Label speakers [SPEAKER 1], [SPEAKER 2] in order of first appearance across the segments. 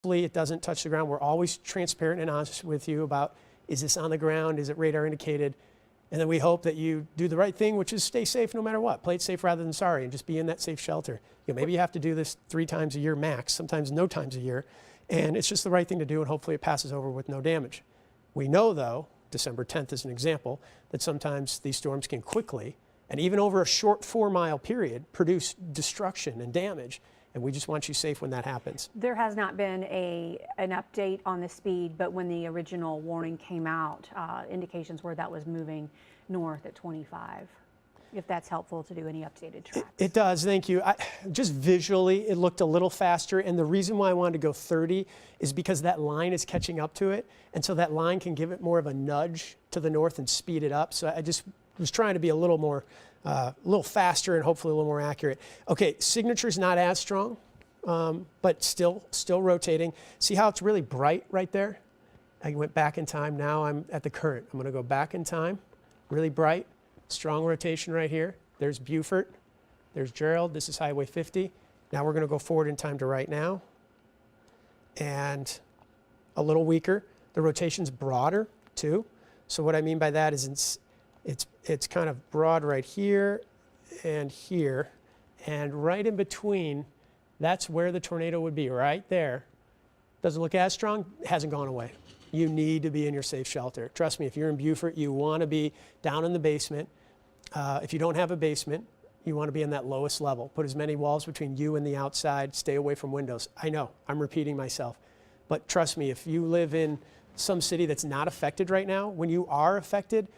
[SPEAKER 1] Hopefully it doesn't touch the ground. We're always transparent and honest with you about, is this on the ground? Is it radar indicated? And then we hope that you do the right thing, which is stay safe no matter what. Play it safe rather than sorry, and just be in that safe shelter. Maybe you have to do this 3 times a year max, sometimes no times a year. And it's just the right thing to do, and hopefully it passes over with no damage. We know, though, December 10th is an example, that sometimes these storms can quickly, and even over a short 4-mile period, produce destruction and damage. And we just want you safe when that happens.
[SPEAKER 2] There has not been an update on the speed, but when the original warning came out, indications were that was moving north at 25. If that's helpful to do any updated tracks.
[SPEAKER 1] It does, thank you. Just visually, it looked a little faster, and the reason why I wanted to go 30 is because that line is catching up to it, and so that line can give it more of a nudge to the north and speed it up. So I just was trying to be a little more, a little faster and hopefully a little more accurate. Okay, signature's not as strong, but still rotating. See how it's really bright right there? I went back in time, now I'm at the current. I'm gonna go back in time, really bright. Strong rotation right here. There's Beaufort. There's Gerald. This is Highway 50. Now we're going to go forward in time to right now. And a little weaker. The rotation's broader too. So what I mean by that is it's kind of broad right here and here. And right in between, that's where the tornado would be, right there. Doesn't look as strong, hasn't gone away. You need to be in your safe shelter. Trust me, if you're in Beaufort, you want to be down in the basement. If you don't have a basement, you want to be in that lowest level. Put as many walls between you and the outside. Stay away from windows. I know, I'm repeating myself. But trust me, if you live in some city that's not affected right now, when you are affected,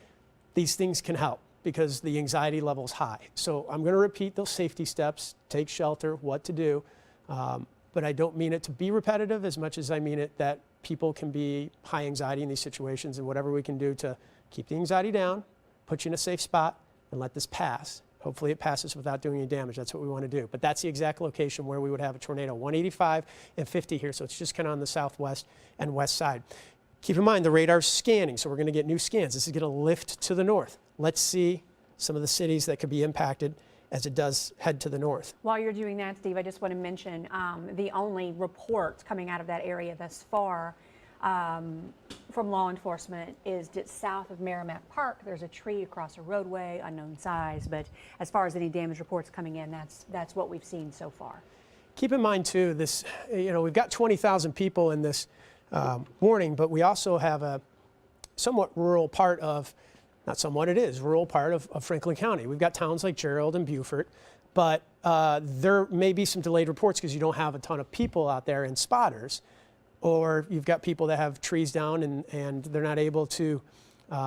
[SPEAKER 1] these things can help because the anxiety level is high. So I'm going to repeat those safety steps, take shelter, what to do. But I don't mean it to be repetitive as much as I mean it that people can be high anxiety in these situations, and whatever we can do to keep the anxiety down, put you in a safe spot, and let this pass. Hopefully it passes without doing any damage. That's what we want to do. But that's the exact location where we would have a tornado, 185 and 50 here. So it's just kind of on the southwest and west side. Keep in mind the radar's scanning, so we're going to get new scans. This is going to lift to the north. Let's see some of the cities that could be impacted as it does head to the north.
[SPEAKER 2] While you're doing that, Steve, I just want to mention the only reports coming out of that area thus far from law enforcement is that south of Merrimack Park, there's a tree across a roadway, unknown size, but as far as any damage reports coming in, that's what we've seen so far.
[SPEAKER 1] Keep in mind too, this, we've got 20,000 people in this warning, but we also have a somewhat rural part of, not somewhat, it is, rural part of Franklin County. We've got towns like Gerald and Beaufort, but there may be some delayed reports because you don't have a ton of people out there and spotters, or you've got people that have trees down and they're not able to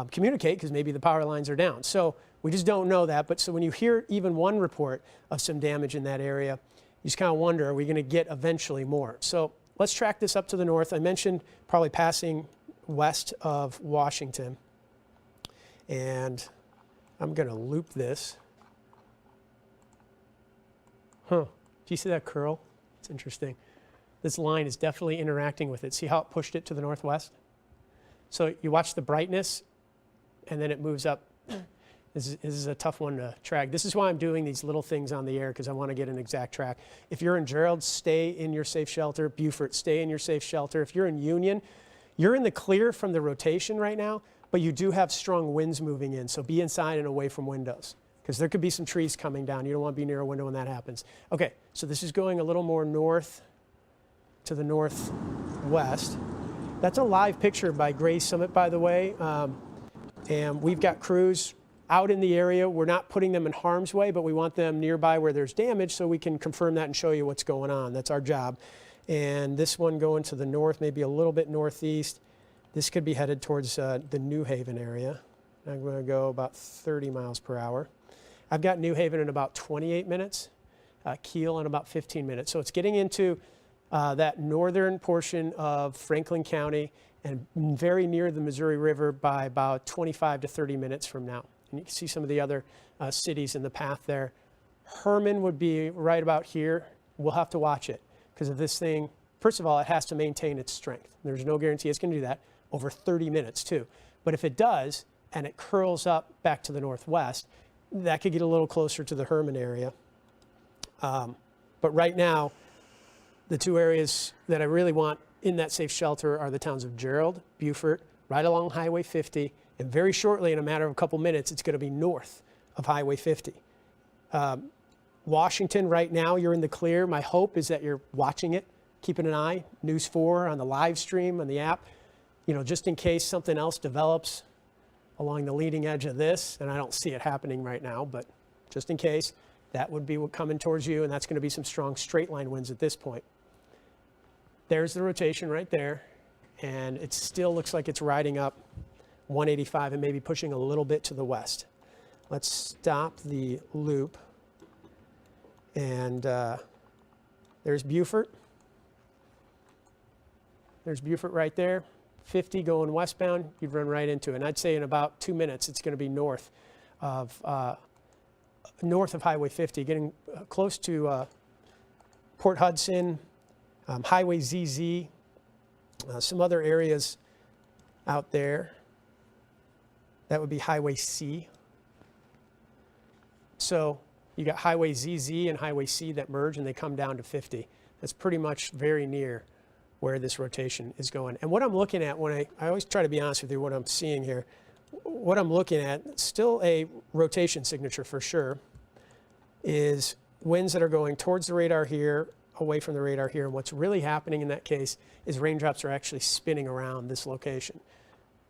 [SPEAKER 1] communicate because maybe the power lines are down. So we just don't know that. But so when you hear even one report of some damage in that area, you just kind of wonder, are we going to get eventually more? So let's track this up to the north. I mentioned probably passing west of Washington. And I'm going to loop this. Do you see that curl? It's interesting. This line is definitely interacting with it. See how it pushed it to the northwest? So you watch the brightness, and then it moves up. This is a tough one to track. This is why I'm doing these little things on the air, because I want to get an exact track. If you're in Gerald, stay in your safe shelter. Beaufort, stay in your safe shelter. If you're in Union, you're in the clear from the rotation right now, but you do have strong winds moving in, so be inside and away from windows, because there could be some trees coming down. You don't want to be near a window when that happens. Okay, so this is going a little more north to the northwest. That's a live picture by Gray's Summit, by the way, and we've got crews out in the area. We're not putting them in harm's way, but we want them nearby where there's damage so we can confirm that and show you what's going on. That's our job. And this one going to the north, maybe a little bit northeast. This could be headed towards the New Haven area. I'm going to go about 30 miles per hour. I've got New Haven in about 28 minutes, Kiel in about 15 minutes. So it's getting into that northern portion of Franklin County and very near the Missouri River by about 25 to 30 minutes from now. And you can see some of the other cities in the path there. Herman would be right about here. We'll have to watch it because of this thing. First of all, it has to maintain its strength. There's no guarantee it's going to do that over 30 minutes too. But if it does, and it curls up back to the northwest, that could get a little closer to the Herman area. But right now, The two areas that I really want in that safe shelter are the towns of Gerald, Beaufort, right along Highway 50, and very shortly, in a matter of a couple minutes, it's going to be north of Highway 50. Washington, right now, you're in the clear. My hope is that you're watching it, keeping an eye, News 4 on the live stream, on the app, just in case something else develops along the leading edge of this, and I don't see it happening right now, but just in case, that would be what coming towards you, and that's going to be some strong straight line winds at this point. There's the rotation right there, and it still looks like it's riding up 185 and maybe pushing a little bit to the west. Let's stop the loop, and there's Beaufort. There's Beaufort right there. 50 going westbound, you'd run right into it. And I'd say in about 2 minutes, it's going to be north of Highway 50, getting close to Port Hudson, Highway ZZ, some other areas out there. That would be Highway C. So you got Highway ZZ and Highway C that merge and they come down to 50. That's pretty much very near where this rotation is going. And what I'm looking at when I always try to be honest with you, what I'm seeing here, what I'm looking at, still a rotation signature for sure, is winds that are going towards the radar here, away from the radar here. And what's really happening in that case is raindrops are actually spinning around this location.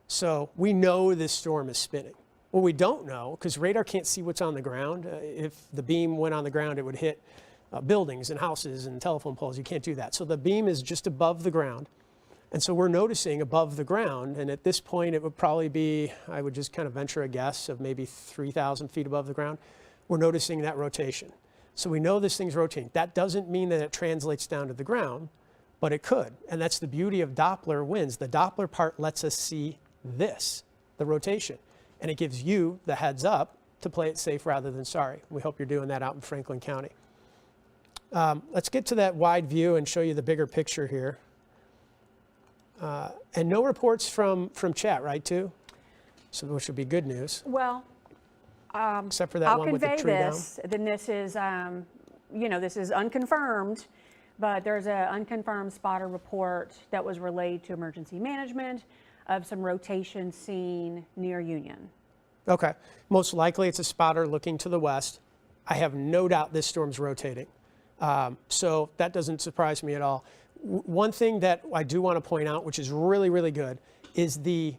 [SPEAKER 1] So we know this storm is spinning. What we don't know, because radar can't see what's on the ground, if the beam went on the ground, it would hit buildings and houses and telephone poles. You can't do that. So the beam is just above the ground. And so we're noticing above the ground, and at this point it would probably be, I would just kind of venture a guess of maybe 3,000 feet above the ground. We're noticing that rotation. So we know this thing's rotating. That doesn't mean that it translates down to the ground, but it could. And that's the beauty of Doppler winds. The Doppler part lets us see this, the rotation. And it gives you the heads up to play it safe rather than sorry. We hope you're doing that out in Franklin County. Let's get to that wide view and show you the bigger picture here. And no reports from chat, right, too? So, which would be good news.
[SPEAKER 2] Well,
[SPEAKER 1] except for that
[SPEAKER 2] I'll
[SPEAKER 1] one with the
[SPEAKER 2] convey
[SPEAKER 1] tree
[SPEAKER 2] this. Then this is, this is unconfirmed, but there's an unconfirmed spotter report that was relayed to emergency management of some rotation seen near Union.
[SPEAKER 1] Okay. Most likely it's a spotter looking to the west. I have no doubt this storm's rotating. So that doesn't surprise me at all. One thing that I do want to point out, which is really, really good, is the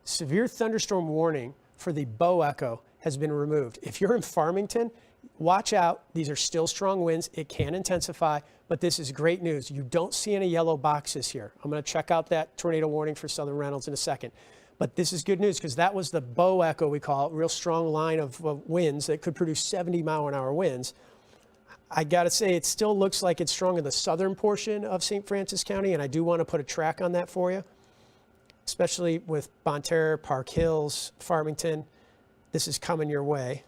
[SPEAKER 1] severe thunderstorm warning for the bow echo has been removed. If you're in Farmington, watch out. These are still strong winds. It can intensify, but this is great news. You don't see any yellow boxes here. I'm going to check out that tornado warning for Southern Reynolds in a second. But this is good news because that was the bow echo, we call it, real strong line of winds that could produce 70-mile-an-hour winds. I got to say, it still looks like it's strong in the southern portion of St. Francis County, and I do want to put a track on that for you, especially with Bonne Terre, Park Hills, Farmington. This is coming your way.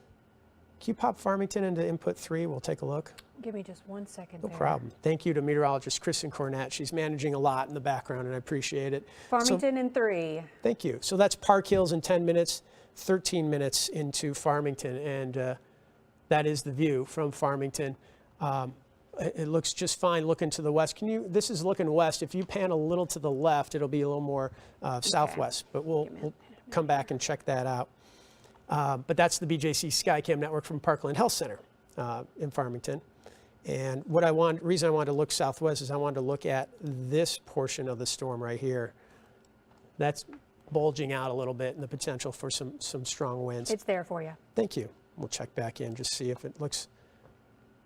[SPEAKER 1] Can you pop Farmington into input 3? We'll take a look.
[SPEAKER 2] Give me just 1 second.
[SPEAKER 1] No problem. Thank you to meteorologist Kristen Cornett. She's managing a lot in the background, and I appreciate it.
[SPEAKER 2] Farmington in 3.
[SPEAKER 1] Thank you. So that's Park Hills in 10 minutes, 13 minutes into Farmington, and that is the view from Farmington. It looks just fine looking to the west. This is looking west. If you pan a little to the left, it'll be a little more southwest, but we'll come back and check that out. But that's the BJC Skycam network from Parkland Health Center in Farmington. And reason I wanted to look southwest is I wanted to look at this portion of the storm right here. That's bulging out a little bit and the potential for some strong winds.
[SPEAKER 2] It's there for you.
[SPEAKER 1] Thank you. We'll check back in, just see if it looks.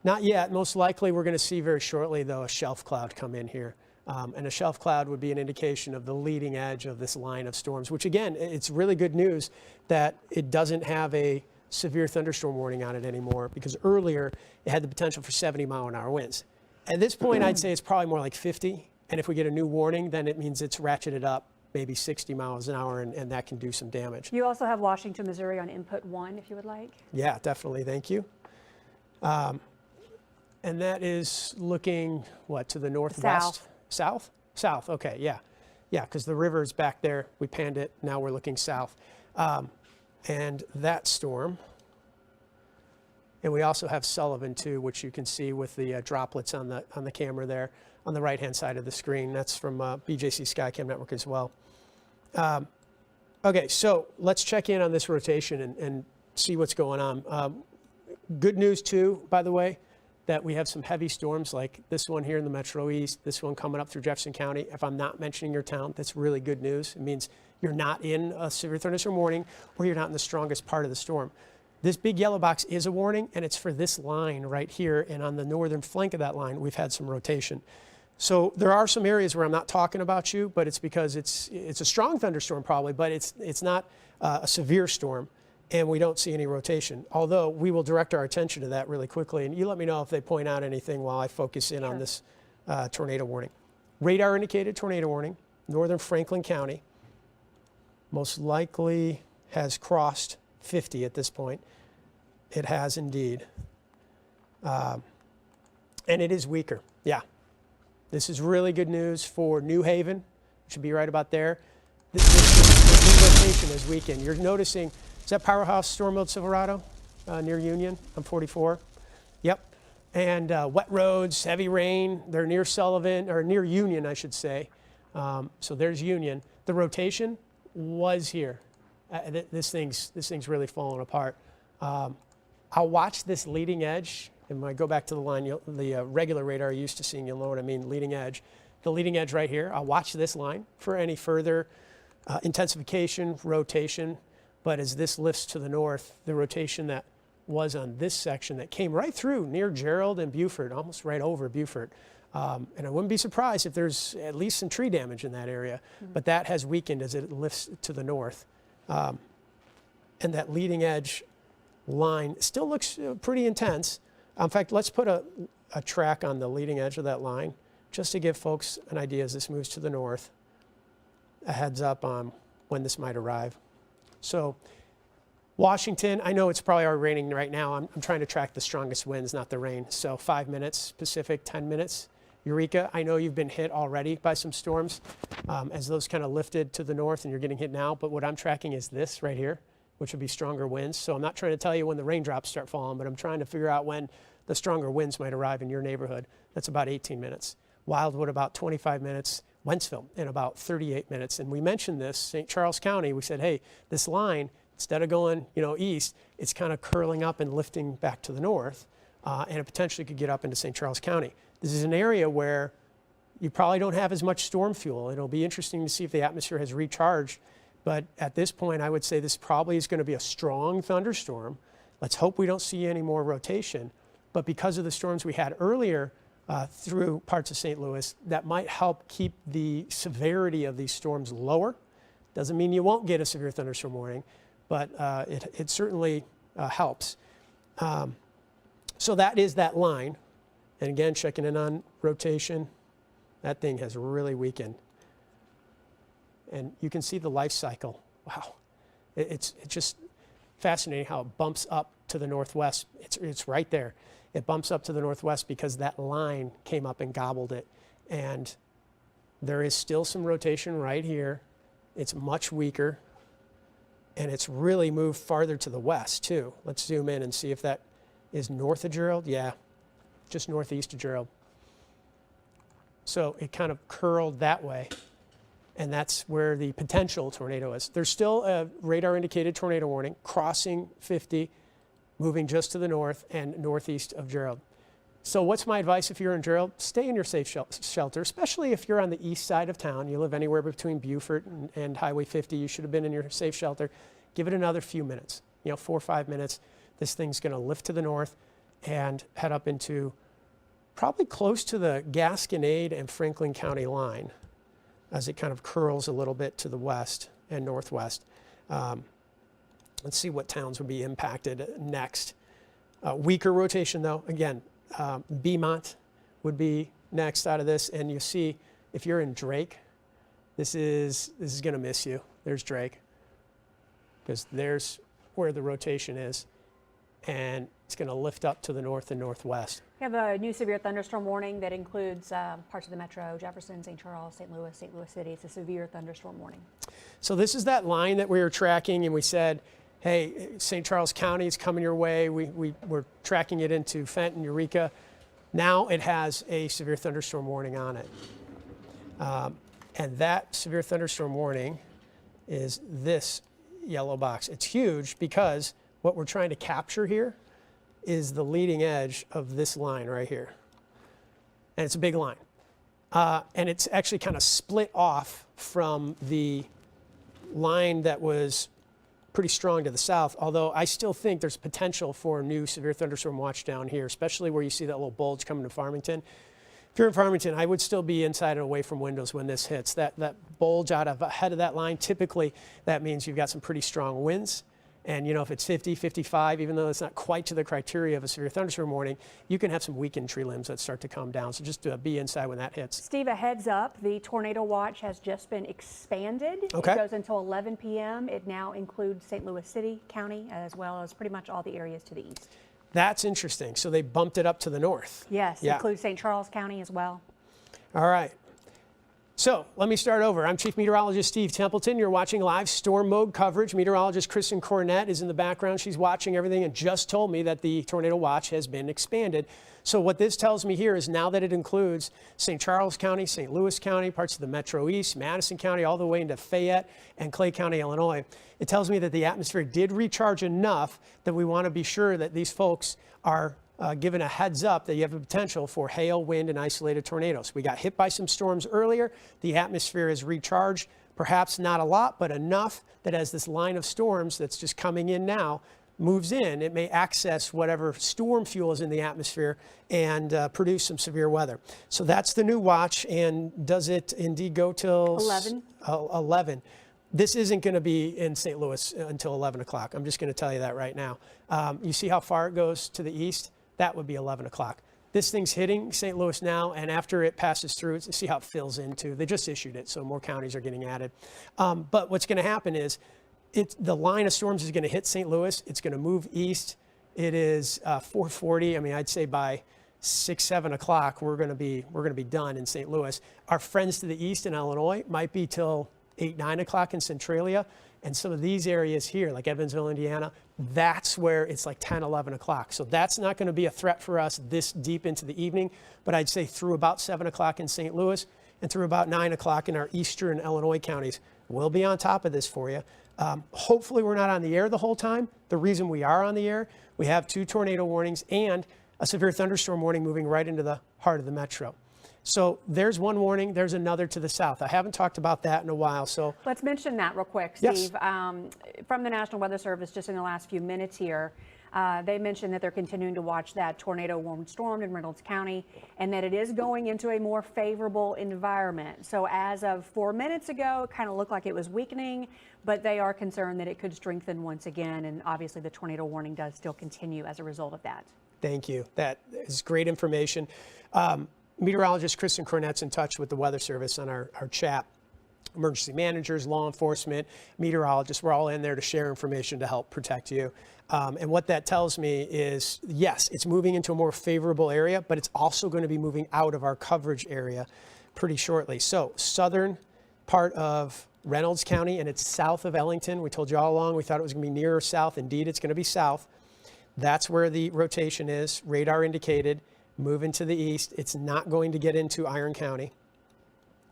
[SPEAKER 1] Not yet. Most likely we're going to see very shortly, though, a shelf cloud come in here. And a shelf cloud would be an indication of the leading edge of this line of storms, which, again, it's really good news that it doesn't have a severe thunderstorm warning on it anymore, because earlier it had the potential for 70-mile-an-hour winds. At this point, I'd say it's probably more like 50. And if we get a new warning, then it means it's ratcheted up maybe 60 miles an hour, and that can do some damage.
[SPEAKER 2] You also have Washington, Missouri on input 1, if you would like.
[SPEAKER 1] Yeah, definitely. Thank you. And that is looking, what, to the northwest? South? South, okay, yeah. Yeah, because the river is back there. We panned it. Now we're looking south. And that storm. And we also have Sullivan, too, which you can see with the droplets on the camera there. on the right-hand side of the screen. That's from BJC Skycam Network as well. Okay, so let's check in on this rotation and see what's going on. Good news too, by the way, that we have some heavy storms like this one here in the Metro East, this one coming up through Jefferson County. If I'm not mentioning your town, that's really good news. It means you're not in a severe thunderstorm warning or you're not in the strongest part of the storm. This big yellow box is a warning, and it's for this line right here. And on the northern flank of that line, we've had some rotation. So there are some areas where I'm not talking about you, but it's because it's a strong thunderstorm probably, but it's not a severe storm, and we don't see any rotation. Although we will direct our attention to that really quickly, and you let me know if they point out anything while I focus in on this tornado warning. Radar indicated tornado warning, northern Franklin County. Most likely has crossed 50 at this point. It has indeed. And it is weaker, yeah. This is really good news for New Haven. It should be right about there. This rotation is weakened. You're noticing, is that powerhouse storm mode Silverado near Union on 44? Yep. And wet roads, heavy rain. They're near Sullivan, or near Union, I should say. So there's Union. The rotation was here. This thing's really falling apart. I'll watch this leading edge. And when I go back to the line, the regular radar you're used to seeing, you'll know what I mean, leading edge. The leading edge right here, I'll watch this line for any further intensification, rotation. But as this lifts to the north, the rotation that was on this section that came right through near Gerald and Beaufort, almost right over Beaufort. And I wouldn't be surprised if there's at least some tree damage in that area. But that has weakened as it lifts to the north. And that leading edge line still looks pretty intense. In fact, let's put a track on the leading edge of that line just to give folks an idea as this moves to the north, a heads up on when this might arrive. So Washington, I know it's probably already raining right now. I'm trying to track the strongest winds, not the rain. So 5 minutes Pacific, 10 minutes. Eureka, I know you've been hit already by some storms as those kind of lifted to the north and you're getting hit now. But what I'm tracking is this right here, which would be stronger winds. So I'm not trying to tell you when the raindrops start falling, but I'm trying to figure out when the stronger winds might arrive in your neighborhood. That's about 18 minutes. Wildwood about 25 minutes. Wentzville in about 38 minutes. And we mentioned this, St. Charles County, we said, hey, this line, instead of going east, it's kind of curling up and lifting back to the north, and it potentially could get up into St. Charles County. This is an area where you probably don't have as much storm fuel. It'll be interesting to see if the atmosphere has recharged. But at this point, I would say this probably is going to be a strong thunderstorm. Let's hope we don't see any more rotation. But because of the storms we had earlier through parts of St. Louis, that might help keep the severity of these storms lower. Doesn't mean you won't get a severe thunderstorm warning, but it certainly helps. So that is that line. And again, checking in on rotation, that thing has really weakened. And you can see the life cycle. Wow. It's just fascinating how it bumps up to the northwest. It's right there. It bumps up to the northwest because that line came up and gobbled it. And there is still some rotation right here. It's much weaker. And it's really moved farther to the west, too. Let's zoom in and see if that is north of Gerald. Yeah, just northeast of Gerald. So it kind of curled that way. And that's where the potential tornado is. There's still a radar-indicated tornado warning, crossing 50, moving just to the north and northeast of Gerald. So what's my advice if you're in Gerald? Stay in your safe shelter, especially if you're on the east side of town. You live anywhere between Beaufort and Highway 50. You should have been in your safe shelter. Give it another few minutes, 4 or 5 minutes. This thing's going to lift to the north and head up into probably close to the Gasconade and Franklin County line as it kind of curls a little bit to the west and northwest. Let's see what towns would be impacted next. Weaker rotation, though. Again, Beaumont would be next out of this. And you see, if you're in Drake, this is going to miss you. There's Drake, because there's where the rotation is. And it's going to lift up to the north and northwest.
[SPEAKER 2] We have a new severe thunderstorm warning that includes parts of the metro, Jefferson, St. Charles, St. Louis City. It's a severe thunderstorm warning. So
[SPEAKER 1] this is that line that we were tracking, and we said, hey, St. Charles County is coming your way. We're tracking it into Fenton, Eureka. Now it has a severe thunderstorm warning on it. And that severe thunderstorm warning is this yellow box. It's huge because what we're trying to capture here is the leading edge of this line right here. And it's a big line. And it's actually kind of split off from the line that was pretty strong to the south, although I still think there's potential for a new severe thunderstorm watch down here, especially where you see that little bulge coming to Farmington. If you're in Farmington, I would still be inside and away from windows when this hits. That bulge out of ahead of that line, typically that means you've got some pretty strong winds. And you know, if it's 50, 55, even though it's not quite to the criteria of a severe thunderstorm warning, you can have some weakened tree limbs that start to come down. So just be inside when that hits.
[SPEAKER 2] Steve, a heads up, the tornado watch has just been expanded.
[SPEAKER 1] Okay.
[SPEAKER 2] It goes until 11 p.m. It now includes St. Louis City County as well as pretty much all the areas to the east.
[SPEAKER 1] That's interesting. So they bumped it up to the north.
[SPEAKER 2] Yes,
[SPEAKER 1] Yeah.
[SPEAKER 2] includes St. Charles County as well.
[SPEAKER 1] All right. So let me start over. I'm Chief Meteorologist Steve Templeton. You're watching live storm mode coverage. Meteorologist Kristen Cornett is in the background. She's watching everything and just told me that the tornado watch has been expanded. So what this tells me here is now that it includes St. Charles County, St. Louis County, parts of the Metro East, Madison County, all the way into Fayette and Clay County, Illinois, it tells me that the atmosphere did recharge enough that we want to be sure that these folks are given a heads up that you have a potential for hail, wind, and isolated tornadoes. We got hit by some storms earlier. The atmosphere is recharged, perhaps not a lot, but enough that as this line of storms that's just coming in now moves in, it may access whatever storm fuel is in the atmosphere and produce some severe weather. So that's the new watch. And does it indeed go till
[SPEAKER 2] 11?
[SPEAKER 1] 11. This isn't going to be in St. Louis until 11 o'clock. I'm just going to tell you that right now. You see how far it goes to the east? That would be 11 o'clock. This thing's hitting St. Louis now, and after it passes through, see how it fills into. They just issued it, so more counties are getting added. But what's going to happen is the line of storms is going to hit St. Louis. It's going to move east. It is 4:40. I mean, I'd say by 6, 7 o'clock, we're going to be done in St. Louis. Our friends to the east in Illinois might be till 8, 9 o'clock in Centralia. And some of these areas here, like Evansville, Indiana, that's where it's like 10, 11 o'clock. So that's not going to be a threat for us this deep into the evening. But I'd say through about 7 o'clock in St. Louis and through about 9 o'clock in our eastern Illinois counties, we'll be on top of this for you. Hopefully we're not on the air the whole time. The reason we are on the air, we have 2 tornado warnings and a severe thunderstorm warning moving right into the heart of the metro. So there's one warning, there's another to the south. I haven't talked about that in a while, so.
[SPEAKER 2] Let's mention that real quick,
[SPEAKER 1] Yes.
[SPEAKER 2] Steve. From the National Weather Service, just in the last few minutes here, they mentioned that they're continuing to watch that tornado warning storm in Reynolds County and that it is going into a more favorable environment. So as of 4 minutes ago, it kind of looked like it was weakening, but they are concerned that it could strengthen once again. And obviously the tornado warning does still continue as a result of that.
[SPEAKER 1] Thank you. That is great information. Meteorologist Kristen Cornett's in touch with the Weather Service on our chat. Emergency managers, law enforcement, meteorologists, we're all in there to share information to help protect you. And what that tells me is, yes, it's moving into a more favorable area, but it's also going to be moving out of our coverage area pretty shortly. So southern part of Reynolds County, and it's south of Ellington. We told you all along we thought it was going to be nearer south. Indeed, it's going to be south. That's where the rotation is, radar indicated. Moving to the east. It's not going to get into Iron County.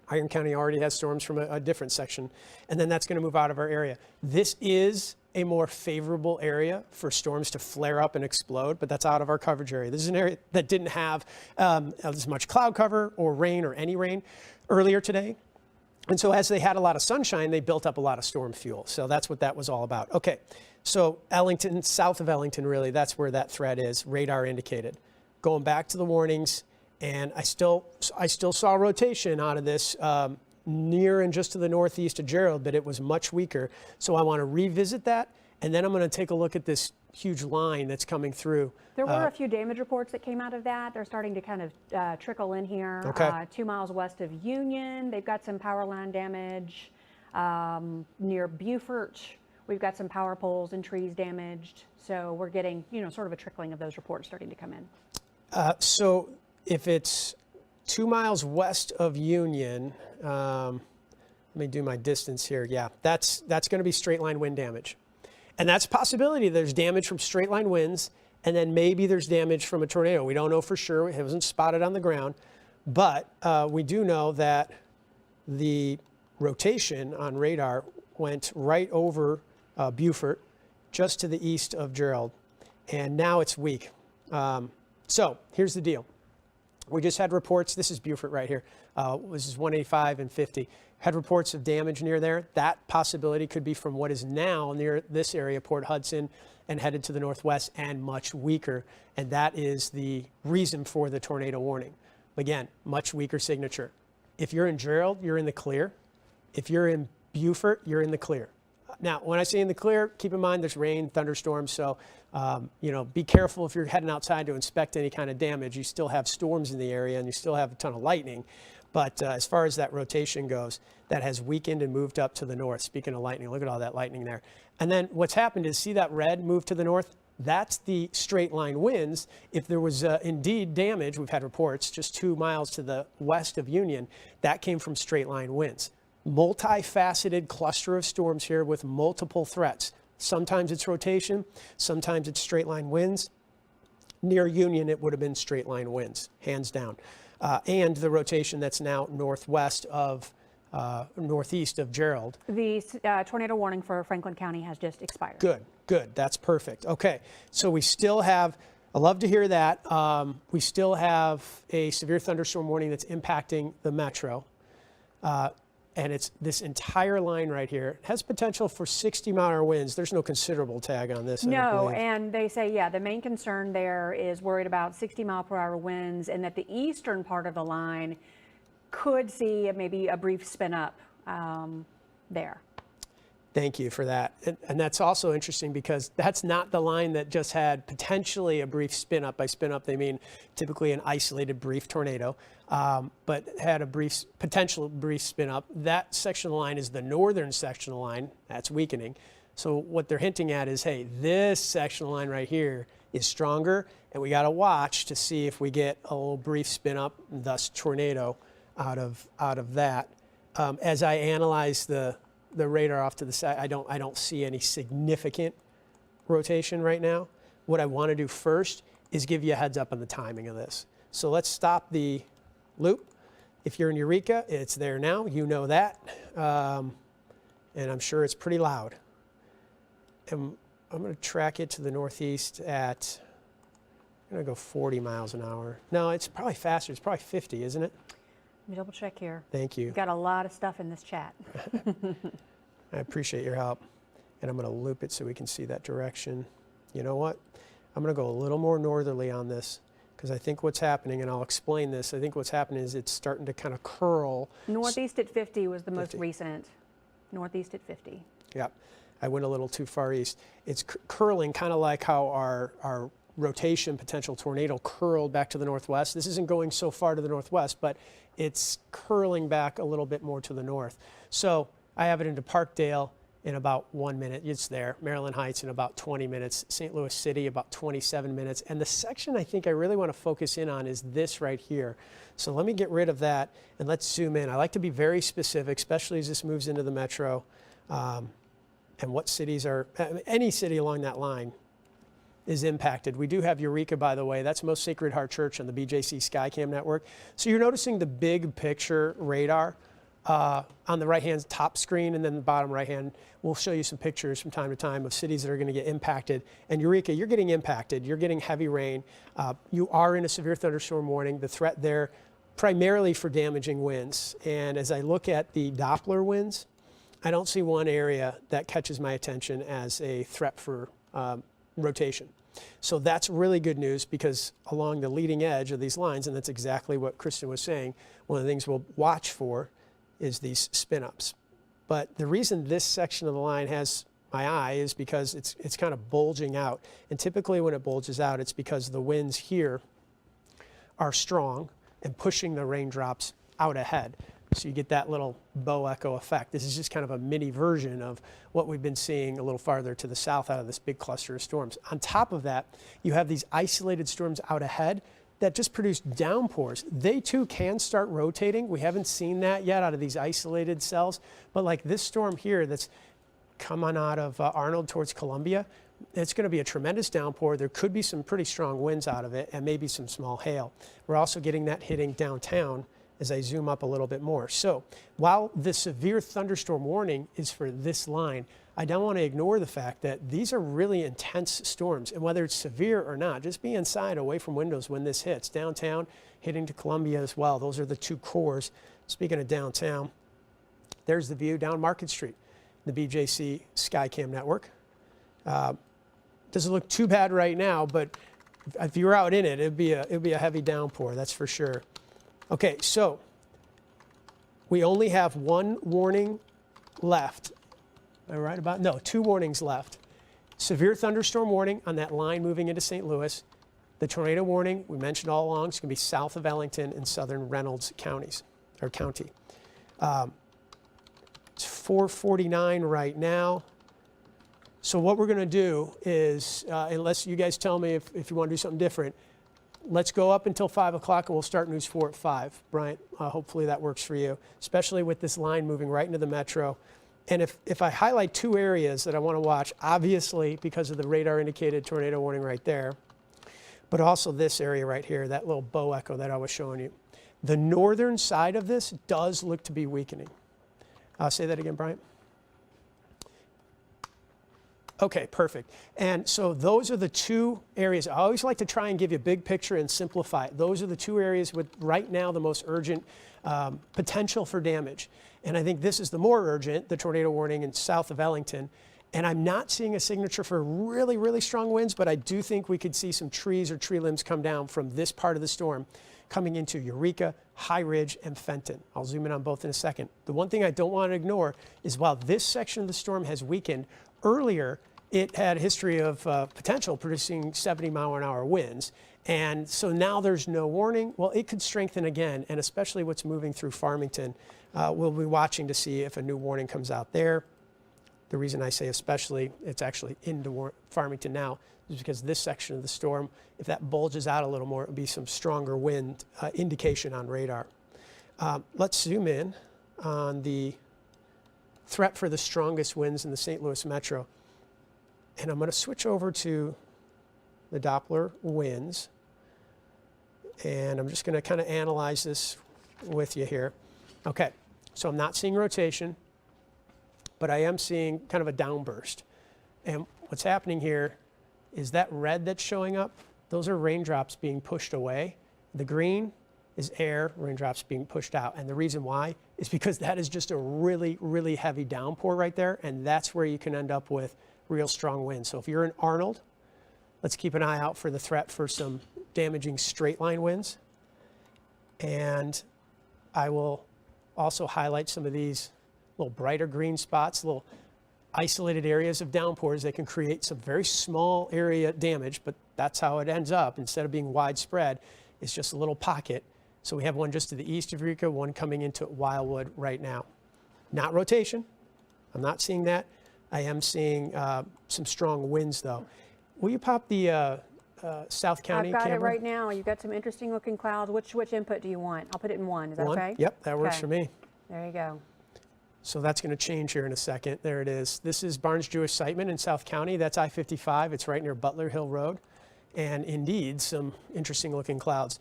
[SPEAKER 1] Iron County already has storms from a different section, and then that's going to move out of our area. This is a more favorable area for storms to flare up and explode, but that's out of our coverage area. This is an area that didn't have as much cloud cover or rain or any rain earlier today. And so as they had a lot of sunshine, they built up a lot of storm fuel. So that's what that was all about. Okay, so Ellington, south of Ellington, really, that's where that threat is, radar indicated. Going back to the warnings, and I still saw rotation out of this near and just to the northeast of Gerald, but it was much weaker. So I want to revisit that, and then I'm going to take a look at this huge line that's coming through.
[SPEAKER 2] There were a few damage reports that came out of that. They're starting to kind of trickle in here.
[SPEAKER 1] Okay.
[SPEAKER 2] 2 miles west of Union, they've got some power line damage. Near Beaufort, we've got some power poles and trees damaged. So we're getting, sort of a trickling of those reports starting to come in.
[SPEAKER 1] So if it's 2 miles west of Union, let me do my distance here. Yeah, that's going to be straight line wind damage. And that's a possibility. There's damage from straight line winds and then maybe there's damage from a tornado. We don't know for sure. It wasn't spotted on the ground. But we do know that the rotation on radar went right over Beaufort, just to the east of Gerald, and now it's weak. So here's the deal. We just had reports. This is Beaufort right here. This is 185 and 50. Had reports of damage near there. That possibility could be from what is now near this area, Port Hudson, and headed to the northwest and much weaker. And that is the reason for the tornado warning. Again, much weaker signature. If you're in Gerald, you're in the clear. If you're in Beaufort, you're in the clear. Now, when I say in the clear, keep in mind there's rain, thunderstorms, so be careful if you're heading outside to inspect any kind of damage. You still have storms in the area and you still have a ton of lightning. But as far as that rotation goes, that has weakened and moved up to the north. Speaking of lightning, look at all that lightning there. And then what's happened is, see that red move to the north? That's the straight line winds. If there was indeed damage, we've had reports just 2 miles to the west of Union, that came from straight line winds. Multifaceted cluster of storms here with multiple threats. Sometimes it's rotation, sometimes it's straight line winds. Near Union, it would have been straight line winds, hands down. And the rotation that's now northwest of, northeast of Gerald.
[SPEAKER 2] The tornado warning for Franklin County has just expired.
[SPEAKER 1] Good, good, that's perfect. Okay, so we still have, I love to hear that. We still have a severe thunderstorm warning that's impacting the metro. And it's this entire line right here. It has potential for 60-mile-an-hour winds. There's no considerable tag on this.
[SPEAKER 2] No, and they say, yeah, the main concern there is worried about 60-mile-per-hour winds, and that the eastern part of the line could see maybe a brief spin up there.
[SPEAKER 1] Thank you for that. And that's also interesting because that's not the line that just had potentially a brief spin up. By spin up, they mean typically an isolated brief tornado, but had a potential brief spin up. That section of the line is the northern section of the line. That's weakening. So what they're hinting at is, hey, this section of the line right here is stronger, and we got to watch to see if we get a little brief spin up, thus tornado out of that. As I analyze the radar off to the side, I don't see any significant rotation right now. What I want to do first is give you a heads up on the timing of this. So let's stop the loop. If you're in Eureka, it's there now. You know that. And I'm sure it's pretty loud. And I'm going to track it to the northeast at, I'm going to go 40 miles an hour. No, it's probably faster. It's probably 50, isn't it?
[SPEAKER 2] Let me double check here.
[SPEAKER 1] Thank you.
[SPEAKER 2] We've got a lot of stuff in this chat.
[SPEAKER 1] I appreciate your help. And I'm going to loop it so we can see that direction. You know what? I'm going to go a little more northerly on this because I think what's happening, and I'll explain this, I think what's happening is it's starting to kind of curl.
[SPEAKER 2] Northeast at 50 was the most recent. Northeast at 50.
[SPEAKER 1] Yeah, I went a little too far east. It's curling kind of like how our rotation potential tornado curled back to the northwest. This isn't going so far to the northwest, but it's curling back a little bit more to the north. So I have it into Parkdale in about 1 minute. It's there. Maryland Heights in about 20 minutes. St. Louis City about 27 minutes. And the section I think I really want to focus in on is this right here. So let me get rid of that and let's zoom in. I like to be very specific, especially as this moves into the metro. And what cities are, any city along that line is impacted. We do have Eureka, by the way. That's Most Sacred Heart Church on the BJC Skycam network. So you're noticing the big picture radar on the right-hand top screen, and then the bottom right-hand. We'll show you some pictures from time to time of cities that are going to get impacted. And Eureka, you're getting impacted. You're getting heavy rain. You are in a severe thunderstorm warning. The threat there primarily for damaging winds. And as I look at the Doppler winds, I don't see one area that catches my attention as a threat for rotation. So that's really good news because along the leading edge of these lines, and that's exactly what Kristen was saying, one of the things we'll watch for is these spin-ups. But the reason this section of the line has my eye is because it's kind of bulging out. And typically when it bulges out, it's because the winds here are strong and pushing the raindrops out ahead. So you get that little bow echo effect. This is just kind of a mini version of what we've been seeing a little farther to the south out of this big cluster of storms. On top of that, you have these isolated storms out ahead that just produce downpours. They too can start rotating. We haven't seen that yet out of these isolated cells, but like this storm here that's coming out of Arnold towards Columbia, It's going to be a tremendous downpour. There could be some pretty strong winds out of it and maybe some small hail. We're also getting that hitting downtown as I zoom up a little bit more. So while the severe thunderstorm warning is for this line, I don't want to ignore the fact that these are really intense storms. And whether it's severe or not, just be inside away from windows when this hits. Downtown, hitting to Columbia as well. Those are the two cores. Speaking of downtown, there's the view down Market Street, the BJC Skycam network. Doesn't look too bad right now, but if you're out in it, it'd be a heavy downpour, that's for sure. Okay, so we only have one warning left. Am I right about? No, two warnings left. Severe thunderstorm warning on that line moving into St. Louis. The tornado warning, we mentioned all along, it's going to be south of Ellington and southern Reynolds counties, or county. It's 4:49 right now. So what we're going to do is, unless you guys tell me if you want to do something different, let's go up until 5 o'clock and we'll start News 4 at 5. Bryant, hopefully that works for you, especially with this line moving right into the metro. And if I highlight two areas that I want to watch, obviously because of the radar indicated tornado warning right there, but also this area right here, that little bow echo that I was showing you. The northern side of this does look to be weakening. Say that again, Bryant. Okay, perfect. And so those are the two areas. I always like to try and give you a big picture and simplify it. Those are the two areas with right now the most urgent potential for damage. And I think this is the more urgent, the tornado warning in south of Ellington. And I'm not seeing a signature for really, really strong winds, but I do think we could see some trees or tree limbs come down from this part of the storm coming into Eureka, High Ridge, and Fenton. I'll zoom in on both in a second. The one thing I don't want to ignore is while this section of the storm has weakened, earlier it had a history of potential producing 70-mile-an-hour winds. And so now there's no warning. Well, it could strengthen again, and especially what's moving through Farmington. We'll be watching to see if a new warning comes out there. The reason I say especially, it's actually into Farmington now, is because this section of the storm, if that bulges out a little more, it would be some stronger wind indication on radar. Let's zoom in on the threat for the strongest winds in the St. Louis metro. And I'm going to switch over to the Doppler winds. And I'm just going to kind of analyze this with you here. Okay, so I'm not seeing rotation, but I am seeing kind of a downburst. And what's happening here is that red that's showing up, those are raindrops being pushed away. The green is air, raindrops being pushed out. And the reason why is because that is just a really, really heavy downpour right there. And that's where you can end up with real strong winds. So if you're in Arnold, let's keep an eye out for the threat for some damaging straight line winds. And I will also highlight some of these little brighter green spots, little isolated areas of downpours that can create some very small area damage, but that's how it ends up. Instead of being widespread, it's just a little pocket. So we have one just to the east of Eureka, one coming into Wildwood right now. Not rotation. I'm not seeing that. I am seeing some strong winds, though. Will you pop the South County camera?
[SPEAKER 2] I've got it right now. You've got some interesting looking clouds. Which input do you want? I'll put it in one. Is that okay?
[SPEAKER 1] Yep, that works for me.
[SPEAKER 2] There you go.
[SPEAKER 1] So that's going to change here in a second. There it is. This is Barnes Jewish Siteman in South County. That's I-55. It's right near Butler Hill Road. And indeed, some interesting looking clouds.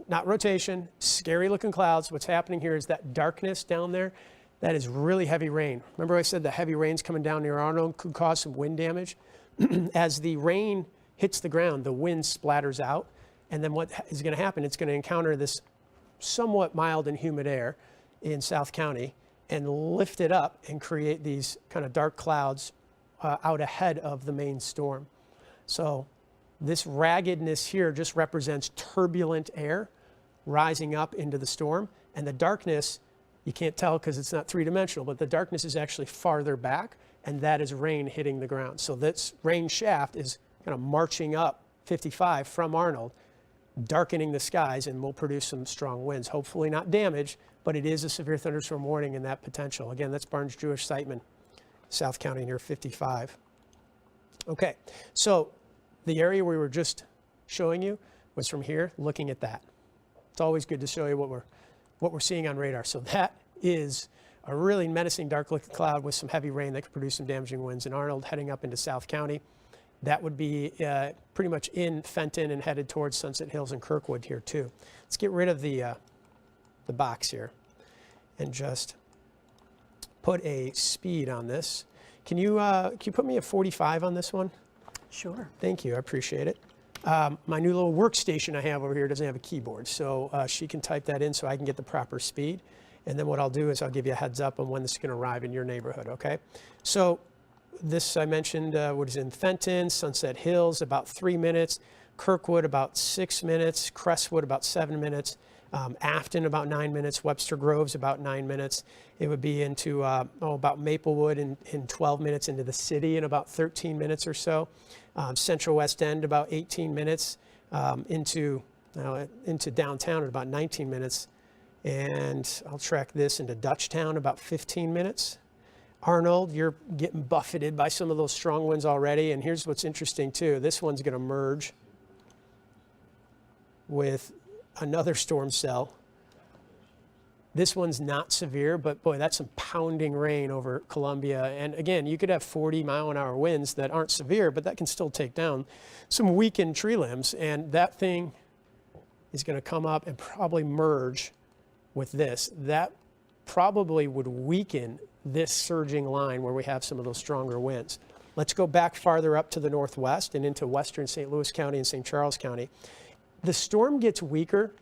[SPEAKER 1] Not rotation, scary looking clouds. What's happening here is that darkness down there. That is really heavy rain. Remember I said the heavy rains coming down near Arnold could cause some wind damage? As the rain hits the ground, the wind splatters out. And then what is going to happen, it's going to encounter this somewhat mild and humid air in South County and lift it up and create these kind of dark clouds out ahead of the main storm. So this raggedness here just represents turbulent air rising up into the storm. And the darkness, you can't tell because it's not three-dimensional, but the darkness is actually farther back, and that is rain hitting the ground. So this rain shaft is kind of marching up 55 from Arnold, darkening the skies, and will produce some strong winds. Hopefully not damage, but it is a severe thunderstorm warning in that potential. Again, that's Barnes Jewish Siteman, South County near 55. Okay, so the area we were just showing you was from here, looking at that. It's always good to show you what we're seeing on radar. So that is a really menacing dark looking cloud with some heavy rain that could produce some damaging winds in Arnold heading up into South County. that would be pretty much in Fenton and headed towards Sunset Hills and Kirkwood here too. Let's get rid of the box here and just put a speed on this. Can you put me a 45 on this one?
[SPEAKER 2] Sure.
[SPEAKER 1] Thank you, I appreciate it. My new little workstation I have over here doesn't have a keyboard, so she can type that in so I can get the proper speed. And then what I'll do is I'll give you a heads up on when this is going to arrive in your neighborhood, okay? So this I mentioned what is in Fenton, Sunset Hills, about 3 minutes. Kirkwood, about 6 minutes. Crestwood, about 7 minutes. Afton, about 9 minutes. Webster Groves, about 9 minutes. It would be into about Maplewood in 12 minutes, into the city in about 13 minutes or so. Central West End, about 18 minutes. Into downtown at about 19 minutes. And I'll track this into Dutchtown, about 15 minutes. Arnold, you're getting buffeted by some of those strong winds already. And here's what's interesting too. This one's going to merge with another storm cell. This one's not severe, but boy, that's some pounding rain over Columbia. And again, you could have 40-mile-an-hour winds that aren't severe, but that can still take down some weakened tree limbs. And that thing is going to come up and probably merge with this. That probably would weaken this surging line where we have some of those stronger winds. Let's go back farther up to the northwest and into western St. Louis County and St. Charles County. The storm gets weaker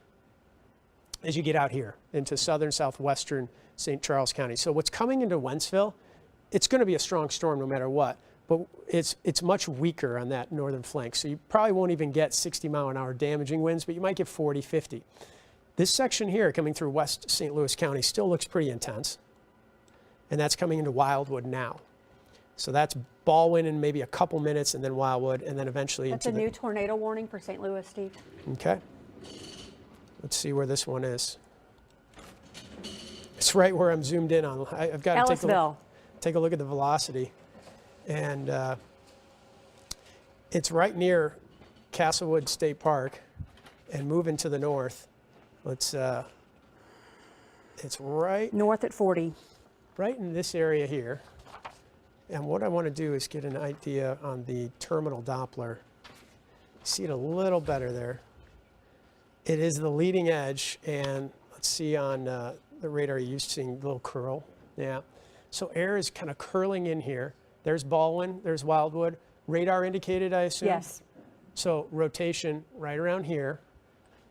[SPEAKER 1] as you get out here into southern southwestern St. Charles County. So what's coming into Wentzville, it's going to be a strong storm no matter what, but it's much weaker on that northern flank. So you probably won't even get 60-mile-an-hour damaging winds, but you might get 40, 50. This section here coming through West St. Louis County still looks pretty intense, and that's coming into Wildwood now. So that's Baldwin in maybe a couple minutes, and then Wildwood, and then eventually
[SPEAKER 2] That's a new tornado warning for St. Louis, Steve.
[SPEAKER 1] Okay. Let's see where this one is. It's right where I'm zoomed in on. I've got to take a look at the velocity, and it's right near Castlewood State Park, and moving to the north. It's right
[SPEAKER 2] North at 40.
[SPEAKER 1] right in this area here. And what I want to do is get an idea on the terminal Doppler. See it a little better there. It is the leading edge, and let's see on the radar, you're seeing a little curl. Yeah. So air is kind of curling in here. There's Baldwin, there's Wildwood. Radar indicated, I assume?
[SPEAKER 2] Yes.
[SPEAKER 1] So rotation right around here.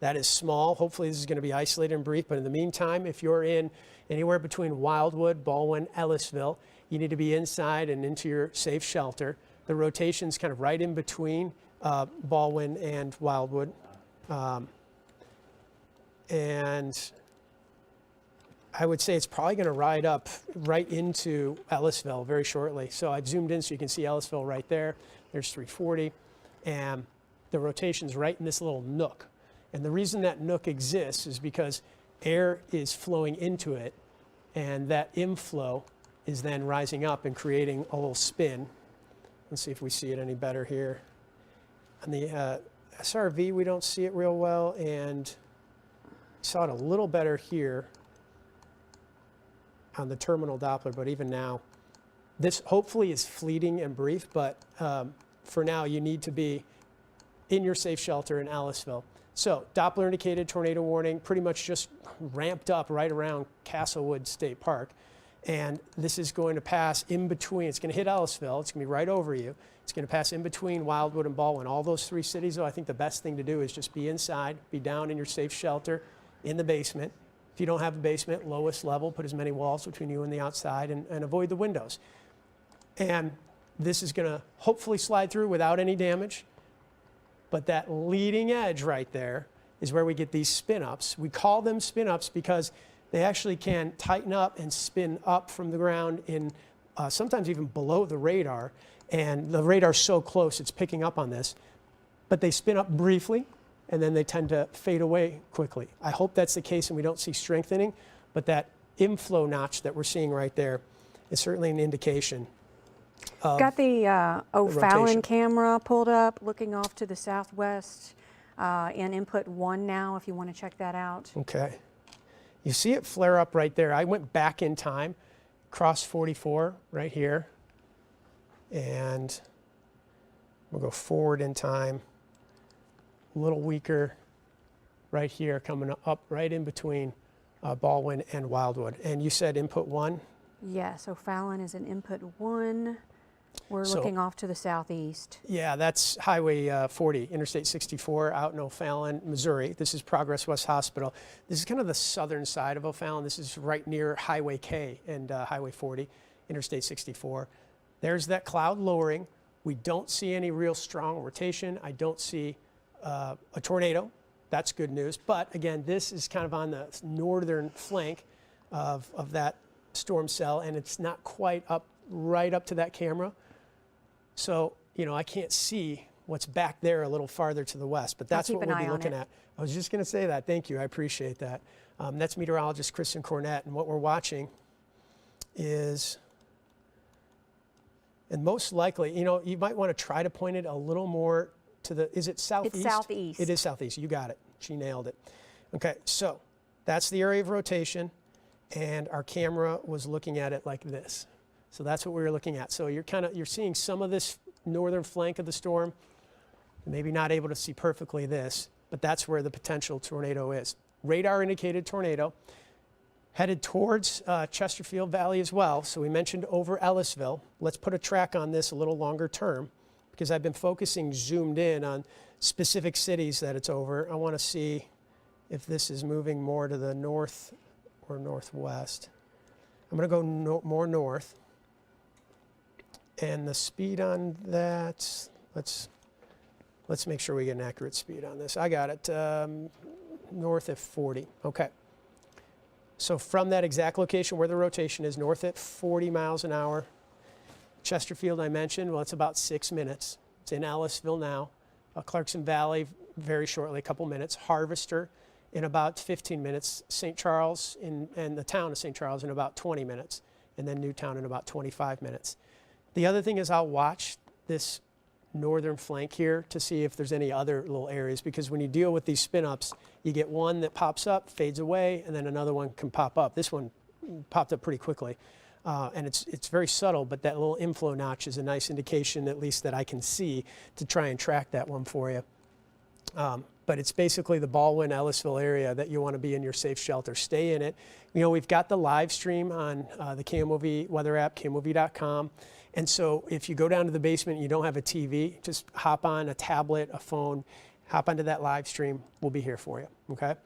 [SPEAKER 1] That is small. Hopefully this is going to be isolated and brief, but in the meantime, if you're in anywhere between Wildwood, Baldwin, Ellisville, you need to be inside and into your safe shelter. The rotation's kind of right in between Baldwin and Wildwood. And I would say it's probably going to ride up right into Ellisville very shortly. So I've zoomed in so you can see Ellisville right there. There's 340. And the rotation's right in this little nook. And the reason that nook exists is because air is flowing into it, and that inflow is then rising up and creating a little spin. Let's see if we see it any better here. On the SRV, we don't see it real well, and saw it a little better here on the terminal Doppler, but even now, this hopefully is fleeting and brief, but for now, you need to be in your safe shelter in Ellisville. So Doppler indicated tornado warning, pretty much just ramped up right around Castlewood State Park. And this is going to pass in between. It's going to hit Ellisville. It's going to be right over you. It's going to pass in between Wildwood and Baldwin. All those three cities, though, I think the best thing to do is just be inside, be down in your safe shelter in the basement. If you don't have a basement, lowest level, put as many walls between you and the outside, and avoid the windows. And this is going to hopefully slide through without any damage. But that leading edge right there is where we get these spin-ups. We call them spin-ups because they actually can tighten up and spin up from the ground in sometimes even below the radar. And the radar's so close, it's picking up on this. But they spin up briefly, and then they tend to fade away quickly. I hope that's the case and we don't see strengthening, but that inflow notch that we're seeing right there is certainly an indication.
[SPEAKER 2] Got the O'Fallon
[SPEAKER 1] rotation.
[SPEAKER 2] camera pulled up, looking off to the southwest in input 1 now, if you want to check that out.
[SPEAKER 1] Okay. You see it flare up right there. I went back in time, crossed 44 right here, and We'll go forward in time, a little weaker right here, coming up right in between Baldwin and Wildwood. And you said input 1?
[SPEAKER 2] Yeah, so Fallon is in input 1. We're
[SPEAKER 1] So-
[SPEAKER 2] looking off to the southeast.
[SPEAKER 1] Yeah, that's Highway 40, Interstate 64 out in O'Fallon, Missouri. This is Progress West Hospital. This is kind of the southern side of O'Fallon. This is right near Highway K and Highway 40, Interstate 64. There's that cloud lowering. We don't see any real strong rotation. I don't see a tornado. That's good news. But again, this is kind of on the northern flank of that storm cell, and it's not quite up right up to that camera. So, you know, I can't see what's back there a little farther to the west, but that's
[SPEAKER 2] keep
[SPEAKER 1] what
[SPEAKER 2] an
[SPEAKER 1] we'll
[SPEAKER 2] eye
[SPEAKER 1] be
[SPEAKER 2] on
[SPEAKER 1] looking
[SPEAKER 2] it.
[SPEAKER 1] at. I was just going to say that. Thank you. I appreciate that. That's meteorologist Kristen Cornett, and what we're watching is, and most likely, you know, you might want to try to point it a little more to the, is it southeast?
[SPEAKER 2] It's southeast.
[SPEAKER 1] It is southeast. You got it. She nailed it. Okay, so that's the area of rotation, and our camera was looking at it like this. So that's what we were looking at. So you're seeing some of this northern flank of the storm. Maybe not able to see perfectly this, but that's where the potential tornado is. Radar indicated tornado headed towards Chesterfield Valley as well. So we mentioned over Ellisville. Let's put a track on this a little longer term, because I've been focusing zoomed in on specific cities that it's over. I want to see if this is moving more to the north or northwest. I'm going to go more north. And the speed on that, let's make sure we get an accurate speed on this. I got it, north at 40, okay. So from that exact location where the rotation is, north at 40 miles an hour. Chesterfield I mentioned, well, it's about 6 minutes. It's in Ellisville now. Clarkson Valley very shortly, a couple minutes. Harvester in about 15 minutes. St. Charles and the town of St. Charles in about 20 minutes. And then Newtown in about 25 minutes. The other thing is I'll watch this northern flank here to see if there's any other little areas, because when you deal with these spin-ups, you get one that pops up, fades away, and then another one can pop up. This one popped up pretty quickly, and it's very subtle, but that little inflow notch is a nice indication, at least that I can see, to try and track that one for you. But it's basically the Baldwin, Ellisville area that you want to be in your safe shelter. Stay in it. You know, we've got the live stream on the KMOV weather app, KMOV.com. And so if you go down to the basement and you don't have a TV, just hop on a tablet, a phone, hop onto that live stream. We'll be here for you, okay?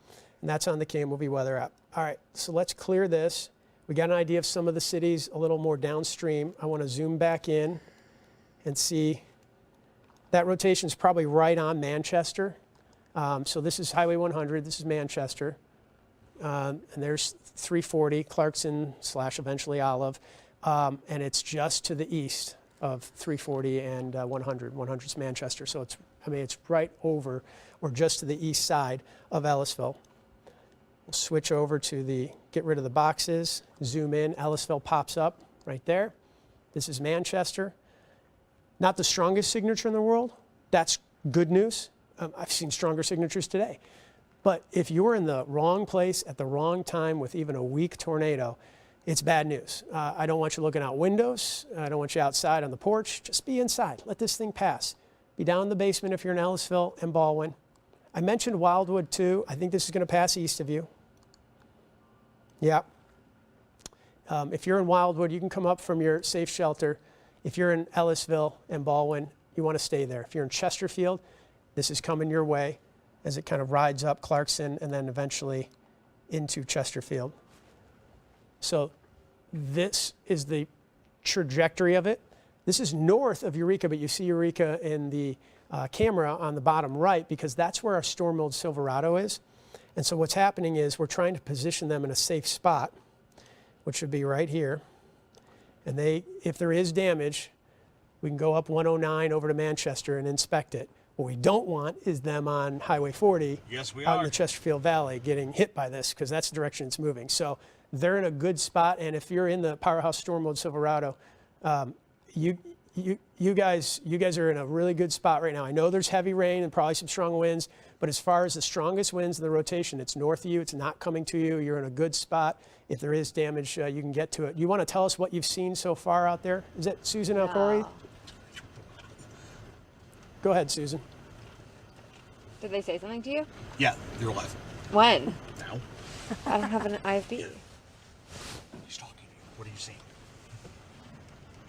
[SPEAKER 1] And that's on the KMOV weather app. All right, so let's clear this. We got an idea of some of the cities a little more downstream. I want to zoom back in and see that rotation is probably right on Manchester. So this is Highway 100, this is Manchester. And there's 340, Clarkson / eventually Olive. And it's just to the east of 340 and 100. 100's Manchester, so it's right over or just to the east side of Ellisville. We'll switch over to get rid of the boxes, zoom in. Ellisville pops up right there. This is Manchester. Not the strongest signature in the world. That's good news. I've seen stronger signatures today. But if you're in the wrong place at the wrong time with even a weak tornado, it's bad news. I don't want you looking out windows. I don't want you outside on the porch. Just be inside. Let this thing pass. Be down in the basement if you're in Ellisville and Baldwin. I mentioned Wildwood too. I think this is going to pass east of you. Yeah. If you're in Wildwood, you can come up from your safe shelter. If you're in Ellisville and Baldwin, you want to stay there. If you're in Chesterfield, this is coming your way as it kind of rides up Clarkson and then eventually into Chesterfield. So this is the trajectory of it. This is north of Eureka, but you see Eureka in the camera on the bottom right because that's where our storm mode Silverado is. And so what's happening is we're trying to position them in a safe spot, which would be right here. And if there is damage, we can go up 109 over to Manchester and inspect it. What we don't want is them on Highway 40 out in the Chesterfield Valley getting hit by this, because that's the direction it's moving. So they're in a good spot, and if you're in the Powerhouse Storm Mode Silverado, you guys are in a really good spot right now. I know there's heavy rain and probably some strong winds, but as far as the strongest winds in the rotation, it's north of you. It's not coming to you. You're in a good spot. If there is damage, you can get to it. You want to tell us what you've seen so far out there? Is that Susan Alcori? Go ahead, Susan.
[SPEAKER 3] Did they say something to you?
[SPEAKER 4] Yeah, you're live.
[SPEAKER 3] When?
[SPEAKER 4] Now?
[SPEAKER 3] I don't have an IFB.
[SPEAKER 4] He's talking to you. What are you saying?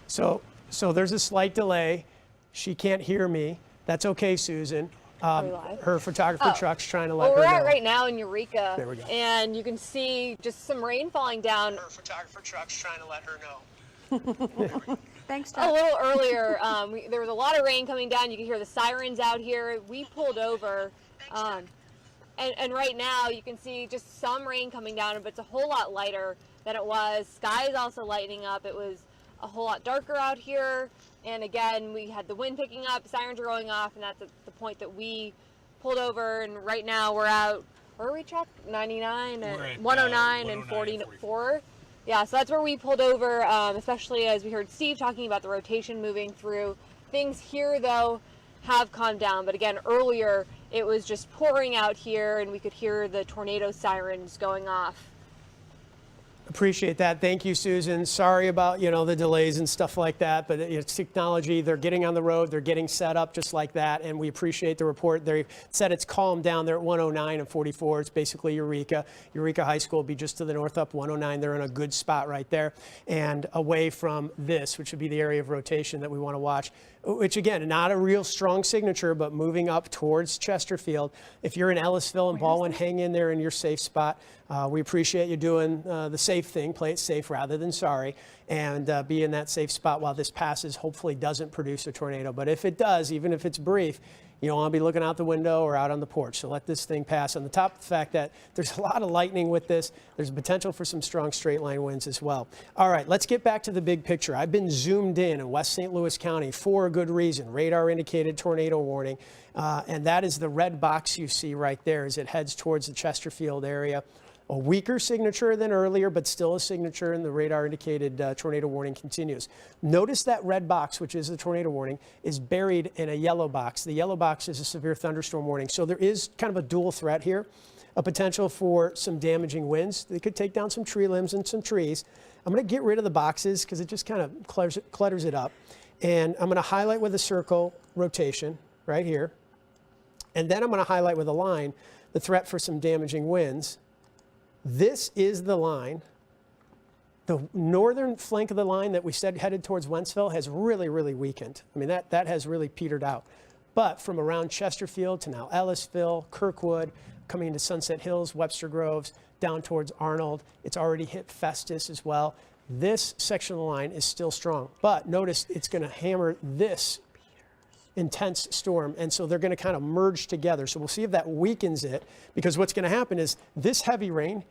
[SPEAKER 1] So there's a slight delay. She can't hear me. That's okay, Susan.
[SPEAKER 3] Are we live?
[SPEAKER 1] Her photographer truck's trying to let
[SPEAKER 3] Well,
[SPEAKER 1] her
[SPEAKER 3] we're
[SPEAKER 1] know.
[SPEAKER 3] at right now in Eureka.
[SPEAKER 1] There we go.
[SPEAKER 3] And you can see just some rain falling down.
[SPEAKER 1] Her photographer truck's trying to let her know.
[SPEAKER 2] Thanks,
[SPEAKER 3] A
[SPEAKER 2] Doug.
[SPEAKER 3] little earlier, there was a lot of rain coming down. You can hear the sirens out here. We pulled over. And right now you can see just some rain coming down, but it's a whole lot lighter than it was. Sky is also lightening up. It was a whole lot darker out here. And again, we had the wind picking up, sirens are going off, and that's at the point that we pulled over. And right now we're out, where are we, Chuck? 99
[SPEAKER 4] We're
[SPEAKER 3] and
[SPEAKER 4] at,
[SPEAKER 3] 109 and
[SPEAKER 4] 109 and
[SPEAKER 3] 44. Yeah, so that's where we pulled over, especially as we heard Steve talking about the rotation moving through. Things here, though, have calmed down. But again, earlier, it was just pouring out here, and we could hear the tornado sirens going off.
[SPEAKER 1] Appreciate that. Thank you, Susan. Sorry about, the delays and stuff like that, but it's technology. They're getting on the road. They're getting set up just like that, and we appreciate the report. They said it's calmed down. They're at 109 and 44. It's basically Eureka. Eureka High School will be just to the north up 109. They're in a good spot right there and away from this, which would be the area of rotation that we want to watch, which, again, not a real strong signature, but moving up towards Chesterfield. If you're in Ellisville and Baldwin, hang in there in your safe spot. We appreciate you doing the safe thing, play it safe rather than sorry, and be in that safe spot while this passes, hopefully doesn't produce a tornado. But if it does, even if it's brief, you don't want to be looking out the window or out on the porch. So let this thing pass. On the top of the fact that there's a lot of lightning with this, there's potential for some strong straight line winds as well. All right, let's get back to the big picture. I've been zoomed in West St. Louis County for a good reason. Radar indicated tornado warning, and that is the red box you see right there as it heads towards the Chesterfield area. A weaker signature than earlier, but still a signature, and the radar indicated tornado warning continues. Notice that red box, which is the tornado warning, is buried in a yellow box. The yellow box is a severe thunderstorm warning. So there is kind of a dual threat here, a potential for some damaging winds. They could take down some tree limbs and some trees. I'm going to get rid of the boxes because it just kind of clutters it up. And I'm going to highlight with a circle rotation right here. And then I'm going to highlight with a line the threat for some damaging winds. This is the line. The northern flank of the line that we said headed towards Wentzville has really, really weakened. I mean, that has really petered out. But from around Chesterfield to now Ellisville, Kirkwood, coming into Sunset Hills, Webster Groves, down towards Arnold, it's already hit Festus as well. This section of the line is still strong. But notice it's going to hammer this intense storm, and so they're going to kind of merge together. So we'll see if that weakens it, because what's going to happen is this heavy rain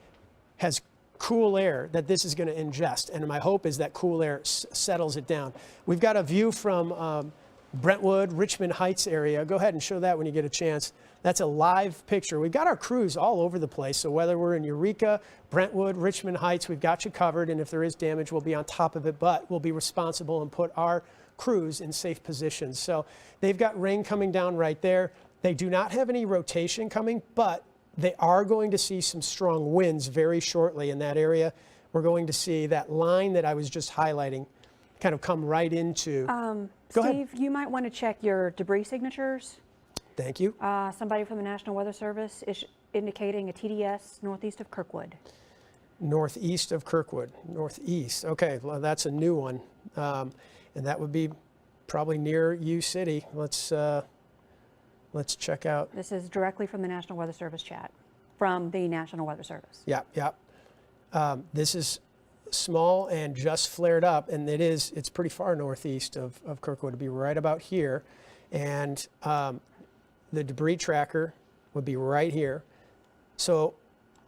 [SPEAKER 1] has cool air that this is going to ingest, and my hope is that cool air settles it down. We've got a view from Brentwood, Richmond Heights area. Go ahead and show that when you get a chance. That's a live picture. We've got our crews all over the place, so whether we're in Eureka, Brentwood, Richmond Heights, we've got you covered, and if there is damage, we'll be on top of it, but we'll be responsible and put our crews in safe positions. So they've got rain coming down right there. They do not have any rotation coming, but they are going to see some strong winds very shortly in that area. We're going to see that line that I was just highlighting kind of come right into. Go ahead.
[SPEAKER 2] Steve, you might want to check your debris signatures.
[SPEAKER 1] Thank you.
[SPEAKER 2] Somebody from the National Weather Service is indicating a TDS northeast of Kirkwood.
[SPEAKER 1] Northeast of Kirkwood. Northeast. Okay, well, that's a new one. And that would be probably near U City. Let's check out.
[SPEAKER 2] This is directly from the National Weather Service chat, from the National Weather Service.
[SPEAKER 1] Yeah. This is small and just flared up, and it's pretty far northeast of Kirkwood. It'd be right about here. And the debris tracker would be right here. So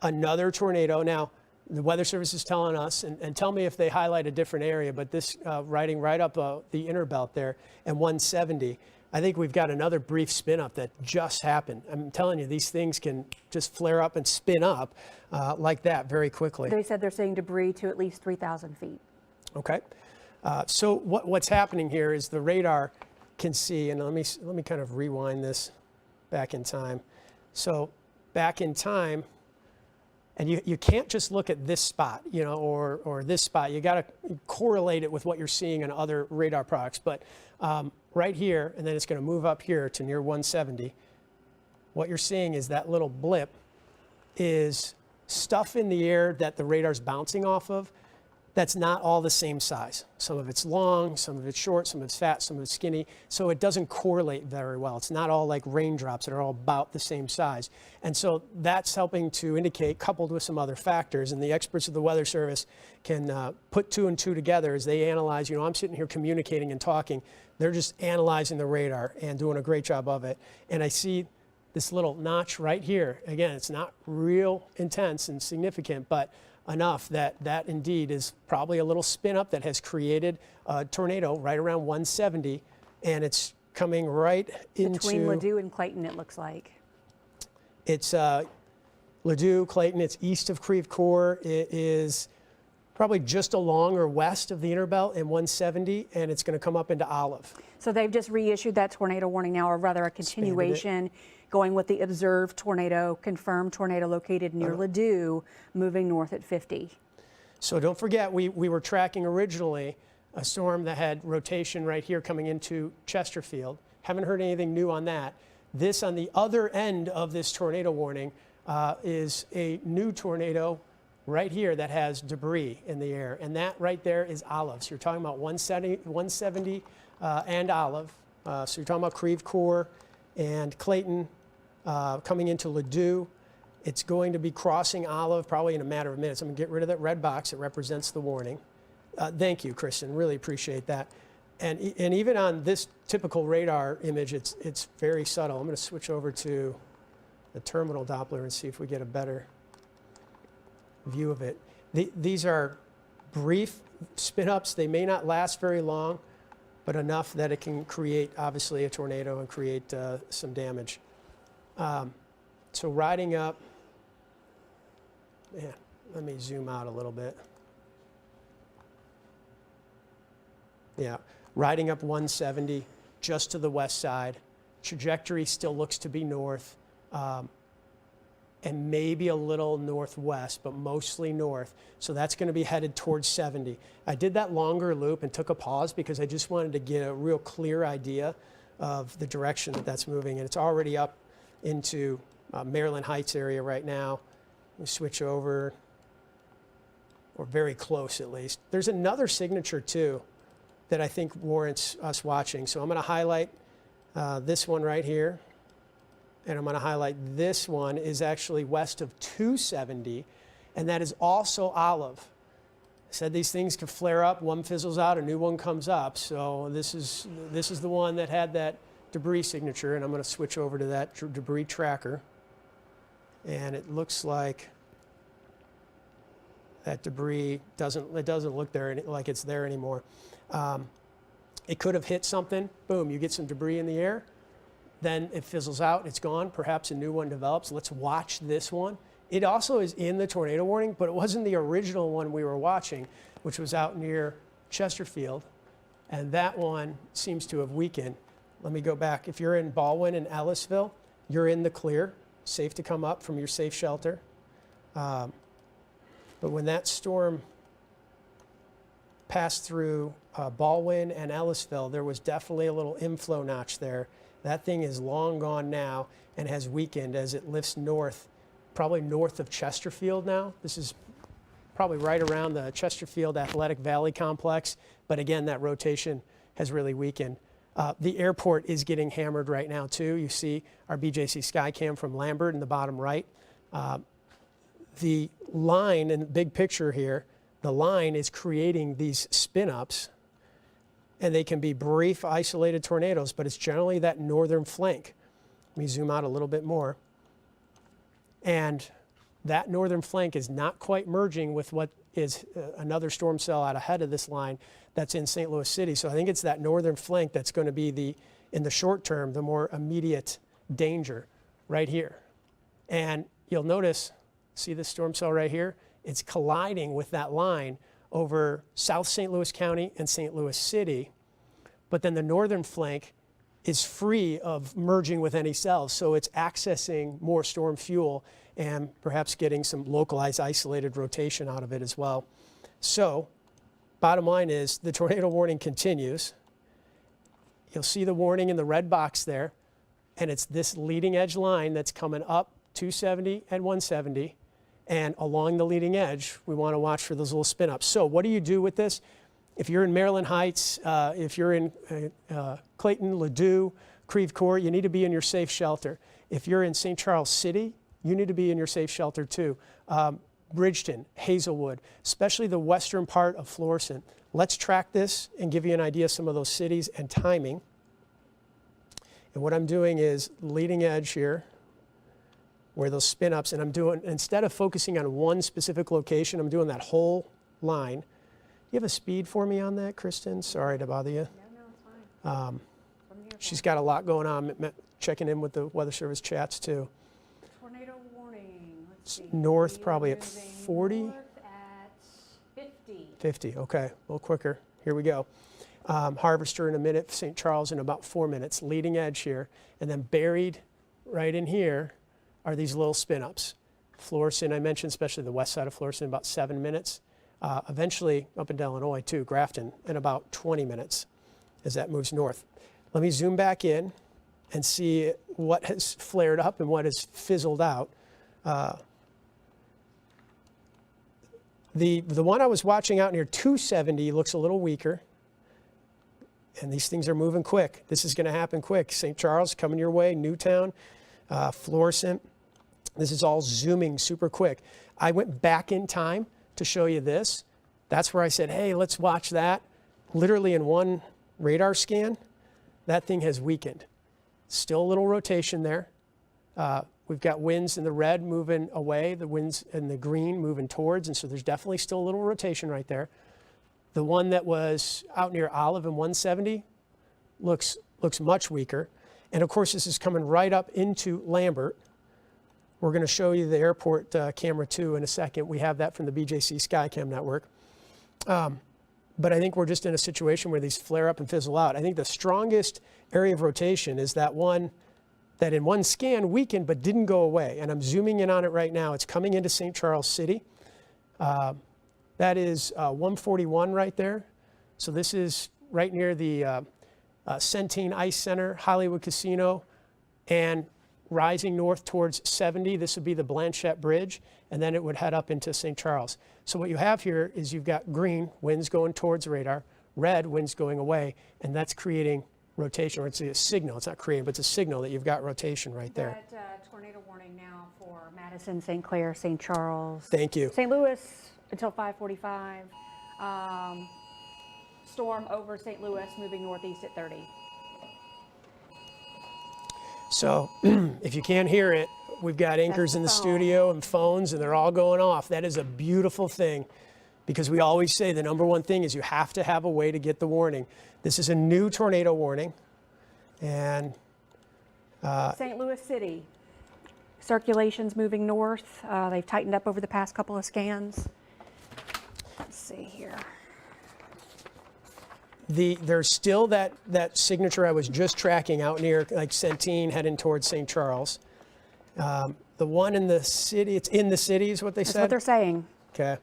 [SPEAKER 1] another tornado. Now, the Weather Service is telling us, and tell me if they highlight a different area, but this riding right up the inner belt there and 170, I think we've got another brief spin up that just happened. I'm telling you, these things can just flare up and spin up like that very quickly.
[SPEAKER 2] They said they're seeing debris to at least 3,000 feet.
[SPEAKER 1] Okay. So what's happening here is the radar can see, and let me kind of rewind this back in time. So back in time, And you can't just look at this spot, you know, or this spot. You got to correlate it with what you're seeing in other radar products. But right here, and then it's going to move up here to near 170. What you're seeing is that little blip is stuff in the air that the radar's bouncing off of that's not all the same size. Some of it's long, some of it's short, some of it's fat, some of it's skinny. So it doesn't correlate very well. It's not all like raindrops that are all about the same size. And so that's helping to indicate, coupled with some other factors, and the experts of the Weather Service can put 2 and 2 together as they analyze. You know, I'm sitting here communicating and talking. They're just analyzing the radar and doing a great job of it. And I see this little notch right here. Again, it's not real intense and significant, but enough that indeed is probably a little spin up that has created a tornado right around 170, and it's coming right into
[SPEAKER 2] Between Ladue and Clayton, it looks like.
[SPEAKER 1] It's Ladue, Clayton. It's east of Creve Coeur. It is probably just along or west of the Interbelt in 170, and it's going to come up into Olive.
[SPEAKER 2] So they've just reissued that tornado warning now, or rather a continuation, going with the observed tornado, confirmed tornado located near Ladue, moving north at 50.
[SPEAKER 1] So don't forget, we were tracking originally a storm that had rotation right here coming into Chesterfield. Haven't heard anything new on that. This, on the other end of this tornado warning, is a new tornado right here that has debris in the air. And that right there is Olive. So you're talking about 170 and Olive. So you're talking about Creve Coeur and Clayton coming into Ladue. It's going to be crossing Olive probably in a matter of minutes. I'm going to get rid of that red box that represents the warning. Thank you, Kristen. Really appreciate that. And even on this typical radar image, it's very subtle. I'm going to switch over to the terminal Doppler and see if we get a better view of it. These are brief spin-ups. They may not last very long, but enough that it can create, obviously, a tornado and create some damage. So riding up, man, let me zoom out a little bit. Yeah, riding up 170, just to the west side. Trajectory still looks to be north, and maybe a little northwest, but mostly north. So that's going to be headed towards 70. I did that longer loop and took a pause because I just wanted to get a real clear idea of the direction that that's moving. And it's already up into Maryland Heights area right now. We switch over, or very close at least. There's another signature too that I think warrants us watching. So I'm going to highlight this one right here. And I'm going to highlight this one is actually west of 270, and that is also Olive. I said these things could flare up, one fizzles out, a new one comes up. So this is the one that had that debris signature, and I'm going to switch over to that debris tracker. And it looks like that debris doesn't look there like it's there anymore. It could have hit something. Boom, you get some debris in the air. Then it fizzles out, it's gone, perhaps a new one develops. Let's watch this one. It also is in the tornado warning, but it wasn't the original one we were watching, which was out near Chesterfield. And that one seems to have weakened. Let me go back. If you're in Baldwin and Ellisville, you're in the clear, safe to come up from your safe shelter. But when that storm passed through Baldwin and Ellisville, there was definitely a little inflow notch there. That thing is long gone now and has weakened as it lifts north, probably north of Chesterfield now. This is probably right around the Chesterfield Athletic Valley complex. But again, that rotation has really weakened. The airport is getting hammered right now too. You see our BJC Skycam from Lambert in the bottom right. The line in the big picture here, the line is creating these spin-ups, and they can be brief, isolated tornadoes, but it's generally that northern flank. Let me zoom out a little bit more. And that northern flank is not quite merging with what is another storm cell out ahead of this line that's in St. Louis City. So I think it's that northern flank that's going to be in the short term, the more immediate danger right here. And you'll notice, see this storm cell right here? It's colliding with that line over South St. Louis County and St. Louis City, but then the northern flank is free of merging with any cells, so it's accessing more storm fuel and perhaps getting some localized isolated rotation out of it as well. So bottom line is the tornado warning continues. You'll see the warning in the red box there, and it's this leading edge line that's coming up 270 and 170, and along the leading edge, we want to watch for those little spin ups. So what do you do with this? If you're in Maryland Heights, if you're in Clayton, Ladue, Creve Coeur, you need to be in your safe shelter. If you're in St. Charles City, you need to be in your safe shelter too. Bridgeton, Hazelwood, especially the western part of Florissant. Let's track this and give you an idea of some of those cities and timing. And what I'm doing is leading edge here, where those spin ups, and I'm doing, instead of focusing on one specific location, I'm doing that whole line. You have a speed for me on that, Kristen? Sorry to bother you.
[SPEAKER 2] No, it's fine.
[SPEAKER 1] She's got a lot going on, checking in with the Weather Service chats too.
[SPEAKER 2] Tornado warning. Let's see.
[SPEAKER 1] North
[SPEAKER 2] We
[SPEAKER 1] probably
[SPEAKER 2] are
[SPEAKER 1] at
[SPEAKER 2] moving
[SPEAKER 1] 40?
[SPEAKER 2] North at 50.
[SPEAKER 1] 50, okay, a little quicker. Here we go. Harvester in a minute, St. Charles in about 4 minutes, leading edge here. And then buried right in here are these little spin ups. Florissant, I mentioned, especially the west side of Florissant, about 7 minutes. Eventually up into Illinois too, Grafton, in about 20 minutes as that moves north. Let me zoom back in and see what has flared up and what has fizzled out. The one I was watching out near 270 looks a little weaker. And these things are moving quick. This is going to happen quick. St. Charles coming your way, Newtown, Florissant. This is all zooming super quick. I went back in time to show you this. That's where I said, hey, let's watch that. Literally in one radar scan, that thing has weakened. Still a little rotation there. We've got winds in the red moving away, the winds in the green moving towards, and so there's definitely still a little rotation right there. The one that was out near Olive and 170 looks much weaker. And of course, this is coming right up into Lambert. We're going to show you the airport camera too in a second. We have that from the BJC Skycam network. But I think we're just in a situation where these flare up and fizzle out. I think the strongest area of rotation is that one that in one scan weakened but didn't go away. And I'm zooming in on it right now. It's coming into St. Charles City. That is 141 right there. So this is right near the Centene Ice Center, Hollywood Casino, and rising north towards 70. This would be the Blanchette Bridge, and then it would head up into St. Charles. So what you have here is you've got green, winds going towards radar, red, winds going away, and that's creating rotation, or it's a signal. It's not creating, but it's a signal that you've got rotation right there.
[SPEAKER 2] That tornado warning now for Madison, St. Clair, St. Charles.
[SPEAKER 1] Thank you.
[SPEAKER 2] St. Louis until 5:45. Storm over St. Louis, moving northeast at 30.
[SPEAKER 1] So if you can't hear it, we've got anchors in the studio and phones, and they're all going off. That is a beautiful thing, because we always say the number one thing is you have to have a way to get the warning. This is a new tornado warning. And
[SPEAKER 2] St. Louis City, circulation's moving north. They've tightened up over the past couple of scans. Let's see here.
[SPEAKER 1] There's still that signature I was just tracking out near like Centene heading towards St. Charles. The one in the city, it's in the city is what they said?
[SPEAKER 2] That's what they're saying.
[SPEAKER 1] Okay.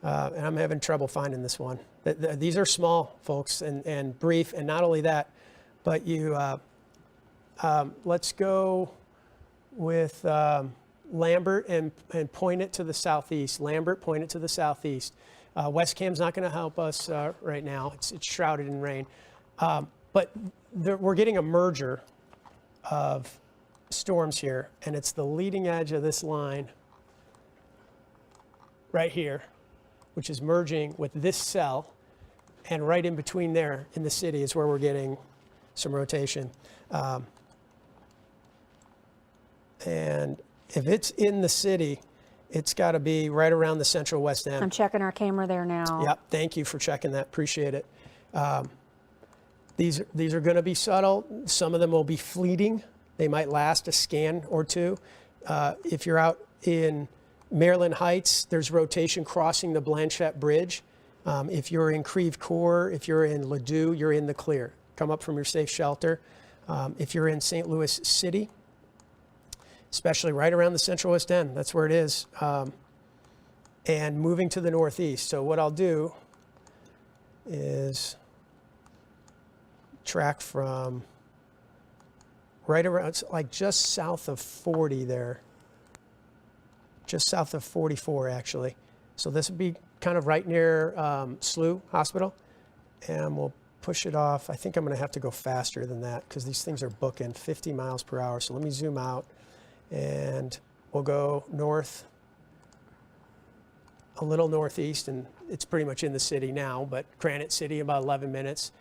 [SPEAKER 1] And I'm having trouble finding this one. These are small, folks, and brief, and not only that, but you, let's go with Lambert and point it to the southeast. Lambert, point it to the southeast. Westcam's not going to help us right now. It's shrouded in rain. But we're getting a merger of storms here, and it's the leading edge of this line right here, which is merging with this cell, and right in between there in the city is where we're getting some rotation. And if it's in the city, it's got to be right around the central west end.
[SPEAKER 2] I'm checking our camera there now.
[SPEAKER 1] Yep, thank you for checking that. Appreciate it. These are going to be subtle. Some of them will be fleeting. They might last a scan or two. If you're out in Maryland Heights, there's rotation crossing the Blanchette Bridge. If you're in Creve Coeur, if you're in Ladue, you're in the clear. Come up from your safe shelter. If you're in St. Louis City, especially right around the Central West End. That's where it is. And moving to the northeast. So what I'll do is track from right around, it's like just south of 40 there. Just south of 44, actually. So this would be kind of right near SLU Hospital. And we'll push it off. I think I'm going to have to go faster than that because these things are booking 50 miles per hour. So let me zoom out and we'll go north, a little northeast, and it's pretty much in the city now, but Granite City about 11 minutes.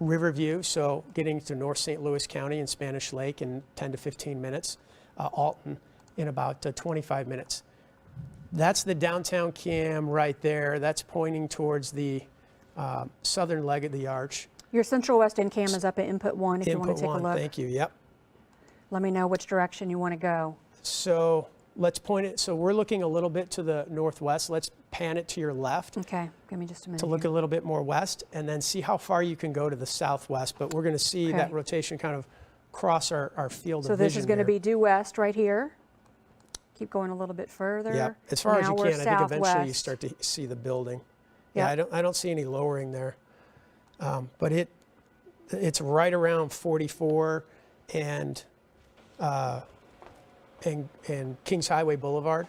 [SPEAKER 1] Riverview, so getting to North St. Louis County and Spanish Lake in 10 to 15 minutes. Alton in about 25 minutes. That's the downtown cam right there. That's pointing towards the southern leg of the arch.
[SPEAKER 2] Your Central West End cam is up at input 1 if you want to take a look.
[SPEAKER 1] Thank you, yep.
[SPEAKER 2] Let me know which direction you want to go.
[SPEAKER 1] So let's point it, so we're looking a little bit to the northwest. Let's pan it to your left
[SPEAKER 2] Okay, give me just a minute.
[SPEAKER 1] to look
[SPEAKER 2] here.
[SPEAKER 1] a little bit more west and then see how far you can go to the southwest. But we're going to see
[SPEAKER 2] Okay.
[SPEAKER 1] that rotation kind of cross our field
[SPEAKER 2] So
[SPEAKER 1] of vision.
[SPEAKER 2] this is going to
[SPEAKER 1] here.
[SPEAKER 2] be due west right here. Keep going a little bit further.
[SPEAKER 1] Yeah, as far as
[SPEAKER 2] Now
[SPEAKER 1] you
[SPEAKER 2] we're
[SPEAKER 1] can. I think eventually you
[SPEAKER 2] southwest.
[SPEAKER 1] start to see the building. Yeah,
[SPEAKER 2] Yep.
[SPEAKER 1] I don't see any lowering there. But it's right around 44 and Kings Highway Boulevard,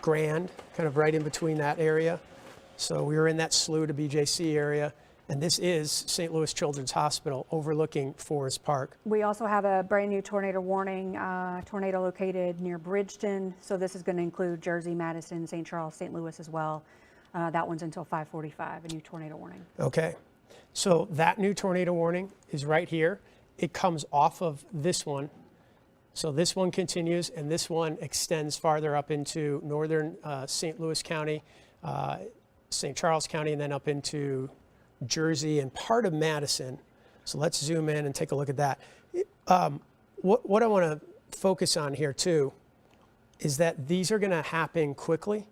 [SPEAKER 1] Grand, kind of right in between that area. So we were in that SLU to BJC area, and this is St. Louis Children's Hospital overlooking Forest Park.
[SPEAKER 2] We also have a brand new tornado warning, tornado located near Bridgeton. So this is going to include Jersey, Madison, St. Charles, St. Louis as well. That one's until 5:45, a new tornado warning.
[SPEAKER 1] Okay, so that new tornado warning is right here. It comes off of this one. So this one continues, and this one extends farther up into northern St. Louis County, St. Charles County, and then up into Jersey and part of Madison. So let's zoom in and take a look at that. What I want to focus on here too is that these are going to happen quickly.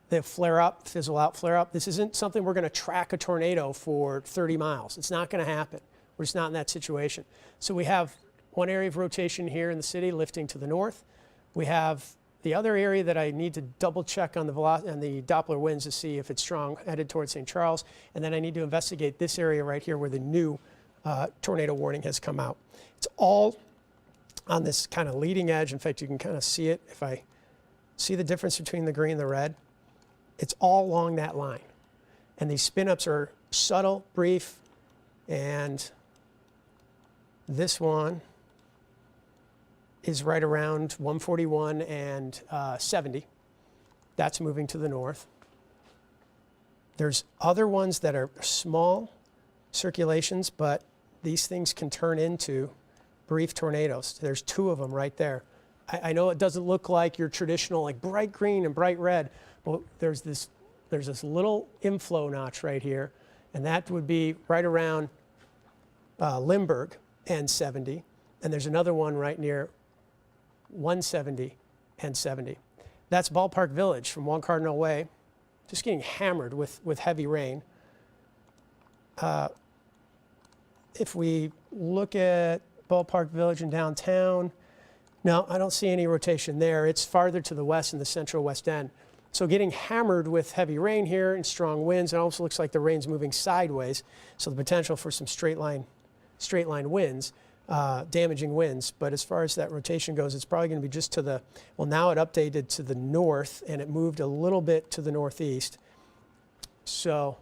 [SPEAKER 1] They flare up, fizzle out, flare up. This isn't something we're going to track a tornado for 30 miles. It's not going to happen. We're just not in that situation. So we have one area of rotation here in the city lifting to the north. We have the other area that I need to double check on the Doppler winds to see if it's strong, headed towards St. Charles. And then I need to investigate this area right here where the new tornado warning has come out. It's all on this kind of leading edge. In fact, you can kind of see it if I see the difference between the green and the red. It's all along that line. And these spin-ups are subtle, brief, and this one is right around 141 and 70. That's moving to the north. There's other ones that are small circulations, but these things can turn into brief tornadoes. There's two of them right there. I know it doesn't look like your traditional like bright green and bright red, but there's this little inflow notch right here, and that would be right around Limburg and 70, and there's another one right near 170 and 70. That's Ballpark Village from One Cardinal Way, just getting hammered with heavy rain. If we look at Ballpark Village in downtown, no, I don't see any rotation there. It's farther to the west in the Central West End. So getting hammered with heavy rain here and strong winds. It also looks like the rain's moving sideways, so the potential for some straight line winds, damaging winds. But as far as that rotation goes, it's probably going to be just to the, well, now it updated to the north, and it moved a little bit to the northeast. So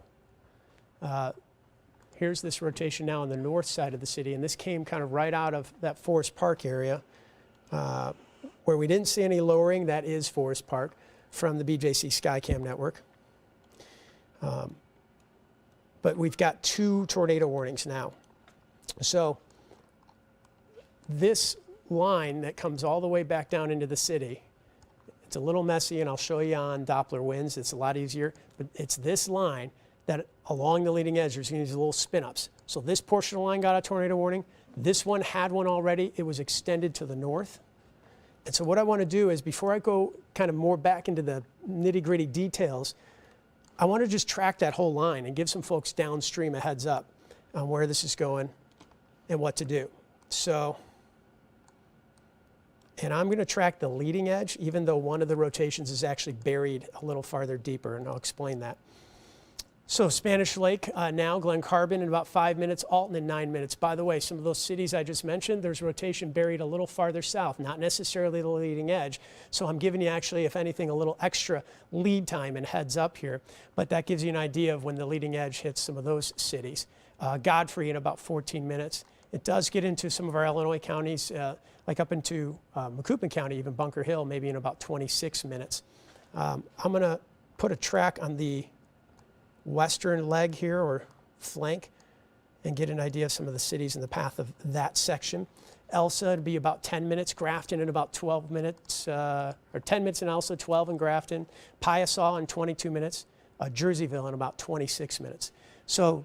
[SPEAKER 1] here's this rotation now on the north side of the city, and this came kind of right out of that Forest Park area where we didn't see any lowering. That is Forest Park from the BJC Skycam network. But we've got two tornado warnings now. So this line that comes all the way back down into the city, it's a little messy, and I'll show you on Doppler winds. It's a lot easier, but it's this line that along the leading edge, there's these little spin-ups. So this portion of the line got a tornado warning. This one had one already. It was extended to the north. And so what I want to do is, before I go kind of more back into the nitty-gritty details, I want to just track that whole line and give some folks downstream a heads up on where this is going and what to do. So And I'm going to track the leading edge, even though one of the rotations is actually buried a little farther deeper, and I'll explain that. So Spanish Lake now, Glen Carbon in about 5 minutes, Alton in 9 minutes. By the way, some of those cities I just mentioned, there's rotation buried a little farther south, not necessarily the leading edge. So I'm giving you actually, if anything, a little extra lead time and heads up here. But that gives you an idea of when the leading edge hits some of those cities. Godfrey in about 14 minutes. It does get into some of our Illinois counties, like up into Macoupin County, even Bunker Hill, maybe in about 26 minutes. I'm going to put a track on the western leg here, or flank, and get an idea of some of the cities in the path of that section. Elsa would be about 10 minutes, Grafton in about 12 minutes, or 10 minutes in Elsa, 12 in Grafton, Piasaw in 22 minutes, Jerseyville in about 26 minutes. So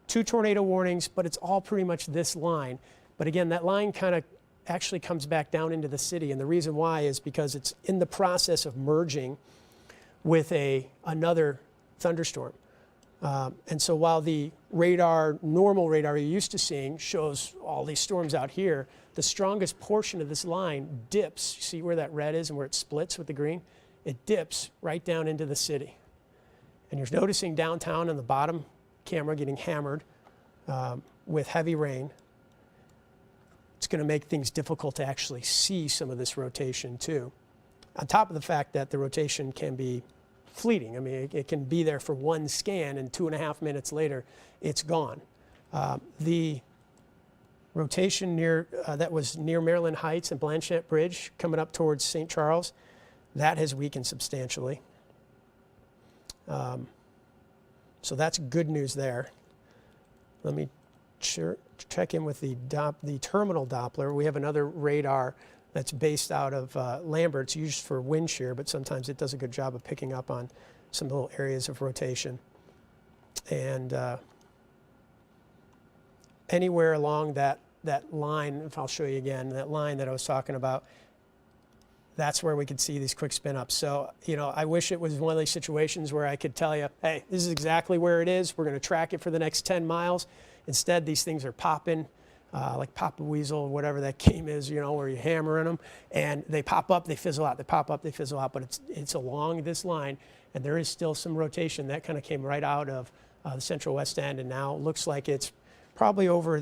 [SPEAKER 1] 2 tornado warnings, but it's all pretty much this line. But again, that line kind of actually comes back down into the city, and the reason why is because it's in the process of merging with another thunderstorm. And so while the radar, normal radar you're used to seeing, shows all these storms out here, the strongest portion of this line dips. You see where that red is and where it splits with the green? It dips right down into the city. And you're noticing downtown on the bottom camera getting hammered with heavy rain. It's going to make things difficult to actually see some of this rotation too. On top of the fact that the rotation can be fleeting. I mean, it can be there for one scan, and 2.5 minutes later, it's gone. The rotation that was near Maryland Heights and Blanchette Bridge coming up towards St. Charles, that has weakened substantially. So that's good news there. Let me check in with the terminal Doppler. We have another radar that's based out of Lambert. It's used for wind shear, but sometimes it does a good job of picking up on some little areas of rotation. And anywhere along that line, if I'll show you again, that line that I was talking about, that's where we could see these quick spin ups. So, you know, I wish it was one of these situations where I could tell you, hey, this is exactly where it is. We're going to track it for the next 10 miles. Instead, these things are popping. Like Papa Weasel, whatever that game is, you know, where you're hammering them, and they pop up, they fizzle out, they pop up, they fizzle out, but it's along this line, and there is still some rotation that kind of came right out of the Central West End, and now looks like it's probably over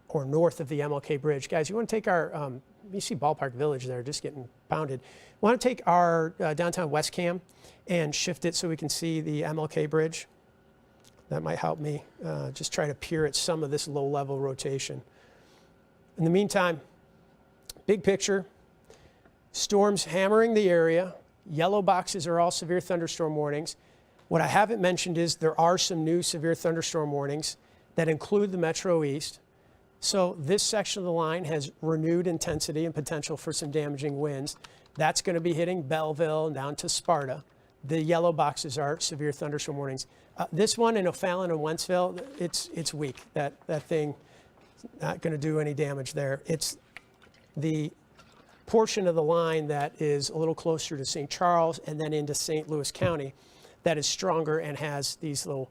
[SPEAKER 1] or north of the MLK Bridge. Guys, you want to take our, you see Ballpark Village there just getting pounded. We want to take our downtown West Cam and shift it so we can see the MLK Bridge. That might help me just try to peer at some of this low-level rotation. In the meantime, big picture, storms hammering the area. Yellow boxes are all severe thunderstorm warnings. What I haven't mentioned is there are some new severe thunderstorm warnings that include the Metro East. So this section of the line has renewed intensity and potential for some damaging winds. That's going to be hitting Belleville and down to Sparta. The yellow boxes are severe thunderstorm warnings. This one in O'Fallon and Wentzville, it's weak. That thing not going to do any damage there. It's the portion of the line that is a little closer to St. Charles and then into St. Louis County that is stronger and has these little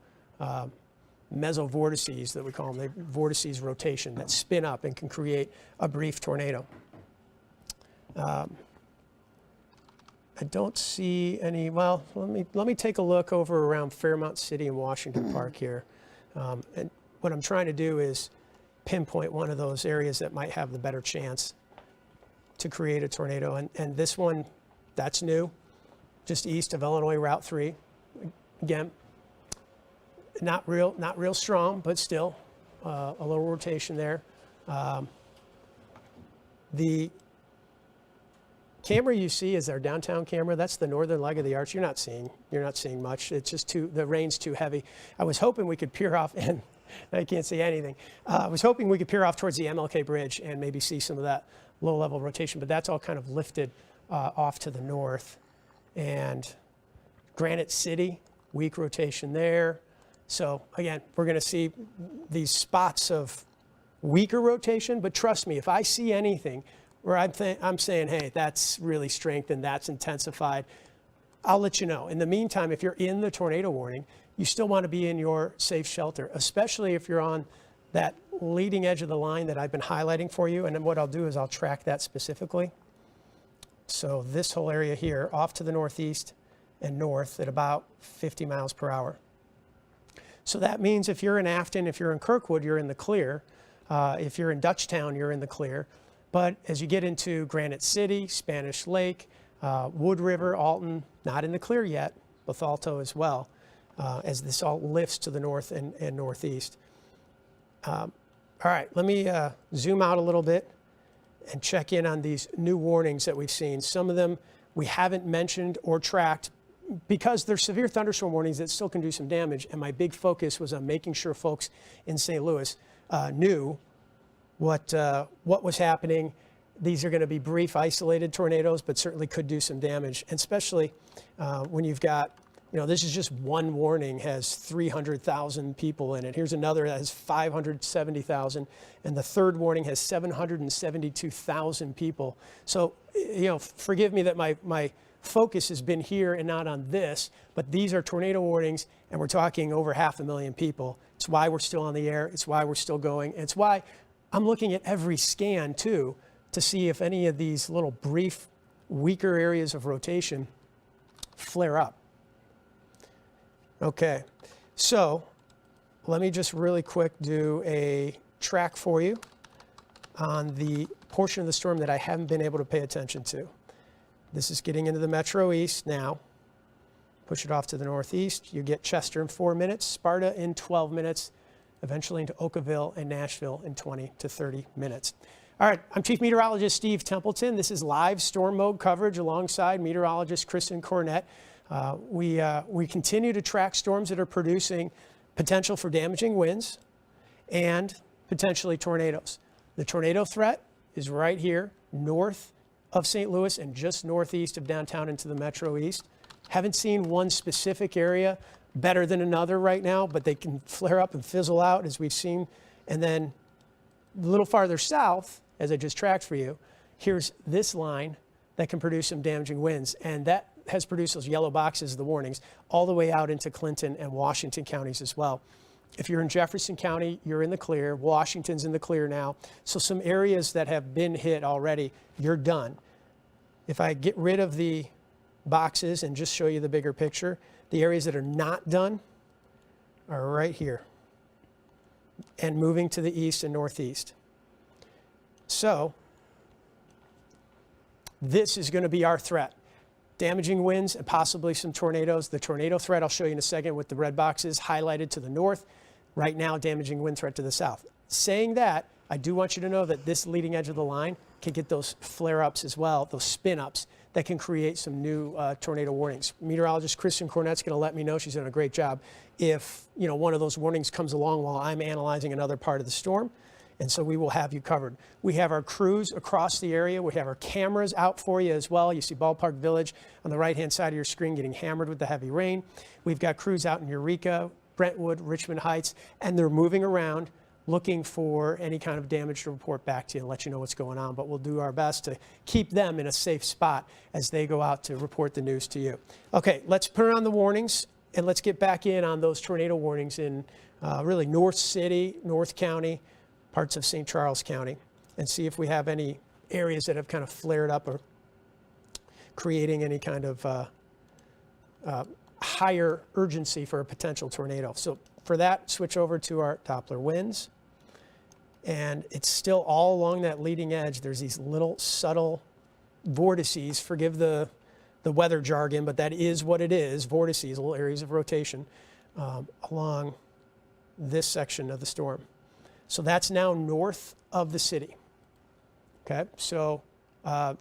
[SPEAKER 1] mesovortices that we call them, the vortices rotation that spin up and can create a brief tornado. I don't see any, well, let me take a look over around Fairmount City and Washington Park here. And what I'm trying to do is pinpoint one of those areas that might have the better chance to create a tornado. And this one, that's new, just east of Illinois Route 3. Again, not real strong, but still a little rotation there. The camera you see is our downtown camera. That's the northern leg of the arch. You're not seeing much. It's just the rain's too heavy. I was hoping we could peer off, and I can't see anything. I was hoping we could peer off towards the MLK Bridge and maybe see some of that low-level rotation, but that's all kind of lifted off to the north. And Granite City, weak rotation there. So again, we're going to see these spots of weaker rotation, but trust me, if I see anything where I'm saying, hey, that's really strengthened, that's intensified, I'll let you know. In the meantime, if you're in the tornado warning, you still want to be in your safe shelter, especially if you're on that leading edge of the line that I've been highlighting for you. And then what I'll do is I'll track that specifically. So this whole area here, off to the northeast and north at about 50 miles per hour. So that means if you're in Afton, if you're in Kirkwood, you're in the clear. If you're in Dutchtown, you're in the clear. But as you get into Granite City, Spanish Lake, Wood River, Alton, not in the clear yet, Bethalto as well, as this all lifts to the north and northeast. All right, let me zoom out a little bit and check in on these new warnings that we've seen. Some of them we haven't mentioned or tracked because they're severe thunderstorm warnings that still can do some damage. And my big focus was on making sure folks in St. Louis knew what was happening. These are going to be brief, isolated tornadoes, but certainly could do some damage. And especially when you've got, this is just one warning, has 300,000 people in it. Here's another that has 570,000. And the third warning has 772,000 people. So, forgive me that my focus has been here and not on this, but these are tornado warnings, and we're talking over 500,000 people. It's why we're still on the air. It's why we're still going. And it's why I'm looking at every scan, too, to see if any of these little brief, weaker areas of rotation flare up. Okay, so let me just really quick do a track for you on the portion of the storm that I haven't been able to pay attention to. This is getting into the Metro East now. Push it off to the northeast. You get Chester in 4 minutes, Sparta in 12 minutes, eventually into Oakville and Nashville in 20 to 30 minutes. All right, I'm Chief Meteorologist Steve Templeton. This is live storm mode coverage alongside meteorologist Kristen Cornett. We continue to track storms that are producing potential for damaging winds and potentially tornadoes. The tornado threat is right here, north of St. Louis and just northeast of downtown into the Metro East. Haven't seen one specific area better than another right now, but they can flare up and fizzle out as we've seen. And then a little farther south, as I just tracked for you, here's this line that can produce some damaging winds. And that has produced those yellow boxes, the warnings, all the way out into Clinton and Washington counties as well. If you're in Jefferson County, you're in the clear. Washington's in the clear now. So some areas that have been hit already, you're done. If I get rid of the boxes and just show you the bigger picture, the areas that are not done are right here and moving to the east and northeast. So this is going to be our threat. Damaging winds and possibly some tornadoes. The tornado threat I'll show you in a second with the red boxes highlighted to the north. Right now, damaging wind threat to the south. Saying that, I do want you to know that this leading edge of the line can get those flare-ups as well, those spin-ups that can create some new tornado warnings. Meteorologist Kristen Cornett's going to let me know, she's done a great job, if one of those warnings comes along while I'm analyzing another part of the storm. And so we will have you covered. We have our crews across the area. We have our cameras out for you as well. You see Ballpark Village on the right-hand side of your screen getting hammered with the heavy rain. We've got crews out in Eureka, Brentwood, Richmond Heights, and they're moving around looking for any kind of damage to report back to you and let you know what's going on. But we'll do our best to keep them in a safe spot as they go out to report the news to you. Okay, let's put on the warnings and let's get back in on those tornado warnings in really North City, North County, parts of St. Charles County, and see if we have any areas that have kind of flared up or creating any kind of higher urgency for a potential tornado. So for that, switch over to our Doppler winds. And it's still all along that leading edge. There's these little subtle vortices. Forgive the weather jargon, but that is what it is, vortices, little areas of rotation along this section of the storm. So that's now north of the city. Okay, so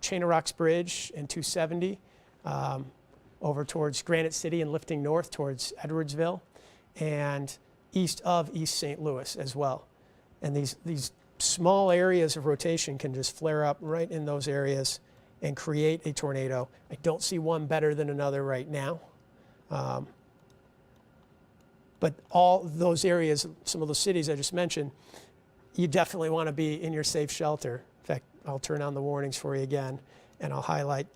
[SPEAKER 1] Chain of Rocks Bridge and 270 over towards Granite City and lifting north towards Edwardsville and east of East St. Louis as well. And these small areas of rotation can just flare up right in those areas and create a tornado. I don't see one better than another right now. But all those areas, some of those cities I just mentioned, you definitely want to be in your safe shelter. In fact, I'll turn on the warnings for you again, and I'll highlight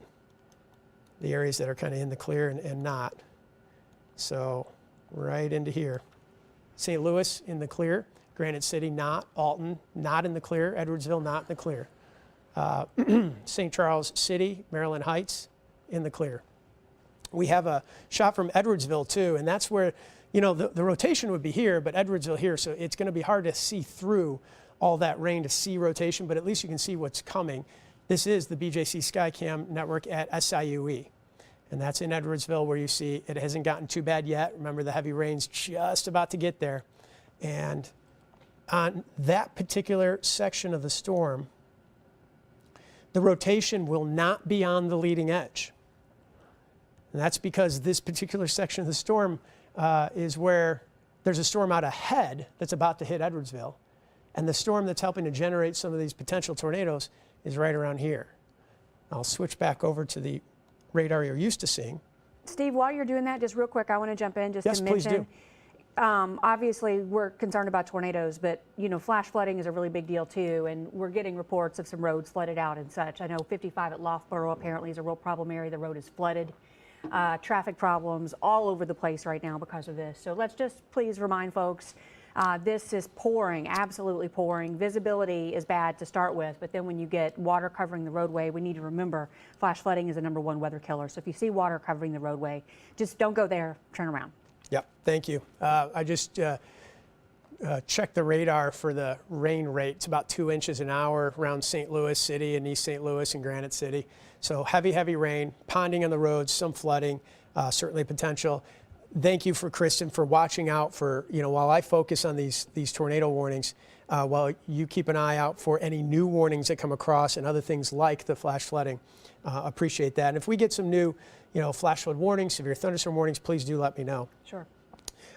[SPEAKER 1] the areas that are kind of in the clear and not. So right into here. St. Louis in the clear, Granite City not, Alton not in the clear, Edwardsville not in the clear. St. Charles City, Maryland Heights in the clear. We have a shot from Edwardsville too, and that's where, you know, the rotation would be here, but Edwardsville here, so it's going to be hard to see through all that rain to see rotation, but at least you can see what's coming. This is the BJC Skycam network at SIUE, and that's in Edwardsville where you see it hasn't gotten too bad yet. Remember, the heavy rain's just about to get there. And on that particular section of the storm, the rotation will not be on the leading edge. And that's because this particular section of the storm is where there's a storm out ahead that's about to hit Edwardsville. And the storm that's helping to generate some of these potential tornadoes is right around here. I'll switch back over to the radar you're used to seeing.
[SPEAKER 2] Steve, while you're doing that, just real quick, I want to jump in just
[SPEAKER 1] Yes,
[SPEAKER 2] to
[SPEAKER 1] please
[SPEAKER 2] mention.
[SPEAKER 1] do.
[SPEAKER 2] Obviously, we're concerned about tornadoes, but you know, flash flooding is a really big deal too, and we're getting reports of some roads flooded out and such. I know 55 at Loughborough apparently is a real problem area. The road is flooded. Traffic problems all over the place right now because of this. So let's just please remind folks, this is pouring, absolutely pouring. Visibility is bad to start with, but then when you get water covering the roadway, we need to remember flash flooding is the #1 weather killer. So if you see water covering the roadway, just don't go there, turn around.
[SPEAKER 1] Yep, thank you. I just checked the radar for the rain rate. It's about 2 inches an hour around St. Louis City and East St. Louis and Granite City. So heavy, heavy rain, ponding on the roads, some flooding, certainly potential. Thank you for Kristen for watching out for, you know, while I focus on these tornado warnings, while you keep an eye out for any new warnings that come across and other things like the flash flooding. Appreciate that. And if we get some new, you know, flash flood warnings, severe thunderstorm warnings, please do let me know.
[SPEAKER 2] Sure.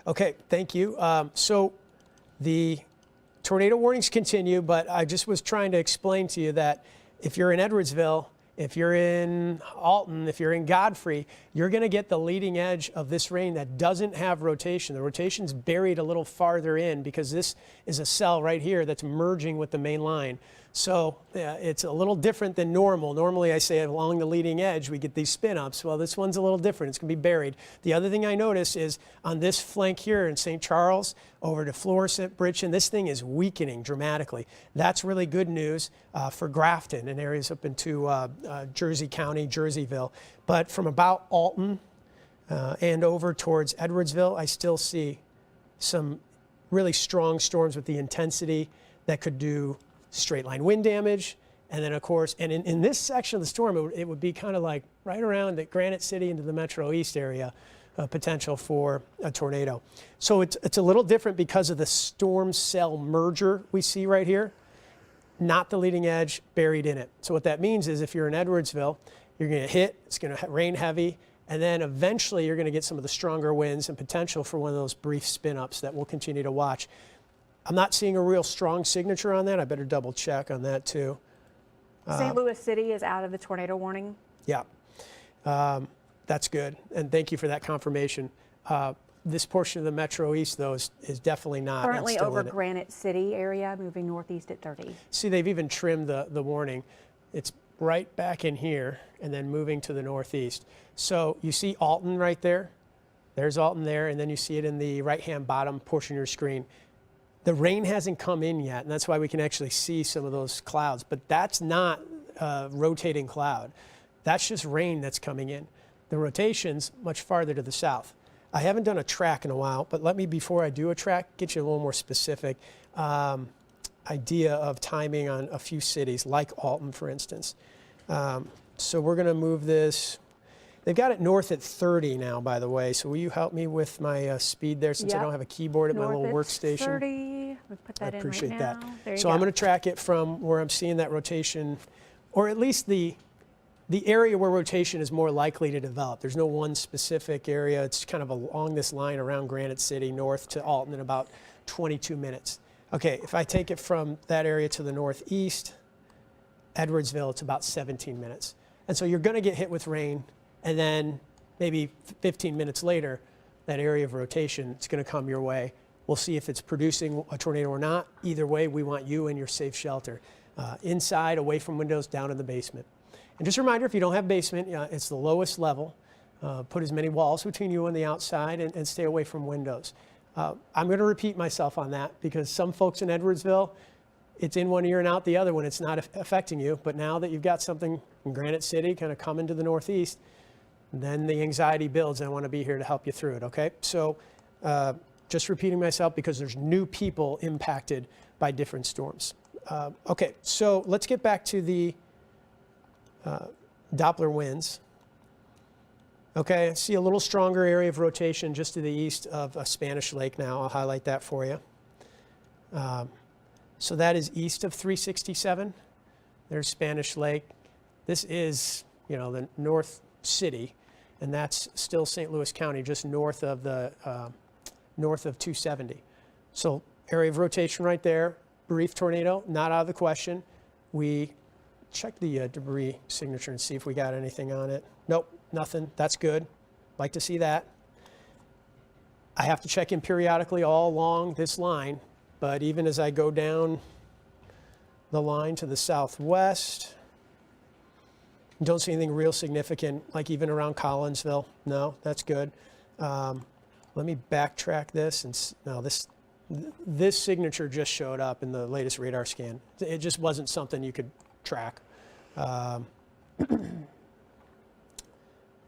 [SPEAKER 1] Okay, thank you. So the tornado warnings continue, but I just was trying to explain to you that if you're in Edwardsville, if you're in Alton, if you're in Godfrey, you're going to get the leading edge of this rain that doesn't have rotation. The rotation's buried a little farther in because this is a cell right here that's merging with the main line. So it's a little different than normal. Normally I say along the leading edge we get these spin-ups. Well, this one's a little different. It's going to be buried. The other thing I notice is on this flank here in St. Charles over to Florissant, Bridgeton, this thing is weakening dramatically. That's really good news for Grafton and areas up into Jersey County, Jerseyville. But from about Alton and over towards Edwardsville, I still see some really strong storms with the intensity that could do straight line wind damage. And then of course, and in this section of the storm, it would be kind of like right around the Granite City into the Metro East area, potential for a tornado. So it's a little different because of the storm cell merger we see right here, not the leading edge buried in it. So what that means is if you're in Edwardsville, you're going to hit, it's going to rain heavy, and then eventually you're going to get some of the stronger winds and potential for one of those brief spin-ups that we'll continue to watch. I'm not seeing a real strong signature on that. I better double check on that too.
[SPEAKER 2] St. Louis City is out of the tornado warning.
[SPEAKER 1] Yeah, that's good. And thank you for that confirmation. This portion of the Metro East, though, is definitely not.
[SPEAKER 2] Currently over Granite City area, moving northeast at 30.
[SPEAKER 1] See, they've even trimmed the warning. It's right back in here and then moving to the northeast. So you see Alton right there. There's Alton there, and then you see it in the right-hand bottom portion of your screen. The rain hasn't come in yet, and that's why we can actually see some of those clouds. But that's not a rotating cloud. That's just rain that's coming in. The rotation's much farther to the south. I haven't done a track in a while, but let me, before I do a track, get you a little more specific idea of timing on a few cities, like Alton, for instance. So we're going to move this. They've got it north at 30 now, by the way. So will you help me with my speed there, since I don't have a keyboard at my little workstation?
[SPEAKER 2] 30. We'll put that
[SPEAKER 1] I
[SPEAKER 2] in
[SPEAKER 1] appreciate
[SPEAKER 2] right
[SPEAKER 1] that.
[SPEAKER 2] now. There you
[SPEAKER 1] So
[SPEAKER 2] go.
[SPEAKER 1] I'm going to track it from where I'm seeing that rotation, or at least the area where rotation is more likely to develop. There's no one specific area. It's kind of along this line around Granite City, north to Alton in about 22 minutes. Okay, if I take it from that area to the northeast, Edwardsville, it's about 17 minutes. And so you're going to get hit with rain, and then maybe 15 minutes later, that area of rotation is going to come your way. We'll see if it's producing a tornado or not. Either way, we want you in your safe shelter. Inside, away from windows, down in the basement. And just a reminder, if you don't have basement, it's the lowest level. Put as many walls between you and the outside, and stay away from windows. I'm going to repeat myself on that because some folks in Edwardsville, it's in one ear and out the other when it's not affecting you. But now that you've got something in Granite City kind of coming to the northeast, then the anxiety builds. I want to be here to help you through it, okay? So just repeating myself because there's new people impacted by different storms. Okay, so let's get back to the Doppler winds. Okay, I see a little stronger area of rotation just to the east of Spanish Lake now. I'll highlight that for you. So that is east of 367. There's Spanish Lake. This is, the North City, and that's still St. Louis County, just north of 270. So area of rotation right there. Brief tornado, not out of the question. We check the debris signature and see if we got anything on it. Nope, nothing. That's good. Like to see that. I have to check in periodically all along this line, but even as I go down the line to the southwest, don't see anything real significant, like even around Collinsville. No, that's good. Let me backtrack this. No, this signature just showed up in the latest radar scan. It just wasn't something you could track.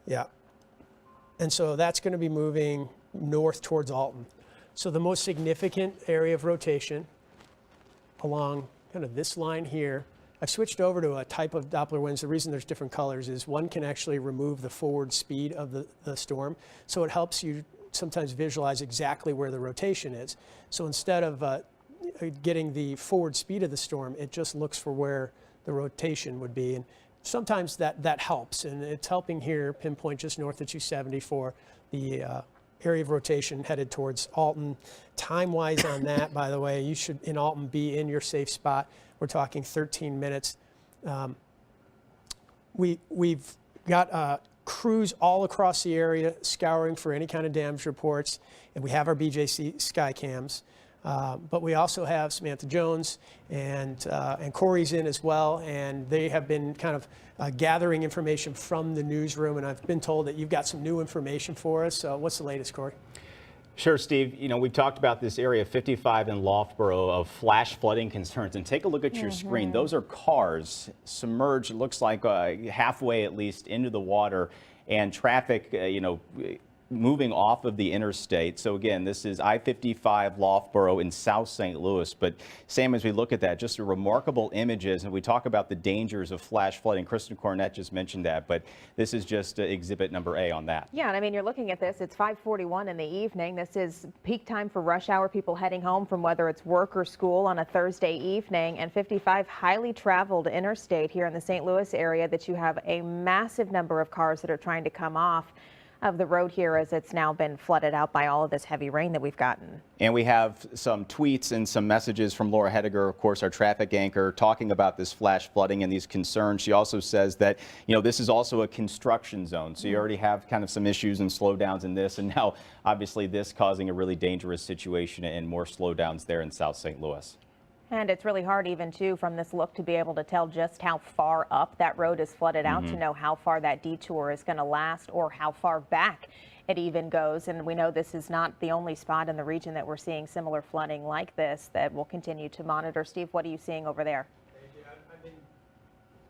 [SPEAKER 1] Yeah. And so that's going to be moving north towards Alton. So the most significant area of rotation along kind of this line here, I've switched over to a type of Doppler winds. The reason there's different colors is one can actually remove the forward speed of the storm. So it helps you sometimes visualize exactly where the rotation is. So instead of getting the forward speed of the storm, it just looks for where the rotation would be. And sometimes that helps. And it's helping here pinpoint just north of 270 for the area of rotation headed towards Alton. Time-wise on that, by the way, you should in Alton be in your safe spot. We're talking 13 minutes. We've got crews all across the area scouring for any kind of damage reports, and we have our BJC sky cams. But we also have Samantha Jones and Corey's in as well, and they have been kind of gathering information from the newsroom, and I've been told that you've got some new information for us. So what's the latest, Corey?
[SPEAKER 5] Sure, Steve. We've talked about this area 55 in Loughborough of flash flooding concerns, and take a look at your screen. Those are cars submerged, it looks like halfway at least into the water, and traffic, moving off of the interstate. So again, this is I-55 Loughborough in South St. Louis. But Sam, as we look at that, just remarkable images, and we talk about the dangers of flash flooding. Kristen Cornett just mentioned that, but this is just exhibit number A on that.
[SPEAKER 6] Yeah, and I mean, you're looking at this, it's 5:41 in the evening. This is peak time for rush hour, people heading home from whether it's work or school on a Thursday evening, and 55 highly traveled interstate here in the St. Louis area that you have a massive number of cars that are trying to come off of the road here as it's now been flooded out by all of this heavy rain that we've gotten.
[SPEAKER 5] And we have some tweets and some messages from Laura Hediger, of course, our traffic anchor, talking about this flash flooding and these concerns. She also says that, this is also a construction zone. So you already have kind of some issues and slowdowns in this. And now, obviously, this causing a really dangerous situation and more slowdowns there in South St. Louis.
[SPEAKER 6] And it's really hard even too from this look to be able to tell just how far up that road is flooded out to know how far that detour is going to last or how far back it even goes. And we know this is not the only spot in the region that we're seeing similar flooding like this that we'll continue to monitor. Steve, what are you seeing over there?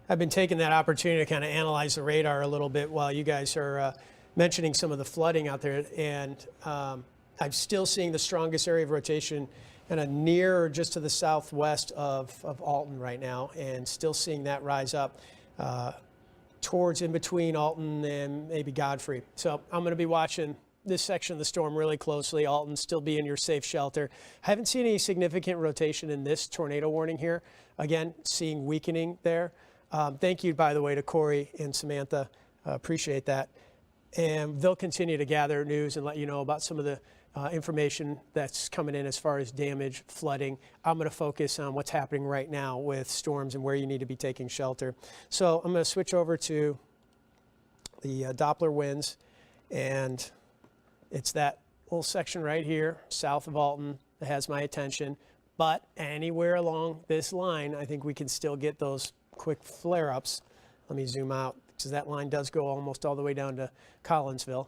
[SPEAKER 1] I've been taking that opportunity to kind of analyze the radar a little bit while you guys are mentioning some of the flooding out there. And I'm still seeing the strongest area of rotation kind of near or just to the southwest of Alton right now, and still seeing that rise up towards in between Alton and maybe Godfrey. So I'm going to be watching this section of the storm really closely. Alton, still be in your safe shelter. I haven't seen any significant rotation in this tornado warning here. Again, seeing weakening there. Thank you, by the way, to Corey and Samantha. Appreciate that. And they'll continue to gather news and let you know about some of the information that's coming in as far as damage, flooding. I'm going to focus on what's happening right now with storms and where you need to be taking shelter. So I'm going to switch over to the Doppler winds, and it's that little section right here south of Alton that has my attention. But anywhere along this line, I think we can still get those quick flare-ups. Let me zoom out because that line does go almost all the way down to Collinsville.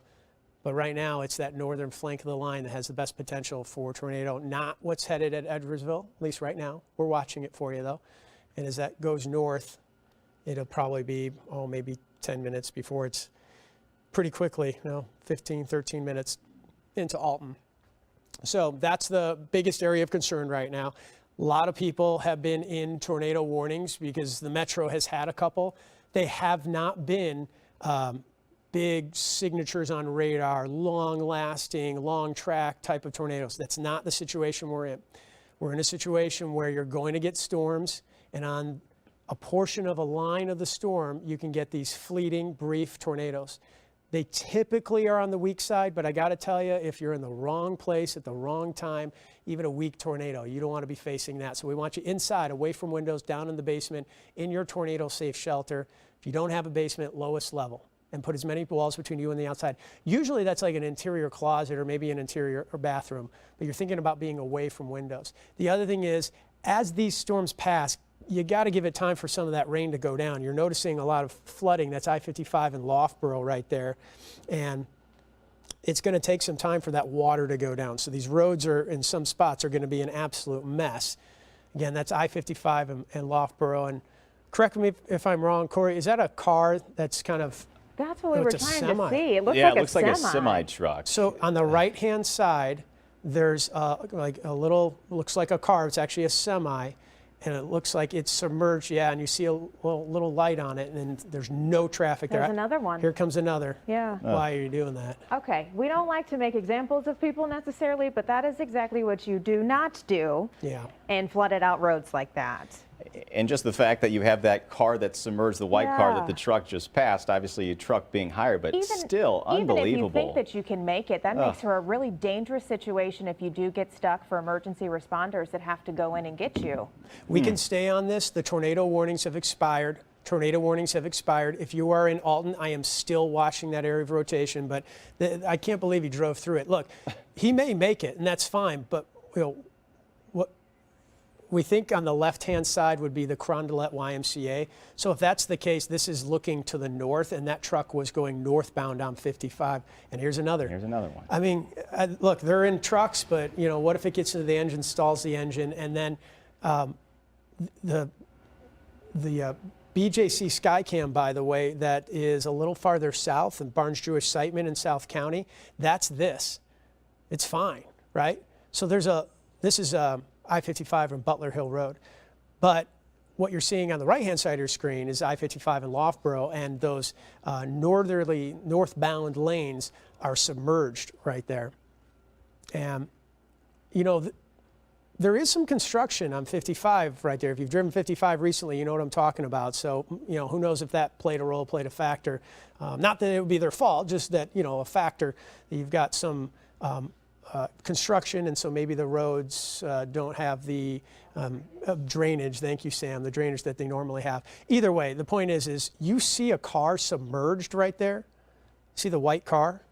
[SPEAKER 1] But right now, it's that northern flank of the line that has the best potential for tornado, not what's headed at Edwardsville, at least right now. We're watching it for you, though. And as that goes north, it'll probably be, maybe 10 minutes before it's pretty quickly, 15, 13 minutes into Alton. So that's the biggest area of concern right now. A lot of people have been in tornado warnings because the Metro has had a couple. They have not been big signatures on radar, long-lasting, long-track type of tornadoes. That's not the situation we're in. We're in a situation where you're going to get storms, and on a portion of a line of the storm, you can get these fleeting, brief tornadoes. They typically are on the weak side, but I got to tell you, if you're in the wrong place at the wrong time, even a weak tornado, you don't want to be facing that. So we want you inside, away from windows, down in the basement, in your tornado-safe shelter. If you don't have a basement, lowest level, and put as many walls between you and the outside. Usually that's like an interior closet or maybe an interior or bathroom, but you're thinking about being away from windows. The other thing is, as these storms pass, you got to give it time for some of that rain to go down. You're noticing a lot of flooding. That's I-55 in Loughborough right there. And it's going to take some time for that water to go down. So these roads are, in some spots, are going to be an absolute mess. Again, that's I-55 and Loughborough. And correct me if I'm wrong, Corey, is that a car that's kind of...
[SPEAKER 6] That's what we were
[SPEAKER 1] it's a
[SPEAKER 6] trying
[SPEAKER 1] semi.
[SPEAKER 6] to see. It looks
[SPEAKER 5] Yeah,
[SPEAKER 6] like
[SPEAKER 5] it looks
[SPEAKER 6] a
[SPEAKER 5] like a
[SPEAKER 6] semi.
[SPEAKER 5] semi-truck.
[SPEAKER 1] So on the right-hand side, there's like a little, looks like a car. It's actually a semi, and it looks like it's submerged. Yeah, and you see a little light on it, and there's no traffic there.
[SPEAKER 6] There's another one.
[SPEAKER 1] Here comes another.
[SPEAKER 6] Yeah.
[SPEAKER 1] Why are you doing that?
[SPEAKER 6] Okay, we don't like to make examples of people necessarily, but that is exactly what you do not do
[SPEAKER 1] Yeah.
[SPEAKER 6] in flooded out roads like that.
[SPEAKER 5] And just the fact that you have that car that submerged, the white car that the
[SPEAKER 6] Yeah.
[SPEAKER 5] truck just passed, obviously your truck being higher, but still unbelievable.
[SPEAKER 6] Even if you think that you can make it, that makes for a really dangerous situation if you do get stuck for emergency responders that have to go in and get you.
[SPEAKER 1] We can stay on this. The tornado warnings have expired. Tornado warnings have expired. If you are in Alton, I am still watching that area of rotation, but I can't believe he drove through it. Look, he may make it, and that's fine, but what we think on the left-hand side would be the Carondelet YMCA. So if that's the case, this is looking to the north, and that truck was going northbound on 55. And here's another.
[SPEAKER 5] Here's another one.
[SPEAKER 1] I mean, look, they're in trucks, but what if it gets into the engine, stalls the engine, and then the BJC Skycam, by the way, that is a little farther south in Barnes Jewish Siteman in South County, that's this. It's fine, right? So this is I-55 and Butler Hill Road. But what you're seeing on the right-hand side of your screen is I-55 and Loughborough, and those northbound lanes are submerged right there. And, there is some construction on 55 right there. If you've driven 55 recently, you know what I'm talking about. So, who knows if that played a factor. Not that it would be their fault, just that, a factor. You've got some construction, and so maybe the roads don't have the drainage. Thank you, Sam. The drainage that they normally have. Either way, the point is you see a car submerged right there. See the white car?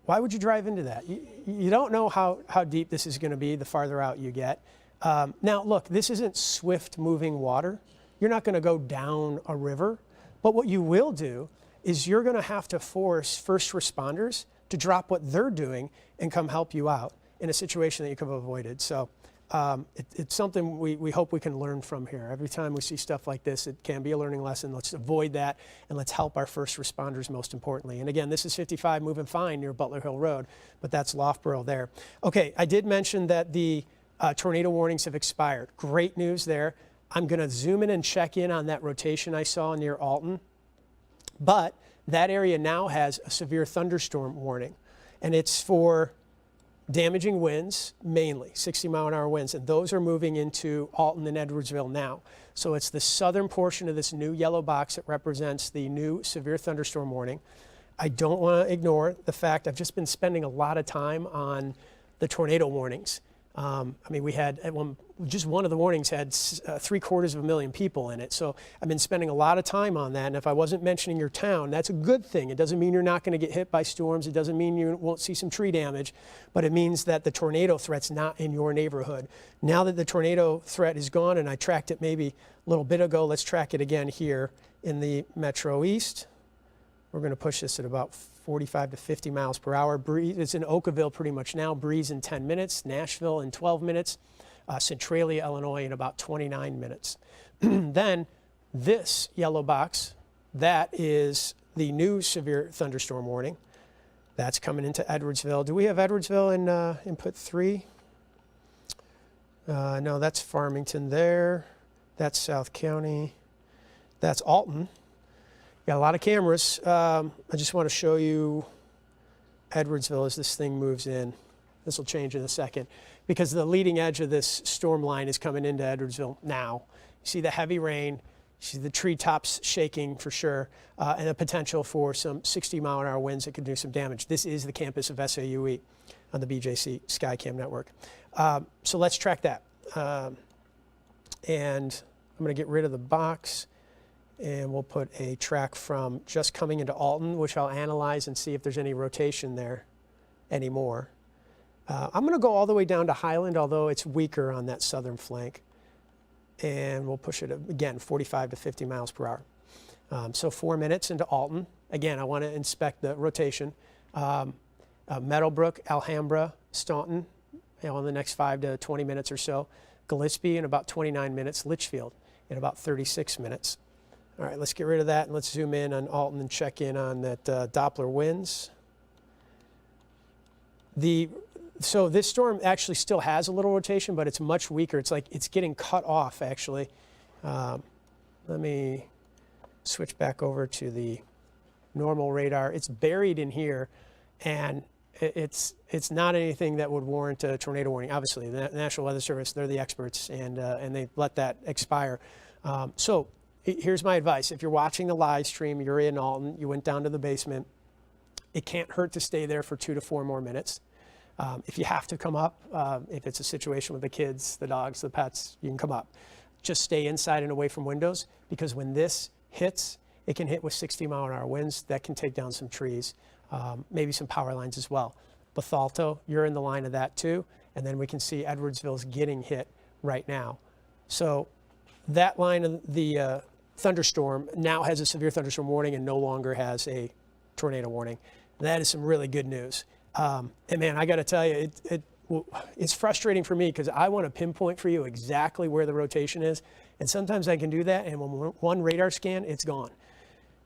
[SPEAKER 1] Why would you drive into that? You don't know how deep this is going to be the farther out you get. Now, look, this isn't swift-moving water. You're not going to go down a river. But what you will do is you're going to have to force first responders to drop what they're doing and come help you out in a situation that you could have avoided. So it's something we hope we can learn from here. Every time we see stuff like this, it can be a learning lesson. Let's avoid that, and let's help our first responders most importantly. And again, this is 55 moving fine near Butler Hill Road, but that's Loughborough there. Okay, I did mention that the tornado warnings have expired. Great news there. I'm going to zoom in and check in on that rotation I saw near Alton. But that area now has a severe thunderstorm warning, and it's for damaging winds, mainly 60-mile-an-hour winds, and those are moving into Alton and Edwardsville now. So it's the southern portion of this new yellow box that represents the new severe thunderstorm warning. I don't want to ignore the fact I've just been spending a lot of time on the tornado warnings. We had just one of the warnings had 750,000 people in it. So I've been spending a lot of time on that. And if I wasn't mentioning your town, that's a good thing. It doesn't mean you're not going to get hit by storms. It doesn't mean you won't see some tree damage, but it means that the tornado threat's not in your neighborhood. Now that the tornado threat is gone, and I tracked it maybe a little bit ago, let's track it again here in the Metro East. We're going to push this at about 45 to 50 miles per hour. Breeze, it's in Oakville pretty much now. Breeze in 10 minutes. Nashville in 12 minutes. Centralia, Illinois in about 29 minutes. Then this yellow box, that is the new severe thunderstorm warning. That's coming into Edwardsville. Do we have Edwardsville in input 3? No, that's Farmington there. That's South County. That's Alton. Got a lot of cameras. I just want to show you Edwardsville as this thing moves in. This will change in a second because the leading edge of this storm line is coming into Edwardsville now. You see the heavy rain, you see the treetops shaking for sure, and the potential for some 60-mile-an-hour winds that could do some damage. This is the campus of SAUE on the BJC Skycam network. So let's track that. And I'm going to get rid of the box, and we'll put a track from just coming into Alton, which I'll analyze and see if there's any rotation there anymore. I'm going to go all the way down to Highland, although it's weaker on that southern flank. And we'll push it, again, 45 to 50 miles per hour. So 4 minutes into Alton. Again, I want to inspect the rotation. Meadowbrook, Alhambra, Staunton, in the next 5 to 20 minutes or so. Gillespie in about 29 minutes. Litchfield in about 36 minutes. All right, let's get rid of that and let's zoom in on Alton and check in on that Doppler winds. So this storm actually still has a little rotation, but it's much weaker. It's like it's getting cut off, actually. Let me switch back over to the normal radar. It's buried in here, and it's not anything that would warrant a tornado warning. Obviously, the National Weather Service, they're the experts, and they let that expire. So here's my advice. If you're watching the live stream, you're in Alton, you went down to the basement, it can't hurt to stay there for 2 to 4 more minutes. If you have to come up, if it's a situation with the kids, the dogs, the pets, you can come up. Just stay inside and away from windows, because when this hits, it can hit with 60-mile-an-hour winds. That can take down some trees, maybe some power lines as well. Bethalto, you're in the line of that too. And then we can see Edwardsville's getting hit right now. So that line of the thunderstorm now has a severe thunderstorm warning and no longer has a tornado warning. That is some really good news. And man, I got to tell you, it's frustrating for me because I want to pinpoint for you exactly where the rotation is. And sometimes I can do that, and when one radar scan, it's gone.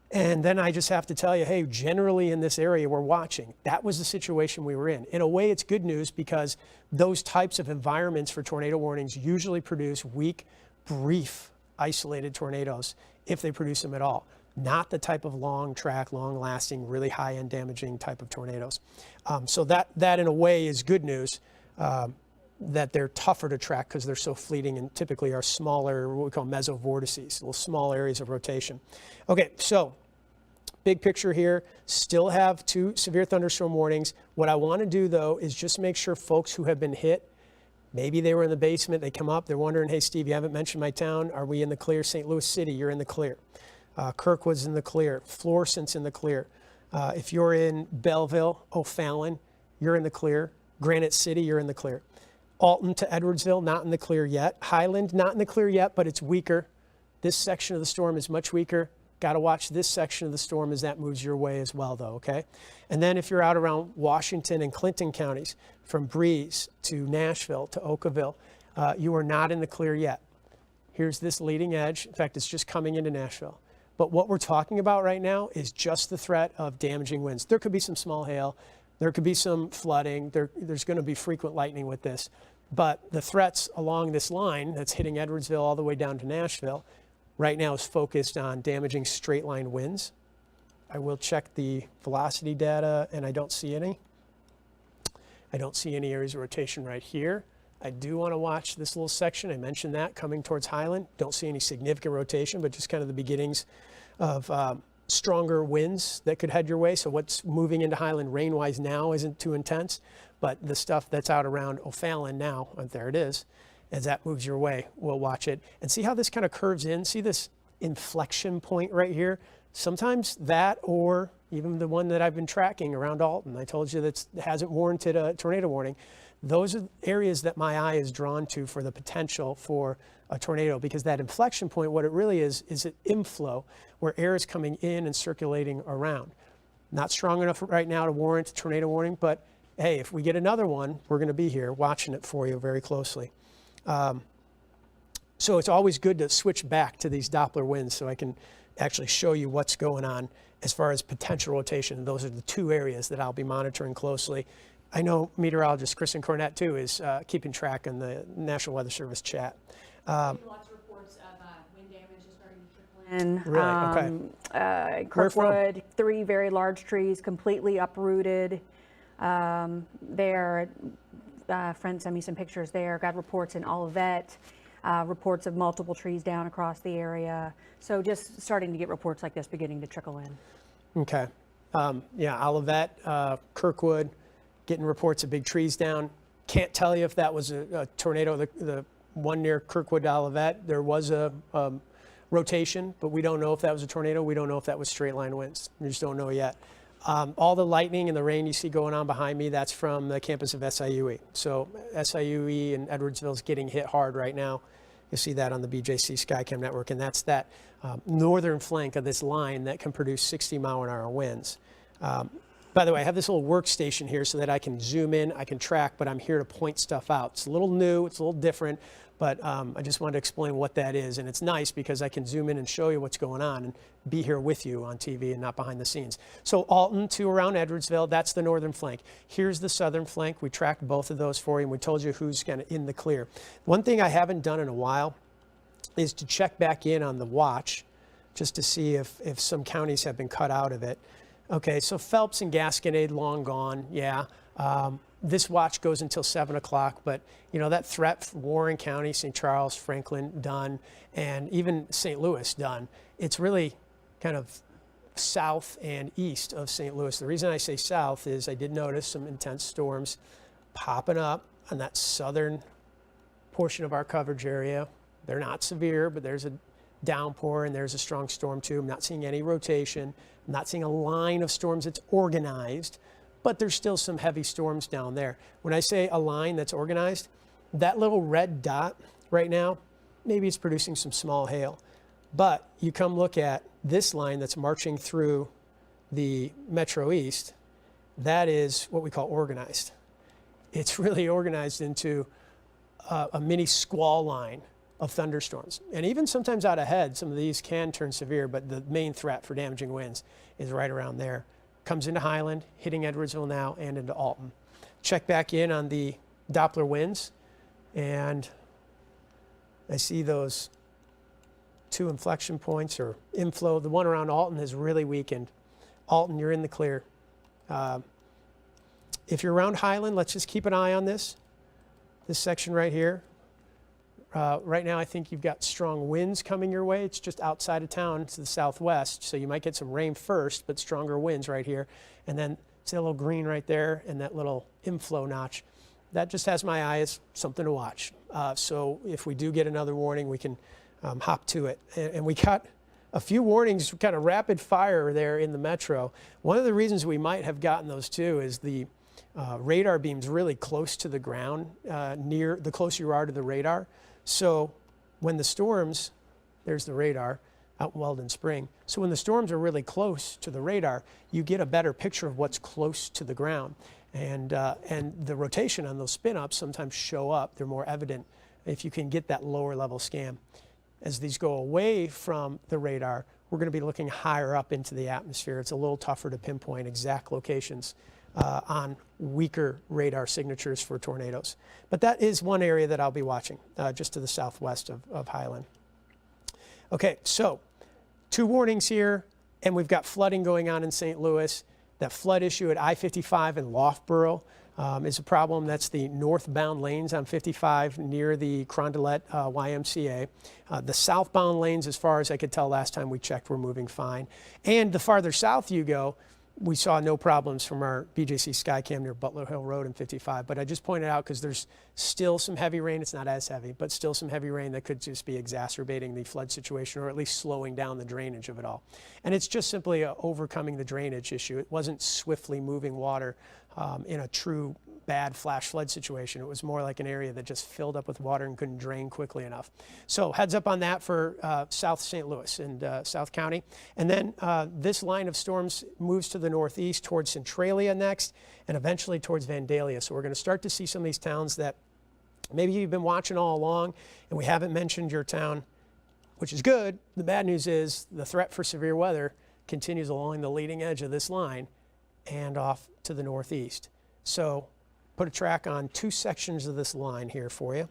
[SPEAKER 1] And then I just have to tell you, hey, generally in this area we're watching. That was the situation we were in. In a way, it's good news because those types of environments for tornado warnings usually produce weak, brief, isolated tornadoes, if they produce them at all. Not the type of long track, long lasting, really high end damaging type of tornadoes. So that in a way is good news, that they're tougher to track because they're so fleeting and typically are smaller, what we call mesovortices, little small areas of rotation. Okay, so big picture here, still have 2 severe thunderstorm warnings. What I want to do though is just make sure folks who have been hit, maybe they were in the basement, they come up, they're wondering, hey Steve, you haven't mentioned my town, are we in the clear? St. Louis City, you're in the clear. Kirkwood's in the clear. Florissant's in the clear. If you're in Belleville, O'Fallon, you're in the clear. Granite City, you're in the clear. Alton to Edwardsville, not in the clear yet. Highland, not in the clear yet, but it's weaker. This section of the storm is much weaker. Got to watch this section of the storm as that moves your way as well, though, okay? And then if you're out around Washington and Clinton counties, from Breeze to Nashville to Oakville, you are not in the clear yet. Here's this leading edge. In fact, it's just coming into Nashville. But what we're talking about right now is just the threat of damaging winds. There could be some small hail. There could be some flooding. There's going to be frequent lightning with this. But the threats along this line that's hitting Edwardsville all the way down to Nashville right now is focused on damaging straight line winds. I will check the velocity data, and I don't see any. I don't see any areas of rotation right here. I do want to watch this little section. I mentioned that coming towards Highland. Don't see any significant rotation, but just kind of the beginnings of stronger winds that could head your way. So what's moving into Highland rain-wise now isn't too intense, but the stuff that's out around O'Fallon now, there it is, as that moves your way, we'll watch it. And see how this kind of curves in? See this inflection point right here? Sometimes that, or even the one that I've been tracking around Alton, I told you that hasn't warranted a tornado warning. Those are areas that my eye is drawn to for the potential for a tornado, because that inflection point, what it really is an inflow where air is coming in and circulating around. Not strong enough right now to warrant a tornado warning, but hey, if we get another one, we're going to be here watching it for you very closely. So it's always good to switch back to these Doppler winds so I can actually show you what's going on as far as potential rotation. Those are the two areas that I'll be monitoring closely. I know meteorologist Kristen Cornett, too, is keeping track in the National Weather Service chat.
[SPEAKER 2] Lots of reports of wind damage is starting to trickle in.
[SPEAKER 1] Really? Okay.
[SPEAKER 2] Kirkwood, 3 very large trees completely uprooted. There, friend sent me some pictures there. Got reports in Olivet, reports of multiple trees down across the area. So just starting to get reports like this beginning to trickle in.
[SPEAKER 1] Okay. Yeah, Olivet, Kirkwood, getting reports of big trees down. Can't tell you if that was a tornado. The one near Kirkwood, Olivet, there was a rotation, but we don't know if that was a tornado. We don't know if that was straight line winds. We just don't know yet. All the lightning and the rain you see going on behind me, that's from the campus of SIUE. So SIUE in Edwardsville is getting hit hard right now. You'll see that on the BJC Skycam network, and that's that northern flank of this line that can produce 60-mile-an-hour winds. By the way, I have this little workstation here so that I can zoom in, I can track, but I'm here to point stuff out. It's a little new, it's a little different, but I just wanted to explain what that is. And it's nice because I can zoom in and show you what's going on and be here with you on TV and not behind the scenes. So Alton to around Edwardsville, that's the northern flank. Here's the southern flank. We tracked both of those for you, and we told you who's kind of in the clear. One thing I haven't done in a while is to check back in on the watch just to see if some counties have been cut out of it. Okay, so Phelps and Gasconade long gone, yeah. This watch goes until 7 o'clock, but you know that threat for Warren County, St. Charles, Franklin, done, and even St. Louis, done. It's really kind of south and east of St. Louis. The reason I say south is I did notice some intense storms popping up on that southern portion of our coverage area. They're not severe, but there's a downpour and there's a strong storm too. I'm not seeing any rotation. I'm not seeing a line of storms that's organized, but there's still some heavy storms down there. When I say a line that's organized, that little red dot right now, maybe it's producing some small hail. But you come look at this line that's marching through the Metro East, that is what we call organized. It's really organized into a mini squall line of thunderstorms. And even sometimes out ahead, some of these can turn severe, but the main threat for damaging winds is right around there. Comes into Highland, hitting Edwardsville now, and into Alton. Check back in on the Doppler winds, and I see those 2 inflection points or inflow. The one around Alton has really weakened. Alton, you're in the clear. If you're around Highland, let's just keep an eye on this section right here. Right now, I think you've got strong winds coming your way. It's just outside of town to the southwest, so you might get some rain first, but stronger winds right here. And then see that little green right there and that little inflow notch. That just has my eye as something to watch. So if we do get another warning, we can hop to it. And we got a few warnings, kind of rapid fire there in the metro. One of the reasons we might have gotten those too is the radar beam's really close to the ground, near the closer you are to the radar. So when the storms, there's the radar out in Weldon Spring. So when the storms are really close to the radar, you get a better picture of what's close to the ground. And the rotation on those spin-ups sometimes show up. They're more evident if you can get that lower level scan. As these go away from the radar, we're going to be looking higher up into the atmosphere. It's a little tougher to pinpoint exact locations on weaker radar signatures for tornadoes. But that is one area that I'll be watching, just to the southwest of Highland. Okay, so 2 warnings here, and we've got flooding going on in St. Louis. That flood issue at I-55 in Loughborough is a problem. That's the northbound lanes on 55 near the Carondelet YMCA. The southbound lanes, as far as I could tell last time we checked, were moving fine. And the farther south you go, we saw no problems from our BJC Skycam near Butler Hill Road in 55. But I just pointed out because there's still some heavy rain. It's not as heavy, but still some heavy rain that could just be exacerbating the flood situation or at least slowing down the drainage of it all. And it's just simply overcoming the drainage issue. It wasn't swiftly moving water in a true bad flash flood situation. It was more like an area that just filled up with water and couldn't drain quickly enough. So heads up on that for South St. Louis and South County. And then this line of storms moves to the northeast towards Centralia next, and eventually towards Vandalia. So we're going to start to see some of these towns that maybe you've been watching all along, and we haven't mentioned your town, which is good. The bad news is the threat for severe weather continues along the leading edge of this line and off to the northeast. So put a track on 2 sections of this line here for you.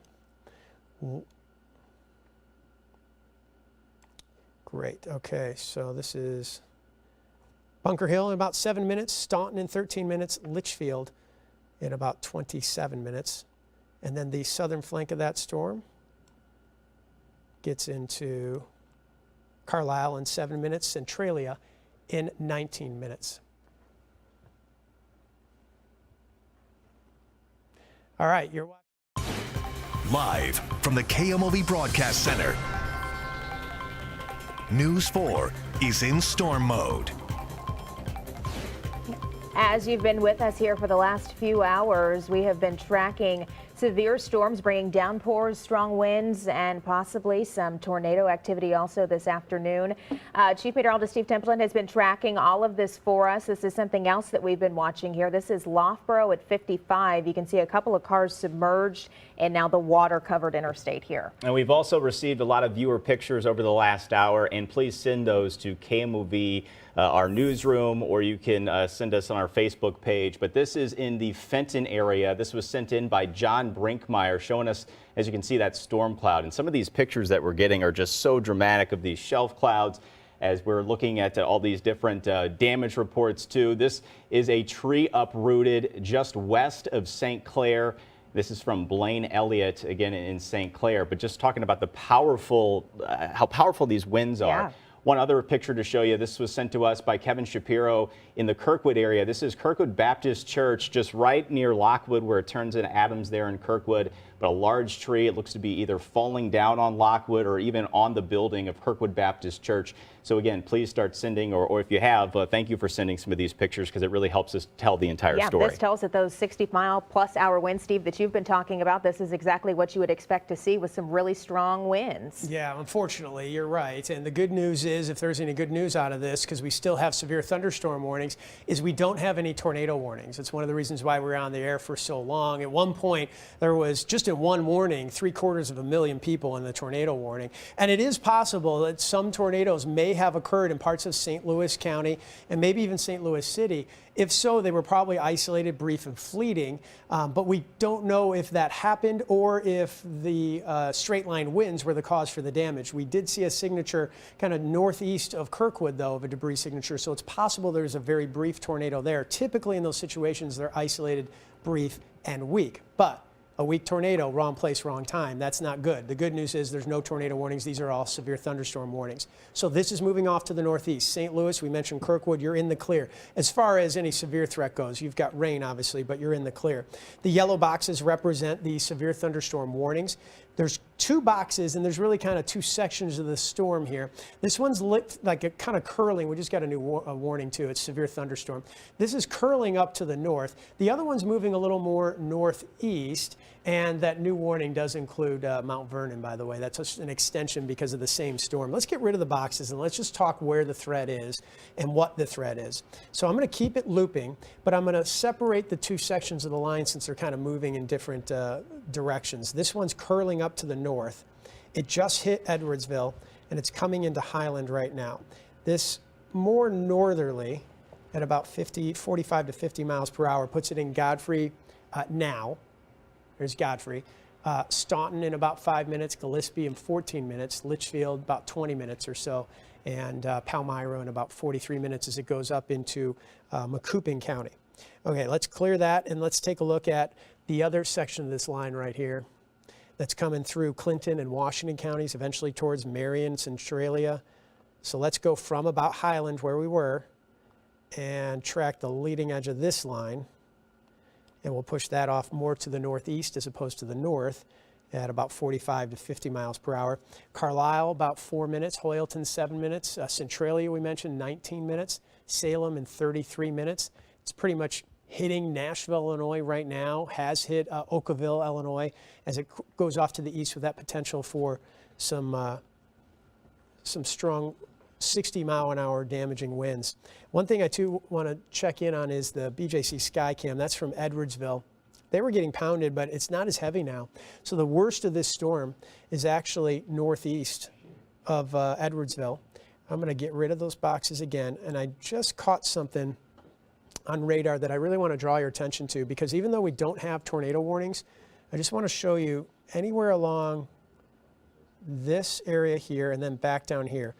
[SPEAKER 1] Great. Okay, so this is Bunker Hill in about 7 minutes, Staunton in 13 minutes, Litchfield in about 27 minutes. And then the southern flank of that storm gets into Carlisle in 7 minutes, Centralia in 19 minutes. All right, you're watching.
[SPEAKER 7] Live from the KMOV Broadcast Center, News 4 is in storm mode.
[SPEAKER 6] As you've been with us here for the last few hours, we have been tracking severe storms bringing downpours, strong winds, and possibly some tornado activity also this afternoon. Chief Meteorologist Steve Templeton has been tracking all of this for us. This is something else that we've been watching here. This is Loughborough at 55. You can see a couple of cars submerged and now the water-covered interstate here.
[SPEAKER 5] And we've also received a lot of viewer pictures over the last hour, and please send those to KMOV, our newsroom, or you can send us on our Facebook page. But this is in the Fenton area. This was sent in by John Brinkmeyer, showing us, as you can see, that storm cloud. And some of these pictures that we're getting are just so dramatic of these shelf clouds as we're looking at all these different damage reports too. This is a tree uprooted just west of St. Clair. This is from Blaine Elliott, again in St. Clair, but just talking about the powerful, how powerful these winds are.
[SPEAKER 6] Yeah.
[SPEAKER 5] One other picture to show you, this was sent to us by Kevin Shapiro in the Kirkwood area. This is Kirkwood Baptist Church, just right near Lockwood where it turns into Adams there in Kirkwood. But a large tree, it looks to be either falling down on Lockwood or even on the building of Kirkwood Baptist Church. So again, please start sending, or if you have, thank you for sending some of these pictures because it really helps us tell the entire story.
[SPEAKER 6] Yeah, this tells that those 60-mile-plus-hour winds, Steve, that you've been talking about, this is exactly what you would expect to see with some really strong winds.
[SPEAKER 1] Yeah, unfortunately, you're right. And the good news is, if there's any good news out of this, because we still have severe thunderstorm warnings, is we don't have any tornado warnings. It's one of the reasons why we're on the air for so long. At one point, there was, just in one warning, 750,000 people in the tornado warning. And it is possible that some tornadoes may have occurred in parts of St. Louis County and maybe even St. Louis City. If so, they were probably isolated, brief, and fleeting. But we don't know if that happened or if the straight line winds were the cause for the damage. We did see a signature kind of northeast of Kirkwood, though, of a debris signature. So it's possible there's a very brief tornado there. Typically in those situations, they're isolated, brief, and weak. But a weak tornado, wrong place, wrong time. That's not good. The good news is there's no tornado warnings. These are all severe thunderstorm warnings. So this is moving off to the northeast. St. Louis, we mentioned Kirkwood, you're in the clear. As far as any severe threat goes, you've got rain, obviously, but you're in the clear. The yellow boxes represent the severe thunderstorm warnings. There's 2 boxes, and there's really kind of 2 sections of the storm here. This one's lit like a kind of curling. We just got a new warning, too. It's severe thunderstorm. This is curling up to the north. The other one's moving a little more northeast, and that new warning does include Mount Vernon, by the way. That's just an extension because of the same storm. Let's get rid of the boxes, and let's just talk where the threat is and what the threat is. So I'm going to keep it looping, but I'm going to separate the 2 sections of the line since they're kind of moving in different directions. This one's curling up to the north. It just hit Edwardsville, and it's coming into Highland right now. This more northerly, at about 45 to 50 miles per hour, puts it in Godfrey now. There's Godfrey. Staunton in about 5 minutes, Gillespie in 14 minutes, Litchfield about 20 minutes or so, and Palmyra in about 43 minutes as it goes up into Macouping County. Okay, let's clear that, and let's take a look at the other section of this line right here that's coming through Clinton and Washington counties, eventually towards Marion, Centralia. So let's go from about Highland, where we were, and track the leading edge of this line. And we'll push that off more to the northeast as opposed to the north at about 45 to 50 miles per hour. Carlisle, about 4 minutes. Hoyleton, 7 minutes. Centralia, we mentioned, 19 minutes. Salem in 33 minutes. It's pretty much hitting Nashville, Illinois right now, has hit Oakville, Illinois, as it goes off to the east with that potential for some strong 60-mile-an-hour damaging winds. One thing I too want to check in on is the BJC Skycam. That's from Edwardsville. They were getting pounded, but it's not as heavy now. So the worst of this storm is actually northeast of Edwardsville. I'm going to get rid of those boxes again, and I just caught something on radar that I really want to draw your attention to, because even though we don't have tornado warnings, I just want to show you anywhere along this area here and then back down here.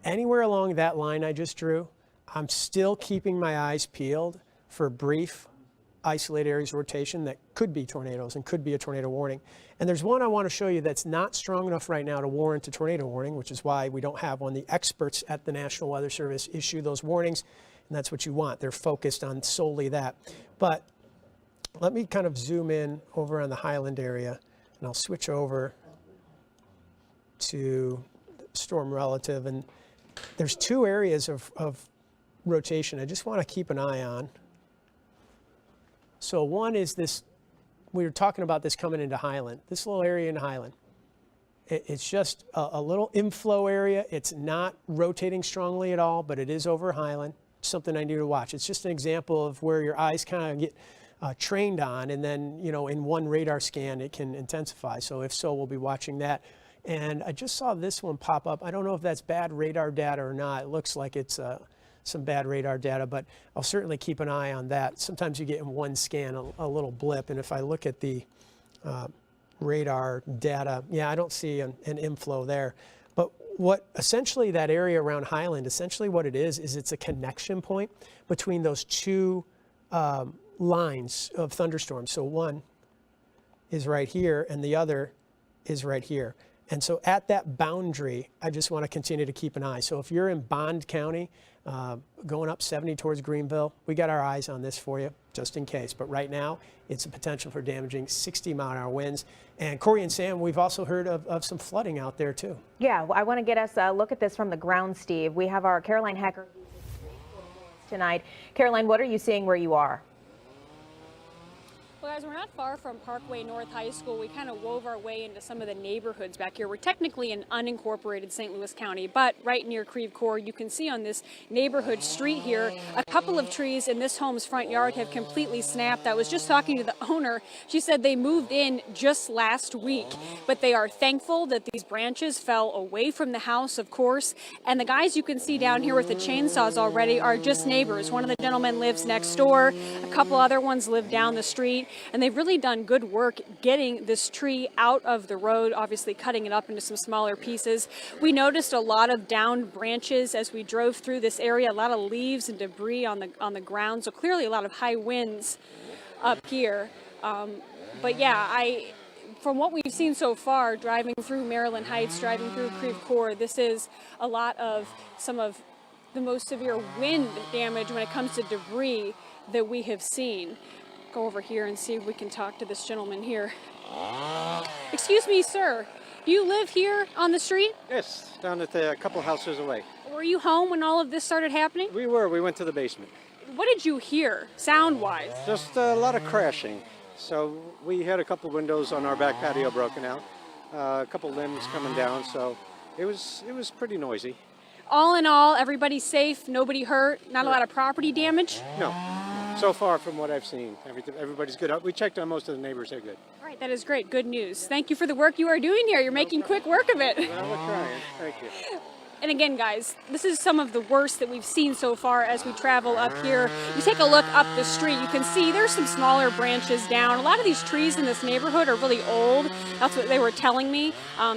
[SPEAKER 1] Anywhere along that line I just drew, I'm still keeping my eyes peeled for brief isolated areas of rotation that could be tornadoes and could be a tornado warning. And there's one I want to show you that's not strong enough right now to warrant a tornado warning, which is why we don't have one. The experts at the National Weather Service issue those warnings, and that's what you want. They're focused on solely that. But let me kind of zoom in over on the Highland area, and I'll switch over to storm relative. And there's two areas of rotation I just want to keep an eye on. So one is this, we were talking about this coming into Highland, this little area in Highland. It's just a little inflow area. It's not rotating strongly at all, but it is over Highland. Something I need to watch. It's just an example of where your eyes kind of get trained on, and then, you know, in one radar scan, it can intensify. So if so, we'll be watching that. And I just saw this one pop up. I don't know if that's bad radar data or not. It looks like it's some bad radar data, but I'll certainly keep an eye on that. Sometimes you get in one scan a little blip, and if I look at the radar data, yeah, I don't see an inflow there. But what essentially that area around Highland, essentially what it is it's a connection point between those two lines of thunderstorms. So one is right here, and the other is right here. And so at that boundary, I just want to continue to keep an eye. So if you're in Bond County, going up 70 towards Greenville, we got our eyes on this for you, just in case. But right now, it's a potential for damaging 60-mile-an-hour winds. And Corey and Sam, we've also heard of some flooding out there, too.
[SPEAKER 6] Yeah, I want to get us a look at this from the ground, Steve. We have our Caroline Hecker tonight. Caroline, what are you seeing where you are?
[SPEAKER 8] Well, guys, we're not far from Parkway North High School. We kind of wove our way into some of the neighborhoods back here. We're technically in unincorporated St. Louis County, but right near Creve Coeur, you can see on this neighborhood street here, a couple of trees in this home's front yard have completely snapped. I was just talking to the owner. She said they moved in just last week, but they are thankful that these branches fell away from the house, of course. And the guys you can see down here with the chainsaws already are just neighbors. One of the gentlemen lives next door. A couple other ones live down the street. And they've really done good work getting this tree out of the road, obviously cutting it up into some smaller pieces. We noticed a lot of downed branches as we drove through this area, a lot of leaves and debris on the ground. So clearly a lot of high winds up here. But yeah, from what we've seen so far, driving through Maryland Heights, driving through Creve Coeur, this is a lot of some of the most severe wind damage when it comes to debris that we have seen. Go over here and see if we can talk to this gentleman here. Excuse me, sir. Do you live here on the street?
[SPEAKER 9] Yes, down at a couple houses away.
[SPEAKER 8] Were you home when all of this started happening?
[SPEAKER 9] We were. We went to the basement.
[SPEAKER 8] What did you hear, sound-wise?
[SPEAKER 9] Just a lot of crashing. So we had a couple windows on our back patio broken out, a couple limbs coming down. So it was pretty noisy.
[SPEAKER 8] All in all, everybody's safe, nobody hurt, not a lot of property damage?
[SPEAKER 9] No. So far from what I've seen, everybody's good. We checked on most of the neighbors, they're good.
[SPEAKER 8] All right, that is great, good news. Thank you for the work you are doing here. You're making quick work of it.
[SPEAKER 9] Well, we're trying. Thank you.
[SPEAKER 8] And again, guys, this is some of the worst that we've seen so far as we travel up here. You take a look up the street, you can see there's some smaller branches down. A lot of these trees in this neighborhood are really old. That's what they were telling me.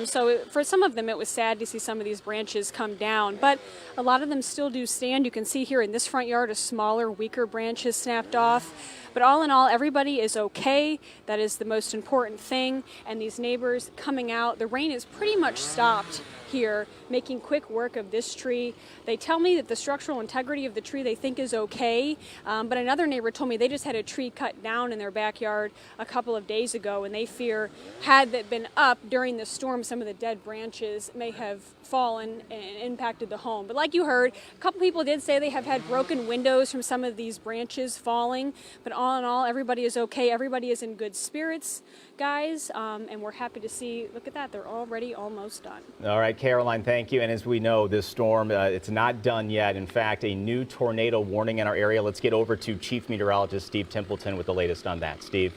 [SPEAKER 8] So for some of them, it was sad to see some of these branches come down. But a lot of them still do stand. You can see here in this front yard, a smaller, weaker branch has snapped off. But all in all, everybody is okay. That is the most important thing. And these neighbors coming out, the rain is pretty much stopped here making quick work of this tree. They tell me that the structural integrity of the tree they think is okay, but another neighbor told me they just had a tree cut down in their backyard a couple of days ago, and they fear had that been up during the storm, some of the dead branches may have fallen and impacted the home. But like you heard, a couple people did say they have had broken windows from some of these branches falling, but all in all, everybody is okay. Everybody is in good spirits, guys, and we're happy to see, look at that, they're already almost done.
[SPEAKER 5] All right, Caroline, thank you. And as we know, this storm, it's not done yet. In fact, a new tornado warning in our area. Let's get over to Chief Meteorologist Steve Templeton with the latest on that. Steve.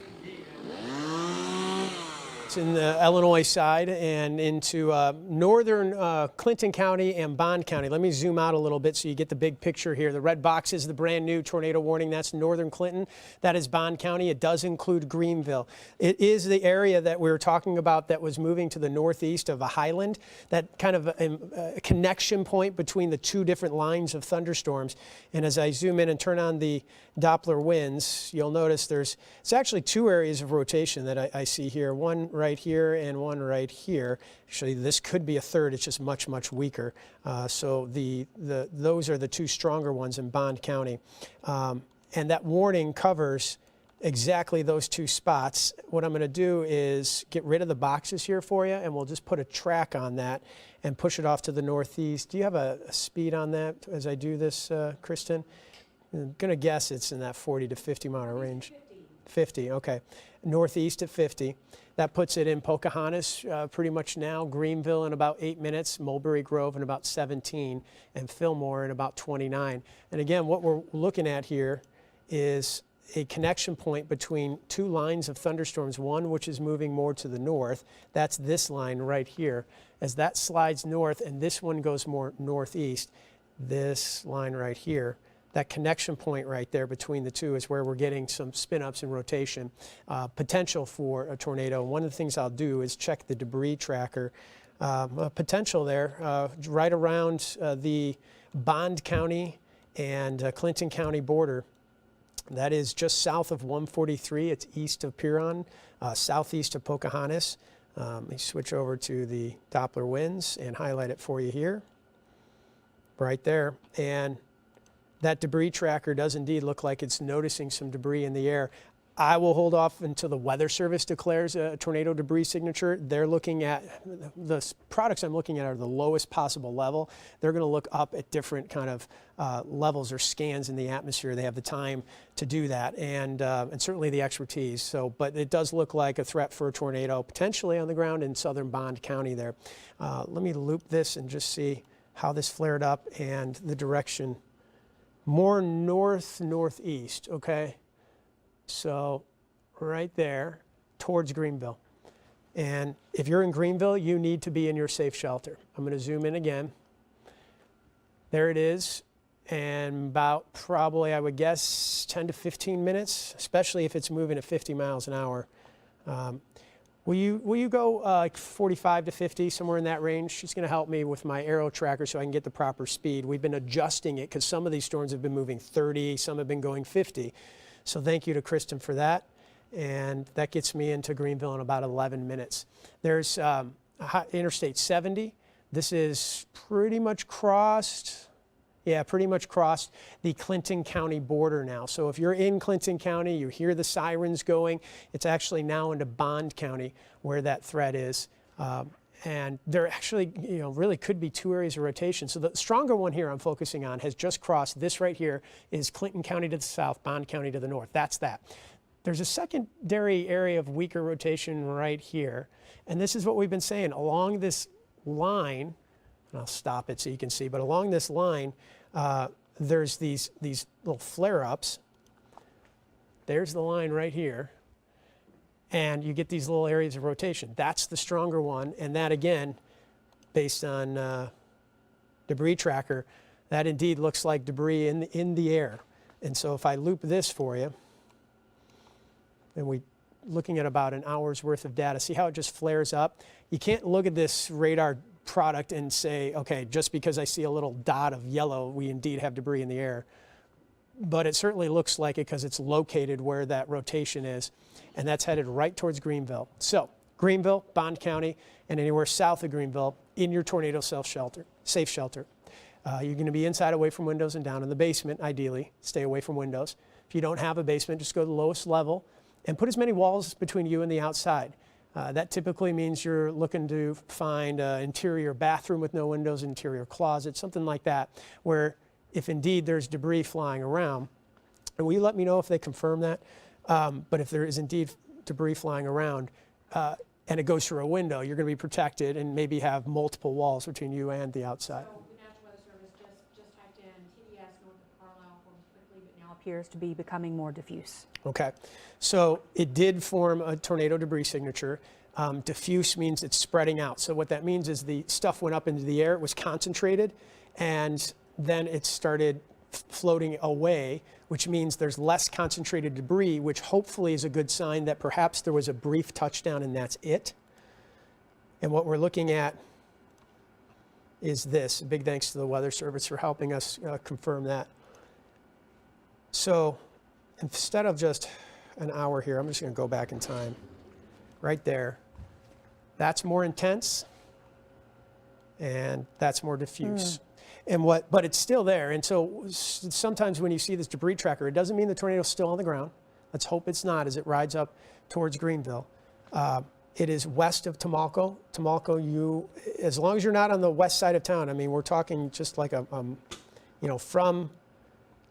[SPEAKER 1] In the Illinois side and into northern Clinton County and Bond County. Let me zoom out a little bit so you get the big picture here. The red box is the brand new tornado warning. That's northern Clinton. That is Bond County. It does include Greenville. It is the area that we were talking about that was moving to the northeast of a highland, that kind of a connection point between the two different lines of thunderstorms. And as I zoom in and turn on the Doppler winds, you'll notice it's actually two areas of rotation that I see here. One right here and one right here. Actually, this could be a third. It's just much, much weaker. So those are the two stronger ones in Bond County. And that warning covers exactly those two spots. What I'm going to do is get rid of the boxes here for you, and we'll just put a track on that and push it off to the northeast. Do you have a speed on that as I do this, Kristen? I'm going to guess it's in that 40 to 50 mile range. 50, okay. Northeast at 50. That puts it in Pocahontas pretty much now, Greenville in about 8 minutes, Mulberry Grove in about 17, and Fillmore in about 29. And again, what we're looking at here is a connection point between two lines of thunderstorms, one which is moving more to the north. That's this line right here. As that slides north and this one goes more northeast, this line right here, that connection point right there between the two is where we're getting some spin-ups and rotation, potential for a tornado. One of the things I'll do is check the debris tracker. Potential there right around the Bond County and Clinton County border. That is just south of 143. It's east of Piron, southeast of Pocahontas. Let me switch over to the Doppler winds and highlight it for you here. Right there. And that debris tracker does indeed look like it's noticing some debris in the air. I will hold off until the Weather Service declares a tornado debris signature. They're looking at, the products I'm looking at are the lowest possible level. They're going to look up at different kind of levels or scans in the atmosphere. They have the time to do that and certainly the expertise. So, but it does look like a threat for a tornado potentially on the ground in southern Bond County there. Let me loop this and just see how this flared up and the direction. More northeast, okay? So right there towards Greenville. And if you're in Greenville, you need to be in your safe shelter. I'm going to zoom in again. There it is. And about probably, I would guess, 10 to 15 minutes, especially if it's moving at 50 miles an hour. Will you go like 45 to 50, somewhere in that range? She's going to help me with my arrow tracker so I can get the proper speed. We've been adjusting it because some of these storms have been moving 30, some have been going 50. So thank you to Kristen for that. And that gets me into Greenville in about 11 minutes. There's Interstate 70. This is pretty much crossed. Yeah, pretty much crossed the Clinton County border now. So if you're in Clinton County, you hear the sirens going, it's actually now into Bond County where that threat is. And there actually, really could be two areas of rotation. So the stronger one here I'm focusing on has just crossed. This right here is Clinton County to the south, Bond County to the north. That's that. There's a secondary area of weaker rotation right here. And this is what we've been saying. Along this line, and I'll stop it so you can see, but along this line, there's these little flare-ups. There's the line right here. And you get these little areas of rotation. That's the stronger one. And that, again, based on debris tracker, that indeed looks like debris in the air. And so if I loop this for you, and we're looking at about an hour's worth of data, see how it just flares up? You can't look at this radar product and say, okay, just because I see a little dot of yellow, we indeed have debris in the air. But it certainly looks like it because it's located where that rotation is, and that's headed right towards Greenville. So Greenville, Bond County, and anywhere south of Greenville in your tornado safe shelter. You're going to be inside, away from windows, and down in the basement, ideally. Stay away from windows. If you don't have a basement, just go to the lowest level and put as many walls between you and the outside. That typically means you're looking to find an interior bathroom with no windows, interior closet, something like that, where if indeed there's debris flying around, and will you let me know if they confirm that? But if there is indeed debris flying around, and it goes through a window, you're going to be protected and maybe have multiple walls between you and the outside.
[SPEAKER 2] So the National Weather Service just typed in TDS north of Carlisle forms quickly, but now appears to be becoming more diffuse.
[SPEAKER 1] Okay, so it did form a tornado debris signature. Diffuse means it's spreading out. So what that means is the stuff went up into the air, it was concentrated, and then it started floating away, which means there's less concentrated debris, which hopefully is a good sign that perhaps there was a brief touchdown and that's it. And what we're looking at is this. A big thanks to the Weather Service for helping us confirm that. So instead of just an hour here, I'm just going to go back in time. Right there. That's more intense, and that's more diffuse. But it's still there. And so sometimes when you see this debris tracker, it doesn't mean the tornado's still on the ground. Let's hope it's not as it rides up towards Greenville. It is west of Tamalco. Tamalco, as long as you're not on the west side of town, I mean, we're talking just like from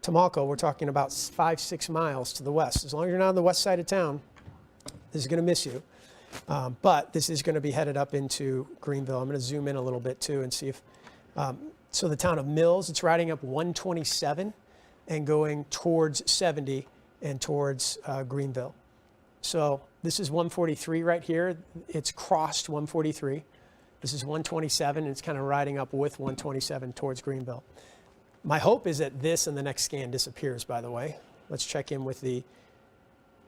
[SPEAKER 1] Tamalco, we're talking about 5-6 miles to the west. As long as you're not on the west side of town, this is going to miss you. But this is going to be headed up into Greenville. I'm going to zoom in a little bit too and see if, so the town of Mills, it's riding up 127 and going towards 70 and towards Greenville. So this is 143 right here. It's crossed 143. This is 127 and it's kind of riding up with 127 towards Greenville. My hope is that this and the next scan disappears, by the way. Let's check in with the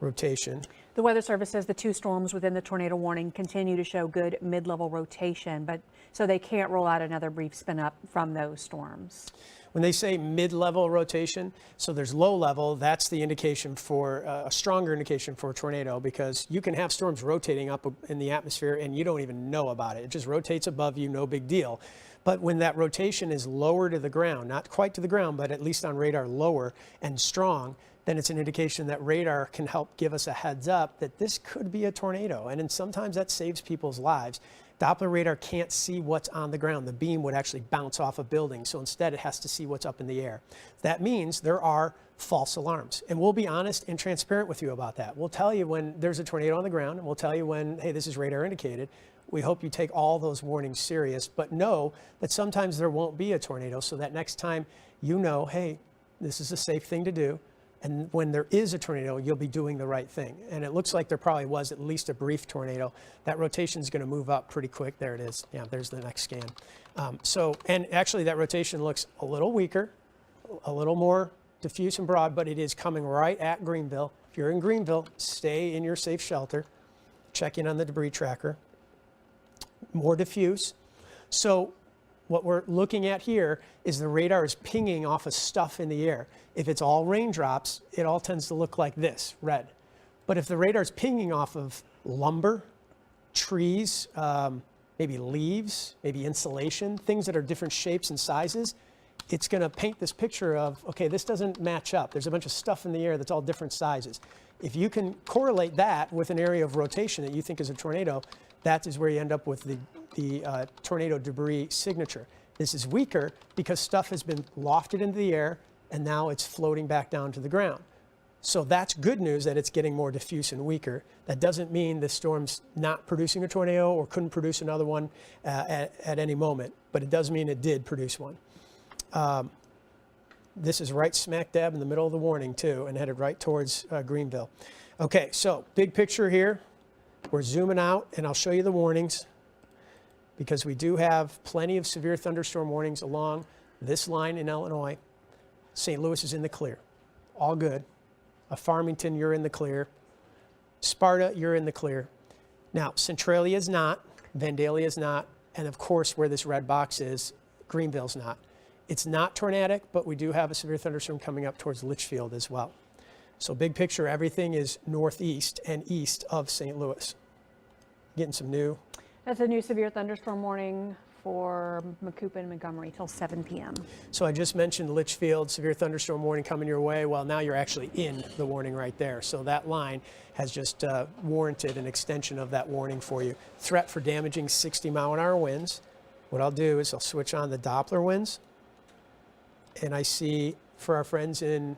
[SPEAKER 1] rotation.
[SPEAKER 2] The Weather Service says the two storms within the tornado warning continue to show good mid-level rotation, but so they can't rule out another brief spin up from those storms.
[SPEAKER 1] When they say mid-level rotation, so there's low level, that's the indication for a stronger indication for a tornado, because you can have storms rotating up in the atmosphere and you don't even know about it. It just rotates above you, no big deal. But when that rotation is lower to the ground, not quite to the ground, but at least on radar lower and strong, then it's an indication that radar can help give us a heads up that this could be a tornado. And then sometimes that saves people's lives. Doppler radar can't see what's on the ground. The beam would actually bounce off a building. So instead it has to see what's up in the air. That means there are false alarms. And we'll be honest and transparent with you about that. We'll tell you when there's a tornado on the ground, and we'll tell you when, hey, this is radar indicated. We hope you take all those warnings serious, but know that sometimes there won't be a tornado. So that next time you know, hey, this is a safe thing to do. And when there is a tornado, you'll be doing the right thing. And it looks like there probably was at least a brief tornado. That rotation is going to move up pretty quick. There it is. Yeah, there's the next scan. And actually that rotation looks a little weaker, a little more diffuse and broad, but it is coming right at Greenville. If you're in Greenville, stay in your safe shelter. Check in on the debris tracker. More diffuse. So what we're looking at here is the radar is pinging off of stuff in the air. If it's all raindrops, it all tends to look like this, red. But if the radar is pinging off of lumber, trees, maybe leaves, maybe insulation, things that are different shapes and sizes, it's going to paint this picture of, okay, this doesn't match up. There's a bunch of stuff in the air that's all different sizes. If you can correlate that with an area of rotation that you think is a tornado, that is where you end up with the tornado debris signature. This is weaker because stuff has been lofted into the air and now it's floating back down to the ground. So that's good news that it's getting more diffuse and weaker. That doesn't mean the storm's not producing a tornado or couldn't produce another one at any moment, but it does mean it did produce one. This is right smack dab in the middle of the warning too, and headed right towards Greenville. Okay, so big picture here. We're zooming out and I'll show you the warnings, because we do have plenty of severe thunderstorm warnings along this line in Illinois. St. Louis is in the clear. All good. Farmington, you're in the clear. Sparta, you're in the clear. Now, Centralia is not. Vandalia is not. And of course, where this red box is, Greenville's not. It's not tornadic, but we do have a severe thunderstorm coming up towards Litchfield as well. So big picture, everything is northeast and east of St. Louis. getting some new.
[SPEAKER 2] That's a new severe thunderstorm warning for Macoupin and Montgomery till 7 p.m.
[SPEAKER 1] So I just mentioned Litchfield, severe thunderstorm warning coming your way. Well, now you're actually in the warning right there. So that line has just warranted an extension of that warning for you. Threat for damaging 60-mile-an-hour winds. What I'll do is I'll switch on the Doppler winds. And I see for our friends in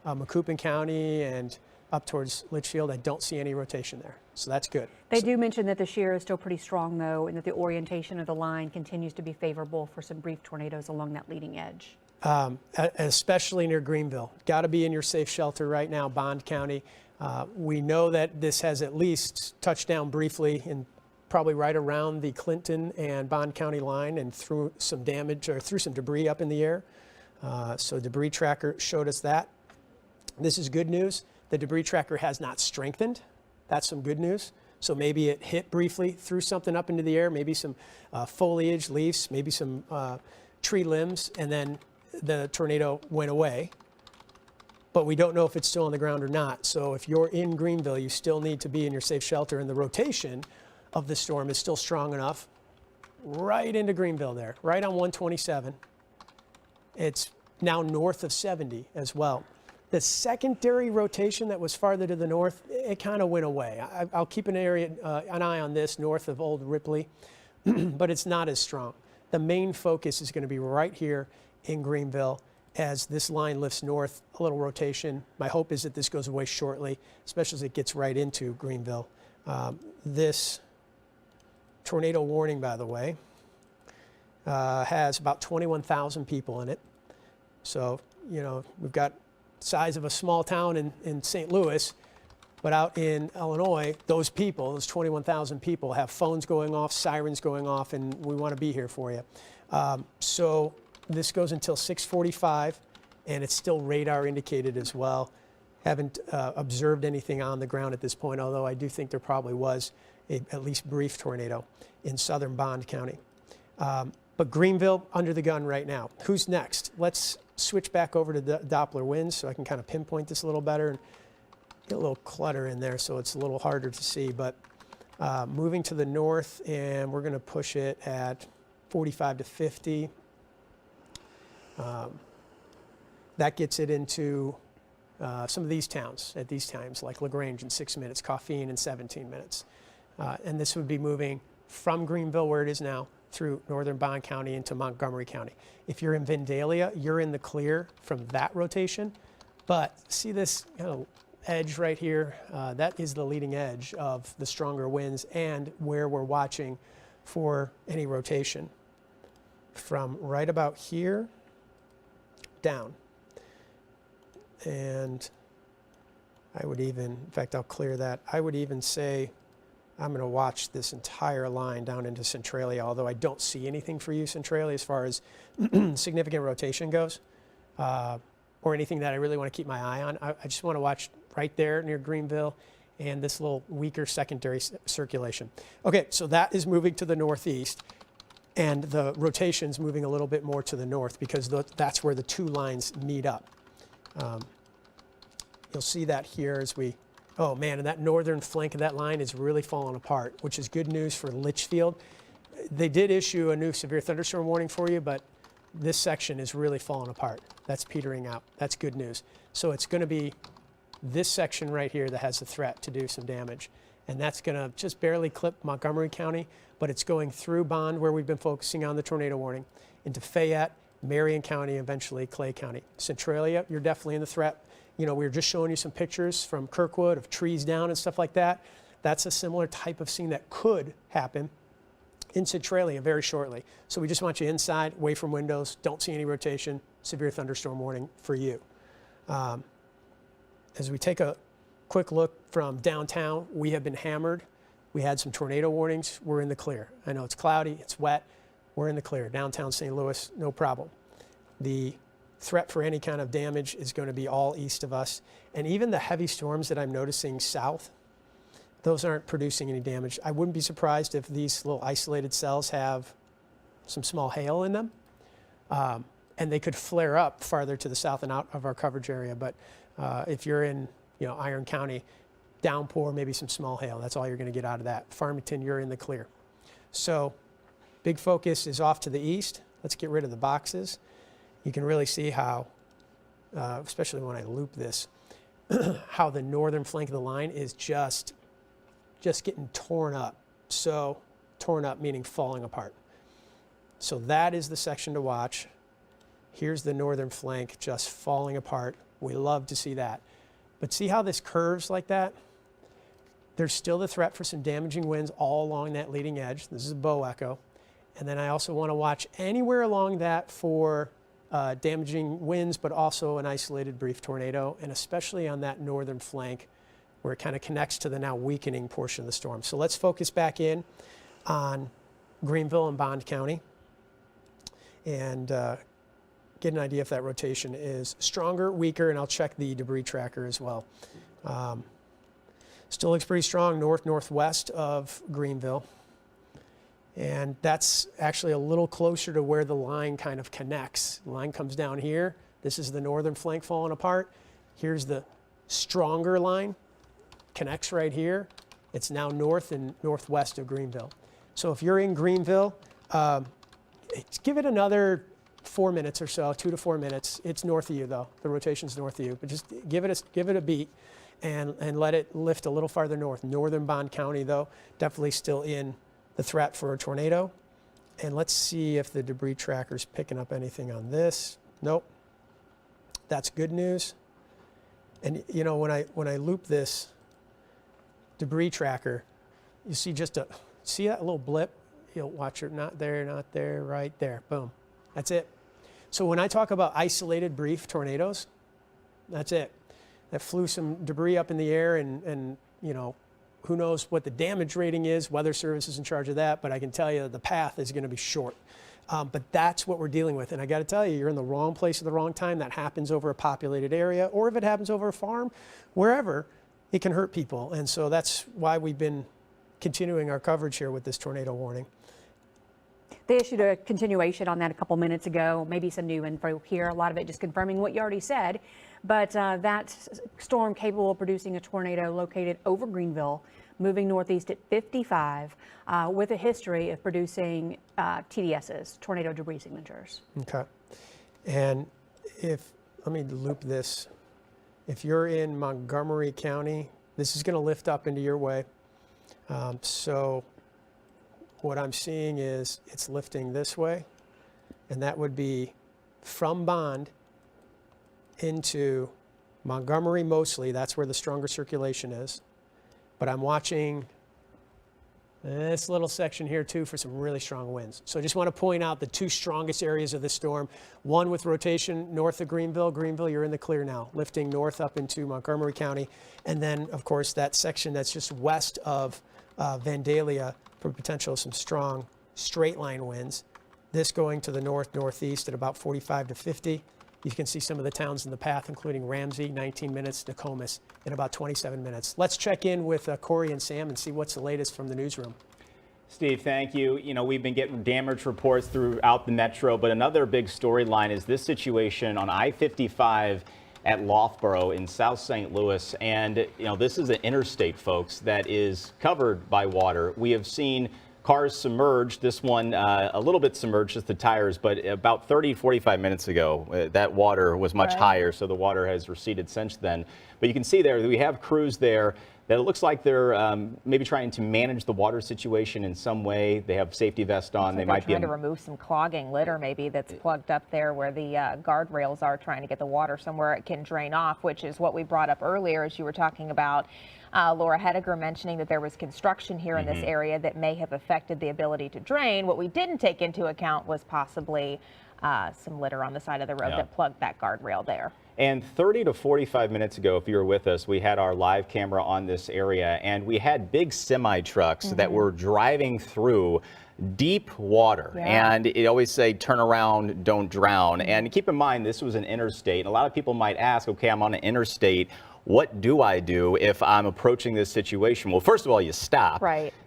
[SPEAKER 1] Macoupin County and up towards Litchfield, I don't see any rotation there. So that's good.
[SPEAKER 2] They do mention that the shear is still pretty strong, though, and that the orientation of the line continues to be favorable for some brief tornadoes along that leading edge.
[SPEAKER 1] Especially near Greenville. Got to be in your safe shelter right now, Bond County. We know that this has at least touched down briefly in probably right around the Clinton and Bond County line and threw some damage or threw some debris up in the air. So debris tracker showed us that. This is good news. The debris tracker has not strengthened. That's some good news. So maybe it hit briefly, threw something up into the air, maybe some foliage, leaves, maybe some tree limbs, and then the tornado went away. But we don't know if it's still on the ground or not. So if you're in Greenville, you still need to be in your safe shelter, and the rotation of the storm is still strong enough. Right into Greenville there, right on 127. It's now north of 70 as well. The secondary rotation that was farther to the north, it kind of went away. I'll keep an eye on this north of Old Ripley, but it's not as strong. The main focus is going to be right here in Greenville as this line lifts north, a little rotation. My hope is that this goes away shortly, especially as it gets right into Greenville. This tornado warning, by the way, has about 21,000 people in it. So, you know, we've got size of a small town in St. Louis, but out in Illinois, those people, those 21,000 people have phones going off, sirens going off, and we want to be here for you. So this goes until 6:45, and it's still radar indicated as well. Haven't observed anything on the ground at this point, although I do think there probably was a at least brief tornado in southern Bond County. But Greenville under the gun right now. Who's next? Let's switch back over to the Doppler winds so I can kind of pinpoint this a little better and get a little clutter in there so it's a little harder to see. But moving to the north, and we're going to push it at 45 to 50. That gets it into some of these towns at these times, like LaGrange in 6 minutes, Coffeen in 17 minutes. And this would be moving from Greenville, where it is now, through northern Bond County into Montgomery County. If you're in Vandalia, you're in the clear from that rotation. But see this kind of edge right here? That is the leading edge of the stronger winds and where we're watching for any rotation. From right about here down. And I would even, in fact, I'll clear that. I would even say I'm going to watch this entire line down into Centralia, although I don't see anything for you, Centralia, as far as significant rotation goes, or anything that I really want to keep my eye on. I just want to watch right there near Greenville and this little weaker secondary circulation. Okay, so that is moving to the northeast, and the rotation's moving a little bit more to the north because that's where the two lines meet up. You'll see that here as we... Oh man, and that northern flank of that line is really falling apart, which is good news for Litchfield. They did issue a new severe thunderstorm warning for you, but this section is really falling apart. That's petering out. That's good news. So it's going to be this section right here that has the threat to do some damage. And that's going to just barely clip Montgomery County, but it's going through Bond, where we've been focusing on the tornado warning, into Fayette, Marion County, eventually Clay County. Centralia, you're definitely in the threat. You know, we were just showing you some pictures from Kirkwood of trees down and stuff like that. That's a similar type of scene that could happen in Centralia very shortly. So we just want you inside, away from windows, don't see any rotation, severe thunderstorm warning for you. As we take a quick look from downtown, we have been hammered. We had some tornado warnings. We're in the clear. I know it's cloudy, it's wet. We're in the clear. Downtown St. Louis, no problem. The threat for any kind of damage is going to be all east of us. And even the heavy storms that I'm noticing south, those aren't producing any damage. I wouldn't be surprised if these little isolated cells have some small hail in them. And they could flare up farther to the south and out of our coverage area. But if you're in Iron County, downpour, maybe some small hail. That's all you're going to get out of that. Farmington, you're in the clear. So big focus is off to the east. Let's get rid of the boxes. You can really see how, especially when I loop this, how the northern flank of the line is just getting torn up. So torn up meaning falling apart. So that is the section to watch. Here's the northern flank just falling apart. We love to see that. But see how this curves like that? There's still the threat for some damaging winds all along that leading edge. This is a bow echo. And then I also want to watch anywhere along that for damaging winds, but also an isolated brief tornado, and especially on that northern flank where it kind of connects to the now weakening portion of the storm. So let's focus back in on Greenville and Bond County and get an idea if that rotation is stronger, weaker, and I'll check the debris tracker as well. Still looks pretty strong northwest of Greenville. And that's actually a little closer to where the line kind of connects. The line comes down here. This is the northern flank falling apart. Here's the stronger line, connects right here. It's now north and northwest of Greenville. So if you're in Greenville, give it another 4 minutes or so, 2 to 4 minutes. It's north of you though. The rotation's north of you, but just give it a beat and let it lift a little farther north. Northern Bond County though, definitely still in the threat for a tornado. And let's see if the debris tracker's picking up anything on this. Nope. That's good news. And you know, when I loop this debris tracker, you see see that little blip? You'll watch it, not there, right there, boom. That's it. So when I talk about isolated brief tornadoes, that's it. That flew some debris up in the air and you know, who knows what the damage rating is. Weather Service is in charge of that, but I can tell you the path is going to be short. But that's what we're dealing with. And I got to tell you, you're in the wrong place at the wrong time. That happens over a populated area, or if it happens over a farm, wherever, it can hurt people. And so that's why we've been continuing our coverage here with this tornado warning.
[SPEAKER 2] They issued a continuation on that a couple minutes ago, maybe some new info here, a lot of it just confirming what you already said. But that storm capable of producing a tornado located over Greenville, moving northeast at 55, with a history of producing TDSs, tornado debris signatures. Okay. And let me loop this. If you're in Montgomery County, this is going to lift up into your way. So what I'm seeing is it's lifting this way, and that would be from Bond into Montgomery mostly. That's where the stronger circulation is. But I'm watching this little section here too for some really strong winds. So I just want to point out the two strongest areas of this storm. One with rotation north of Greenville. Greenville, you're in the clear now, lifting north up into Montgomery County. And then, of course, that section that's just west of Vandalia for potential of some strong straight line winds. This going to the northeast at about 45 to 50. You can see some of the towns in the path, including Ramsey, 19 minutes, Nokomis in about 27 minutes. Let's check in with Corey and Sam and see what's the latest from the newsroom.
[SPEAKER 5] Steve, thank you. You know, we've been getting damage reports throughout the metro, but another big storyline is this situation on I-55 at Loughborough in South St. Louis. And, you know, this is an interstate, folks, that is covered by water. We have seen cars submerged, this one a little bit submerged, just the tires, but about 30-45 minutes ago, that water was much higher, so the water has receded since then. But you can see there that we have crews there that it looks like they're maybe trying to manage the water situation in some way. They have safety vests on. They might be
[SPEAKER 6] trying to remove some clogging litter maybe that's plugged up there where the guardrails are, trying to get the water somewhere it can drain off, which is what we brought up earlier as you were talking about Laura Hediger mentioning that there was construction here in this area that may have affected the ability to drain. What we didn't take into account was possibly some litter on the side of the road that plugged that guardrail there.
[SPEAKER 5] And 30 to 45 minutes ago, if you were with us, we had our live camera on this area, and we had big semi trucks that were driving through deep water. And it always say, turn around, don't drown. And keep in mind, this was an interstate. And a lot of people might ask, okay, I'm on an interstate. What do I do if I'm approaching this situation? Well, first of all, you stop.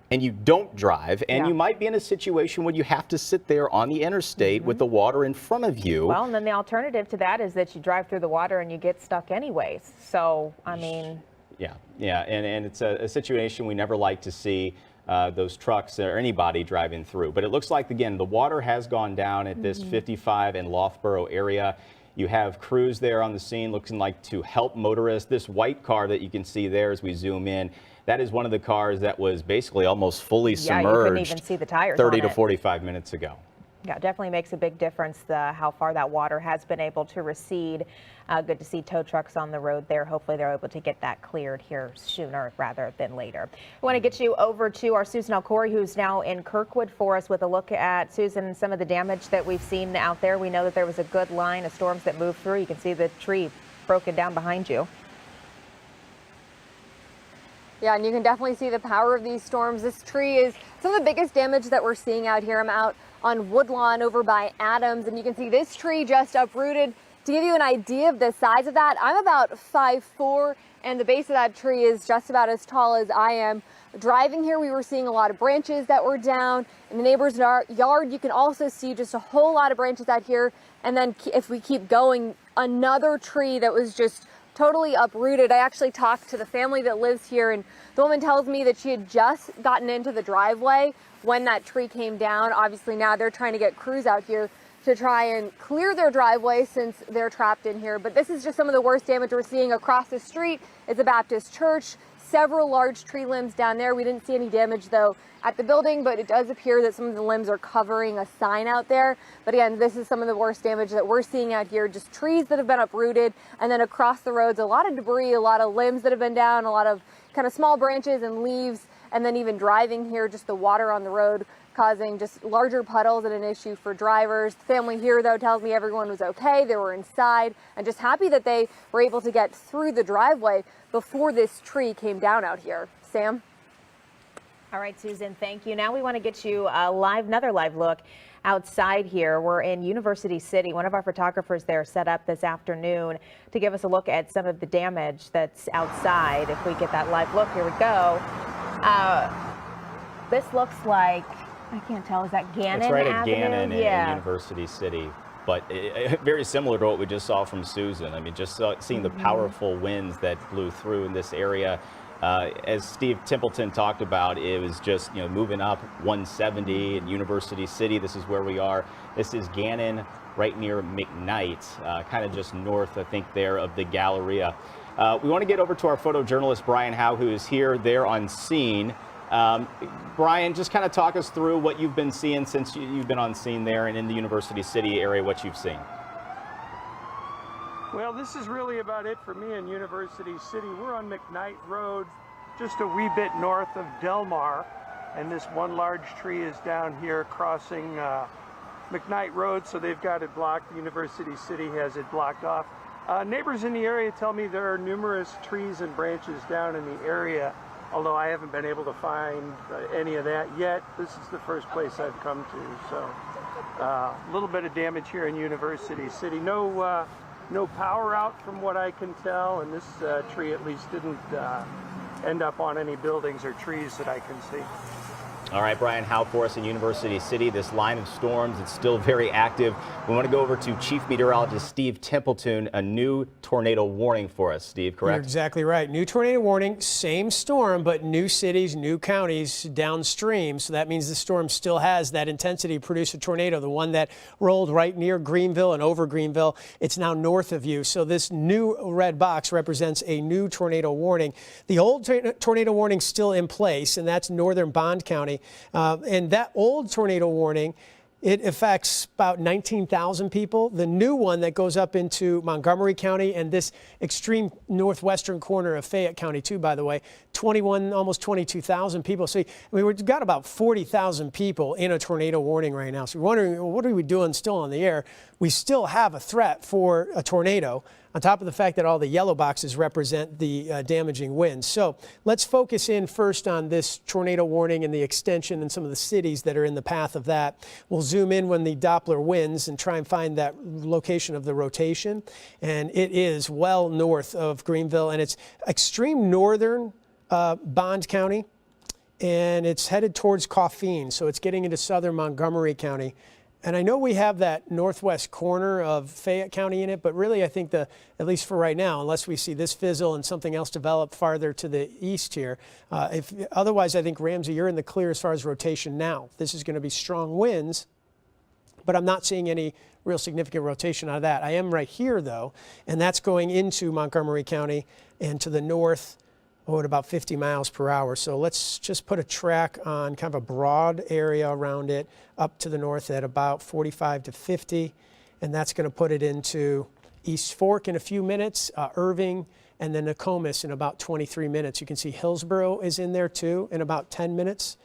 [SPEAKER 5] And you don't drive, and you might be in a situation where you have to sit there on the interstate with the water in front of you.
[SPEAKER 6] Well, and then the alternative to that is that you drive through the water and you get stuck anyways. So, I mean,
[SPEAKER 5] Yeah, and it's a situation we never like to see those trucks or anybody driving through. But it looks like, again, the water has gone down at this 55 and Loughborough area. You have crews there on the scene looking like to help motorists. This white car that you can see there as we zoom in, that is one of the cars that was basically almost fully submerged.
[SPEAKER 6] You couldn't even see the tires
[SPEAKER 5] 30
[SPEAKER 6] on
[SPEAKER 5] to
[SPEAKER 6] it.
[SPEAKER 5] 45 minutes ago.
[SPEAKER 6] Yeah, definitely makes a big difference how far that water has been able to recede. Good to see tow trucks on the road there. Hopefully they're able to get that cleared here sooner rather than later. I want to get you over to our Susan Alcori, who's now in Kirkwood for us with a look at, Susan, some of the damage that we've seen out there. We know that there was a good line of storms that moved through. You can see the tree broken down behind you.
[SPEAKER 3] Yeah, and you can definitely see the power of these storms. This tree is some of the biggest damage that we're seeing out here. I'm out on Woodlawn over by Adams, and you can see this tree just uprooted. To give you an idea of the size of that, I'm about 5'4", and the base of that tree is just about as tall as I am. Driving here, we were seeing a lot of branches that were down. In the neighbor's yard, you can also see just a whole lot of branches out here. And then if we keep going, another tree that was just totally uprooted. I actually talked to the family that lives here, and the woman tells me that she had just gotten into the driveway when that tree came down. Obviously now they're trying to get crews out here to try and clear their driveway since they're trapped in here. But this is just some of the worst damage we're seeing. Across the street is a Baptist church, several large tree limbs down there. We didn't see any damage though at the building, but it does appear that some of the limbs are covering a sign out there. But again, this is some of the worst damage that we're seeing out here, just trees that have been uprooted, and then across the roads, a lot of debris, a lot of limbs that have been down, a lot of kind of small branches and leaves, and then even driving here, just the water on the road causing just larger puddles and an issue for drivers. The family here, though, tells me everyone was okay. They were inside and just happy that they were able to get through the driveway before this tree came down out here. Sam?
[SPEAKER 6] All right, Susan, thank you. Now we want to get you another live look outside here. We're in University City. One of our photographers there set up this afternoon to give us a look at some of the damage that's outside. If we get that live look, here we go. This looks like, I can't tell, is that Gannon
[SPEAKER 5] It's right
[SPEAKER 6] Avenue?
[SPEAKER 5] at Gannon in
[SPEAKER 6] Yeah.
[SPEAKER 5] University City, but very similar to what we just saw from Susan. I mean, just seeing the powerful winds that blew through in this area. As Steve Templeton talked about, it was just, moving up 170 in University City. This is where we are. This is Gannon, right near McKnight, kind of just north, I think, there of the Galleria. We want to get over to our photojournalist, Brian Howe, who is here there on scene. Brian, just kind of talk us through what you've been seeing since you've been on scene there and in the University City area, what you've seen.
[SPEAKER 10] Well, this is really about it for me in University City. We're on McKnight Road, just a wee bit north of Del Mar, and this one large tree is down here crossing McKnight Road, so they've got it blocked. University City has it blocked off. Neighbors in the area tell me there are numerous trees and branches down in the area, although I haven't been able to find any of that yet. This is the first place I've come to, so a little bit of damage here in University City. No power out from what I can tell, and this tree at least didn't end up on any buildings or trees that I can see.
[SPEAKER 5] All right, Brian Howe for us in University City. This line of storms, it's still very active. We want to go over to Chief Meteorologist Steve Templeton, a new tornado warning for us. Steve, correct?
[SPEAKER 1] You're exactly right. New tornado warning, same storm, but new cities, new counties downstream. So that means the storm still has that intensity to produce a tornado. The one that rolled right near Greenville and over Greenville, it's now north of you. So this new red box represents a new tornado warning. The old tornado warning still in place, and that's northern Bond County. And that old tornado warning, it affects about 19,000 people. The new one that goes up into Montgomery County and this extreme northwestern corner of Fayette County too, by the way, 21, almost 22,000 people. So we've got about 40,000 people in a tornado warning right now. So we're wondering, well, what are we doing still on the air? We still have a threat for a tornado, on top of the fact that all the yellow boxes represent the damaging winds. So let's focus in first on this tornado warning and the extension and some of the cities that are in the path of that. We'll zoom in when the Doppler winds and try and find that location of the rotation. And it is well north of Greenville, and it's extreme northern Bond County, and it's headed towards Coffeen. So it's getting into southern Montgomery County. And I know we have that northwest corner of Fayette County in it, but really I think at least for right now, unless we see this fizzle and something else develop farther to the east here, otherwise I think Ramsey, you're in the clear as far as rotation now. This is going to be strong winds, but I'm not seeing any real significant rotation out of that. I am right here though, and that's going into Montgomery County and to the north, at about 50 miles per hour. So let's just put a track on kind of a broad area around it up to the north at about 45 to 50. And that's going to put it into East Fork in a few minutes, Irving, and then Nokomis in about 23 minutes. You can see Hillsborough is in there too in about 10 minutes.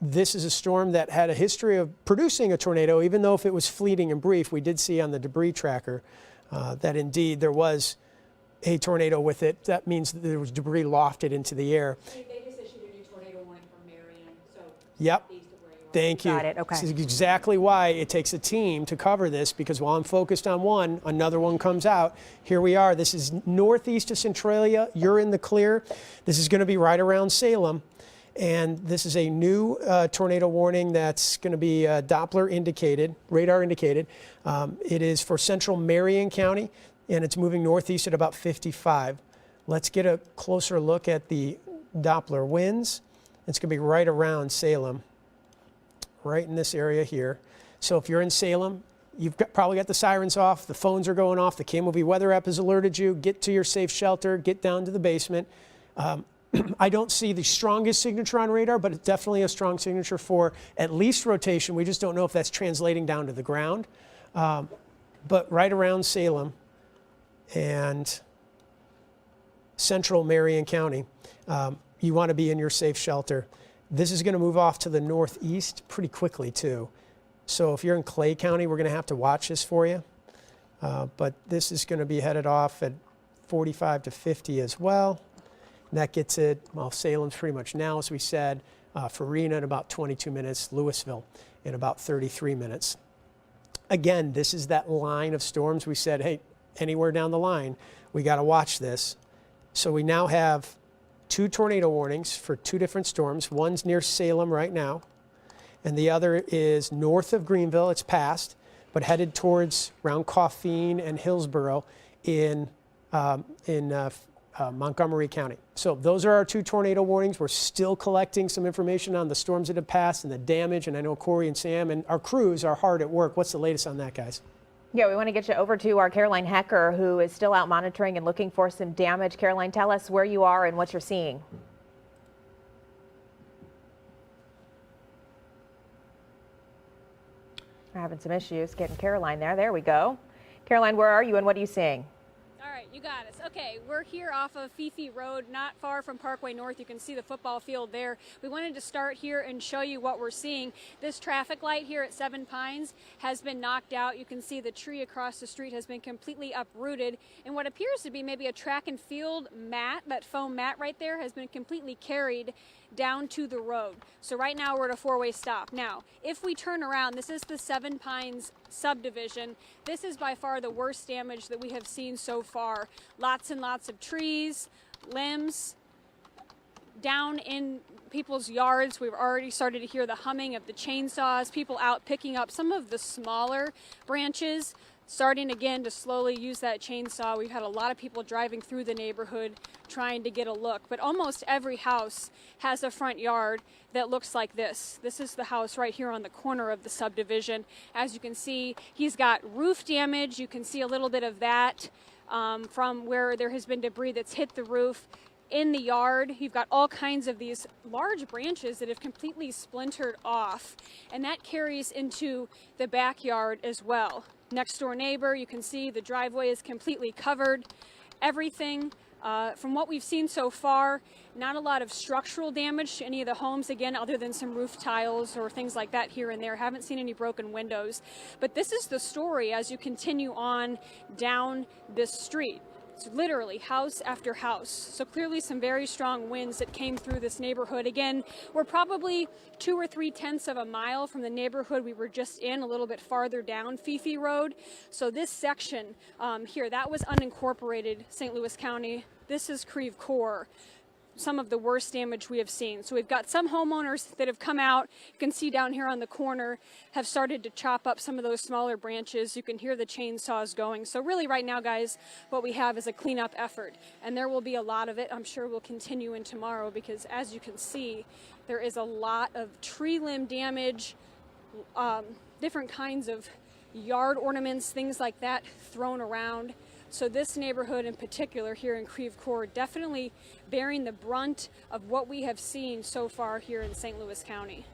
[SPEAKER 1] This is a storm that had a history of producing a tornado, even though if it was fleeting and brief, we did see on the debris tracker that indeed there was a tornado with it. That means that there was debris lofted into the air.
[SPEAKER 8] They just issued a new tornado warning from Marion, so
[SPEAKER 1] Yep.
[SPEAKER 8] southeast of where you are.
[SPEAKER 1] Thank you.
[SPEAKER 2] Got it, okay.
[SPEAKER 1] This is exactly why it takes a team to cover this, because while I'm focused on one, another one comes out. Here we are. This is northeast of Centralia. You're in the clear. This is going to be right around Salem. And this is a new tornado warning that's going to be Doppler indicated, radar indicated. It is for central Marion County, and it's moving northeast at about 55. Let's get a closer look at the Doppler winds. It's going to be right around Salem, right in this area here. So if you're in Salem, you've probably got the sirens off, the phones are going off, the KMOV weather app has alerted you, get to your safe shelter, get down to the basement. I don't see the strongest signature on radar, but it's definitely a strong signature for at least rotation. We just don't know if that's translating down to the ground. But right around Salem and central Marion County, you want to be in your safe shelter. This is going to move off to the northeast pretty quickly too. So if you're in Clay County, we're going to have to watch this for you. But this is going to be headed off at 45 to 50 as well. And that gets it, well, Salem's pretty much now, as we said, Farina in about 22 minutes, Louisville in about 33 minutes. Again, this is that line of storms we said, hey, anywhere down the line, we got to watch this. So we now have 2 tornado warnings for 2 different storms. One's near Salem right now, and the other is north of Greenville. It's passed, but headed towards around Coffeen and Hillsborough in Montgomery County. So those are our 2 tornado warnings. We're still collecting some information on the storms that have passed and the damage, and I know Corey and Sam and our crews are hard at work. What's the latest on that, guys?
[SPEAKER 6] Yeah, we want to get you over to our Caroline Hecker, who is still out monitoring and looking for some damage. Caroline, tell us where you are and what you're seeing. We're having some issues getting Caroline there. There we go. Caroline, where are you and what are you seeing?
[SPEAKER 8] All right, you got us. Okay, we're here off of Fifi Road, not far from Parkway North. You can see the football field there. We wanted to start here and show you what we're seeing. This traffic light here at Seven Pines has been knocked out. You can see the tree across the street has been completely uprooted. And what appears to be maybe a track and field mat, that foam mat right there, has been completely carried down to the road. So right now we're at a 4-way stop. Now, if we turn around, this is the Seven Pines subdivision. This is by far the worst damage that we have seen so far. Lots and lots of trees, limbs, down in people's yards. We've already started to hear the humming of the chainsaws, people out picking up some of the smaller branches, starting again to slowly use that chainsaw. We've had a lot of people driving through the neighborhood trying to get a look, but almost every house has a front yard that looks like this. This is the house right here on the corner of the subdivision. As you can see, he's got roof damage. You can see a little bit of that from where there has been debris that's hit the roof. In the yard, you've got all kinds of these large branches that have completely splintered off, and that carries into the backyard as well. Next door neighbor, you can see the driveway is completely covered. Everything, from what we've seen so far, not a lot of structural damage to any of the homes, again, other than some roof tiles or things like that here and there. Haven't seen any broken windows. But this is the story as you continue on down this street. It's literally house after house. So clearly some very strong winds that came through this neighborhood. Again, we're probably 2 or 3/10 of a mile from the neighborhood we were just in, a little bit farther down Fifi Road. So this section here, that was unincorporated St. Louis County. This is Creve Coeur. some of the worst damage we have seen. So we've got some homeowners that have come out. You can see down here on the corner have started to chop up some of those smaller branches. You can hear the chainsaws going. So really right now, guys, what we have is a cleanup effort, and there will be a lot of it. I'm sure will continue in tomorrow because, as you can see, there is a lot of tree limb damage, different kinds of yard ornaments, things like that thrown around. So this neighborhood in particular here in Creve Coeur definitely bearing the brunt of what we have seen so far here in St. Louis County.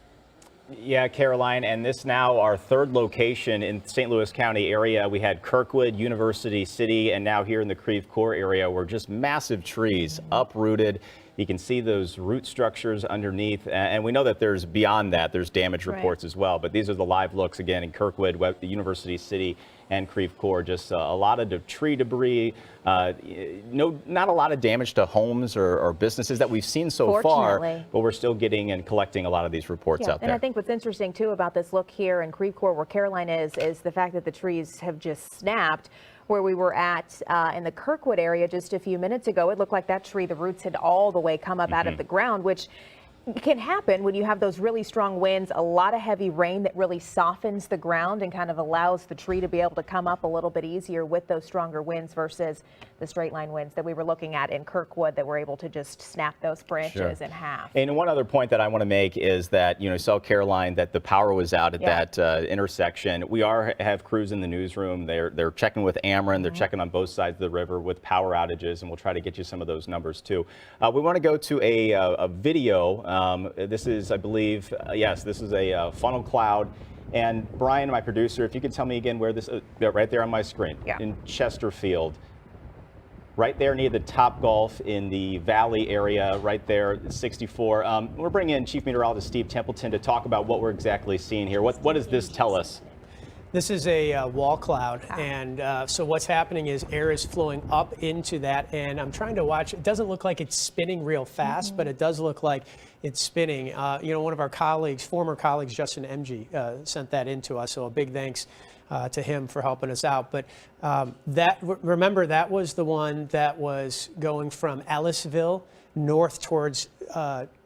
[SPEAKER 5] Yeah, Caroline, and this now our third location in St. Louis County area. We had Kirkwood, University City, and now here in the Creve Coeur area were just massive trees uprooted. You can see those root structures underneath, and we know that there's beyond that, there's damage reports as well. But these are the live looks again in Kirkwood, the University City, and Creve Coeur. Just a lot of tree debris. Not a lot of damage to homes or businesses that we've seen so far, but we're still getting and collecting a lot in these reports out there.
[SPEAKER 6] And I think what's interesting too about this look here in Creve Coeur, where Caroline is the fact that the trees have just snapped. Where we were at in the Kirkwood area just a few minutes ago, it looked like that tree, the roots had all the way come up out of the ground, which can happen when you have those really strong winds, a lot of heavy rain that really softens the ground and kind of allows the tree to be able to come up a little bit easier with those stronger winds versus the straight line winds that we were looking at in Kirkwood that were able to just snap those branches in half.
[SPEAKER 5] And one other point that I want to make is that, you saw Caroline that the power was out at that intersection. We have crews in the newsroom. They're checking with Ameren. They're checking on both sides of the river with power outages, and we'll try to get you some of those numbers too. We want to go to a video. This is, I believe, yes, this is a funnel cloud. And Brian, my producer, if you could tell me again where this, right there on my screen, in Chesterfield, right there near the Top Golf in the Valley area, right there, 64. We're bringing in Chief Meteorologist Steve Templeton to talk about what we're exactly seeing here. What does this tell us?
[SPEAKER 1] This is a wall cloud, and so what's happening is air is flowing up into that, and I'm trying to watch. It doesn't look like it's spinning real fast, but it does look like it's spinning. One of our colleagues, former colleagues, Justin Emge, sent that in to us, so a big thanks to him for helping us out. But remember, that was the one that was going from Ellisville north towards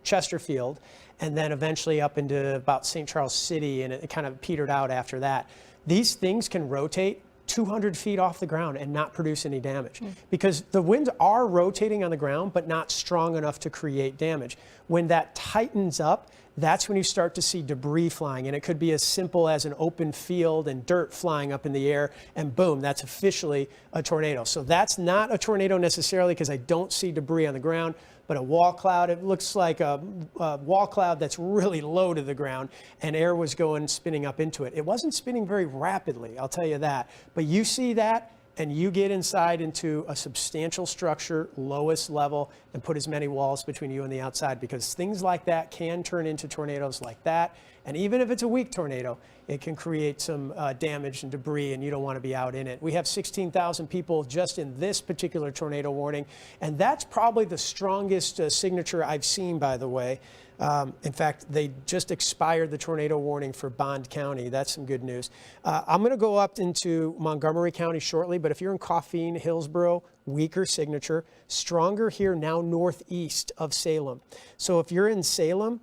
[SPEAKER 1] Chesterfield, and then eventually up into about St. Charles City, and it kind of petered out after that. These things can rotate 200 feet off the ground and not produce any damage because the winds are rotating on the ground, but not strong enough to create damage. When that tightens up, that's when you start to see debris flying, and it could be as simple as an open field and dirt flying up in the air, and boom, that's officially a tornado. So that's not a tornado necessarily because I don't see debris on the ground, but a wall cloud, it looks like a wall cloud that's really low to the ground, and air was spinning up into it. It wasn't spinning very rapidly, I'll tell you that, but you see that, and you get inside into a substantial structure, lowest level, and put as many walls between you and the outside, because things like that can turn into tornadoes like that. And even if it's a weak tornado, it can create some damage and debris, and you don't want to be out in it. We have 16,000 people just in this particular tornado warning, and that's probably the strongest signature I've seen, by the way. In fact, they just expired the tornado warning for Bond County. That's some good news. I'm going to go up into Montgomery County shortly, but if you're in Coffeen, Hillsborough, weaker signature, stronger here now northeast of Salem. So if you're in Salem,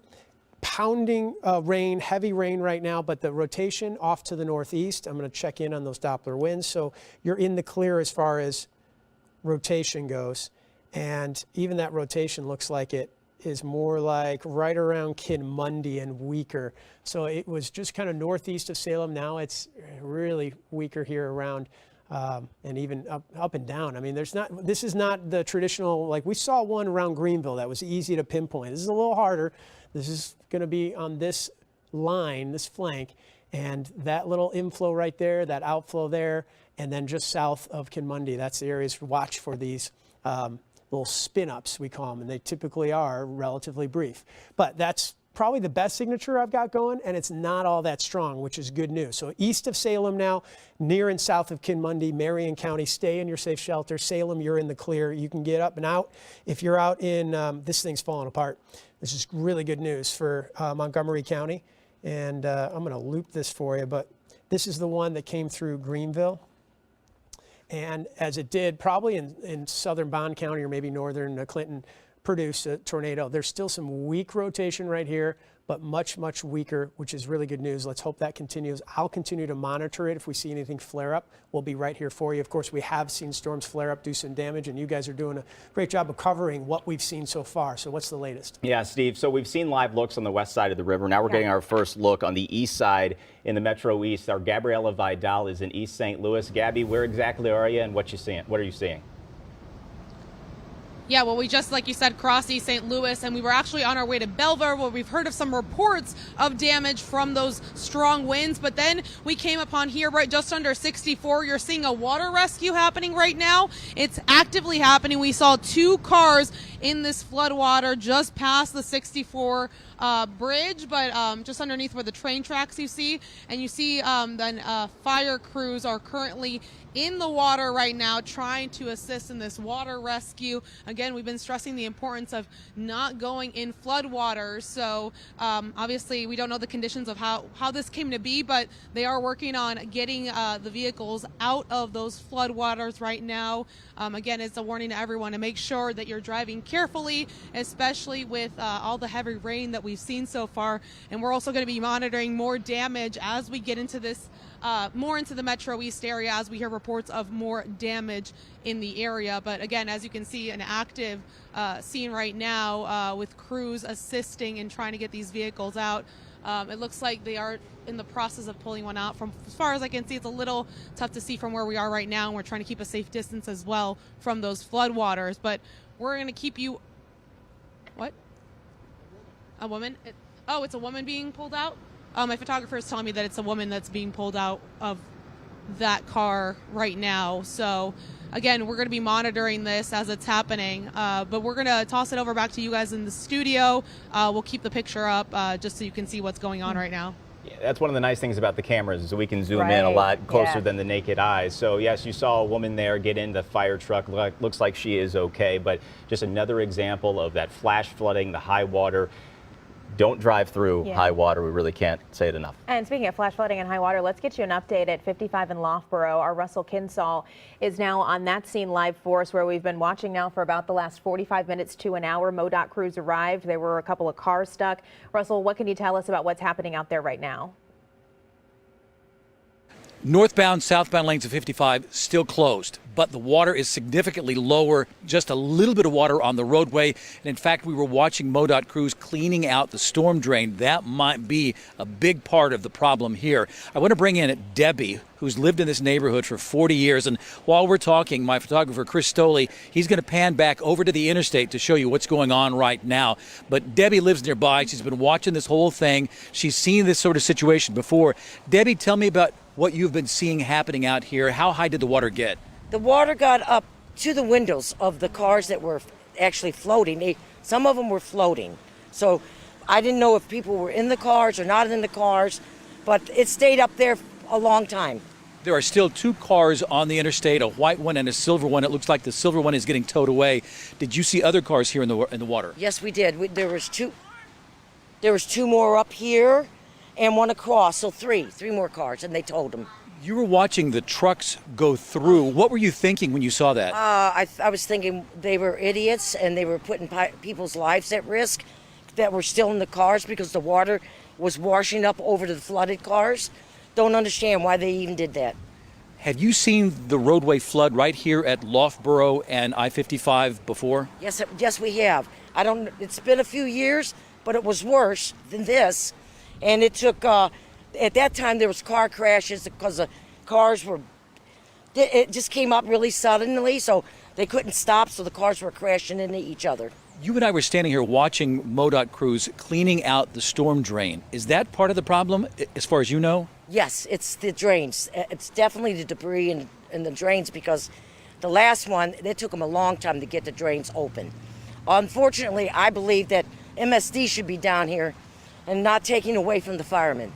[SPEAKER 1] pounding rain, heavy rain right now, but the rotation off to the northeast. I'm going to check in on those Doppler winds. So you're in the clear as far as rotation goes. And even that rotation looks like it is more like right around Kinmundy and weaker. So it was just kind of northeast of Salem. Now it's really weaker here around and even up and down. I mean, this is not the traditional, like we saw one around Greenville that was easy to pinpoint. This is a little harder. This is going to be on this line, this flank, and that little inflow right there, that outflow there, and then just south of Kinmundy. That's the areas to watch for these little spin-ups, we call them, and they typically are relatively brief. But that's probably the best signature I've got going, and it's not all that strong, which is good news. So east of Salem now, near and south of Kinmundy, Marion County, stay in your safe shelter. Salem, you're in the clear. You can get up and out. If you're out in, this thing's falling apart. This is really good news for Montgomery County. And I'm going to loop this for you, but this is the one that came through Greenville. And as it did, probably in southern Bond County or maybe northern Clinton, produce a tornado. There's still some weak rotation right here, but much, much weaker, which is really good news. Let's hope that continues. I'll continue to monitor it. If we see anything flare up, we'll be right here for you. Of course, we have seen storms flare up, do some damage, and you guys are doing a great job of covering what we've seen so far. So what's the latest?
[SPEAKER 5] Yeah, Steve, so we've seen live looks on the west side of the river. Now we're getting our first look on the east side in the Metro East. Our Gabriela Vidal is in East St. Louis. Gabby, where exactly are you and what are you seeing?
[SPEAKER 11] Yeah, well, we just, like you said, crossed East St. Louis, and we were actually on our way to Belleville, where we've heard of some reports of damage from those strong winds. But then we came upon here right just under 64. You're seeing a water rescue happening right now. It's actively happening. We saw 2 cars in this floodwater just past the 64 bridge, but just underneath where the train tracks you see. And you see then fire crews are currently in the water right now trying to assist in this water rescue. Again, we've been stressing the importance of not going in floodwaters. So obviously we don't know the conditions of how this came to be, but they are working on getting the vehicles out of those floodwaters right now. Again, it's a warning to everyone to make sure that you're driving carefully, especially with all the heavy rain that we've seen so far. And we're also going to be monitoring more damage as we get into this more into the Metro East area, as we hear reports of more damage in the area. But again, as you can see, an active scene right now with crews assisting in trying to get these vehicles out. It looks like they are in the process of pulling one out. From as far as I can see, it's a little tough to see from where we are right now, and we're trying to keep a safe distance as well from those floodwaters. But we're going to keep you... What? A woman? It's a woman being pulled out? My photographer is telling me that it's a woman that's being pulled out of that car right now. So again, we're going to be monitoring this as it's happening, but we're going to toss it over back to you guys in the studio. We'll keep the picture up just so you can see what's going on right now.
[SPEAKER 5] Yeah, that's one of the nice things about the cameras is we can zoom in a lot closer than the naked eye. So yes, you saw a woman there get in the fire truck. Looks like she is okay, but just another example of that flash flooding, the high water. Don't drive through high water. We really can't say it enough.
[SPEAKER 6] And speaking of flash flooding and high water, let's get you an update at 55 in Loughborough. Our Russell Kinsall is now on that scene live for us, where we've been watching now for about the last 45 minutes to an hour. MoDOT crews arrived. There were a couple of cars stuck. Russell, what can you tell us about what's happening out there right now?
[SPEAKER 12] Northbound, southbound lanes of 55 still closed, but the water is significantly lower, just a little bit of water on the roadway. And in fact, we were watching MoDOT crews cleaning out the storm drain. That might be a big part of the problem here. I want to bring in Debbie, who's lived in this neighborhood for 40 years. And while we're talking, my photographer, Chris Stoley, he's going to pan back over to the interstate to show you what's going on right now. But Debbie lives nearby. She's been watching this whole thing. She's seen this sort of situation before. Debbie, tell me about what you've been seeing happening out here. How high did the water get?
[SPEAKER 13] The water got up to the windows of the cars that were actually floating. Some of them were floating. So I didn't know if people were in the cars or not in the cars, but it stayed up there a long time.
[SPEAKER 12] There are still 2 cars on the interstate, a white one and a silver one. It looks like the silver one is getting towed away. Did you see other cars here in the water?
[SPEAKER 13] Yes, we did. There was 2 more up here and one across, so 3 more cars, and they towed them.
[SPEAKER 12] You were watching the trucks go through. What were you thinking when you saw that?
[SPEAKER 13] I was thinking they were idiots and they were putting people's lives at risk that were still in the cars because the water was washing up over to the flooded cars. Don't understand why they even did that.
[SPEAKER 12] Have you seen the roadway flood right here at Loughborough and I-55 before?
[SPEAKER 13] Yes, we have. It's been a few years, but it was worse than this. And it took, at that time there was car crashes because the cars it just came up really suddenly, so they couldn't stop, so the cars were crashing into each other.
[SPEAKER 12] You and I were standing here watching MoDOT crews cleaning out the storm drain. Is that part of the problem, as far as you know?
[SPEAKER 13] Yes, it's the drains. It's definitely the debris in the drains, because the last one, it took them a long time to get the drains open. Unfortunately, I believe that MSD should be down here and not taking away from the firemen.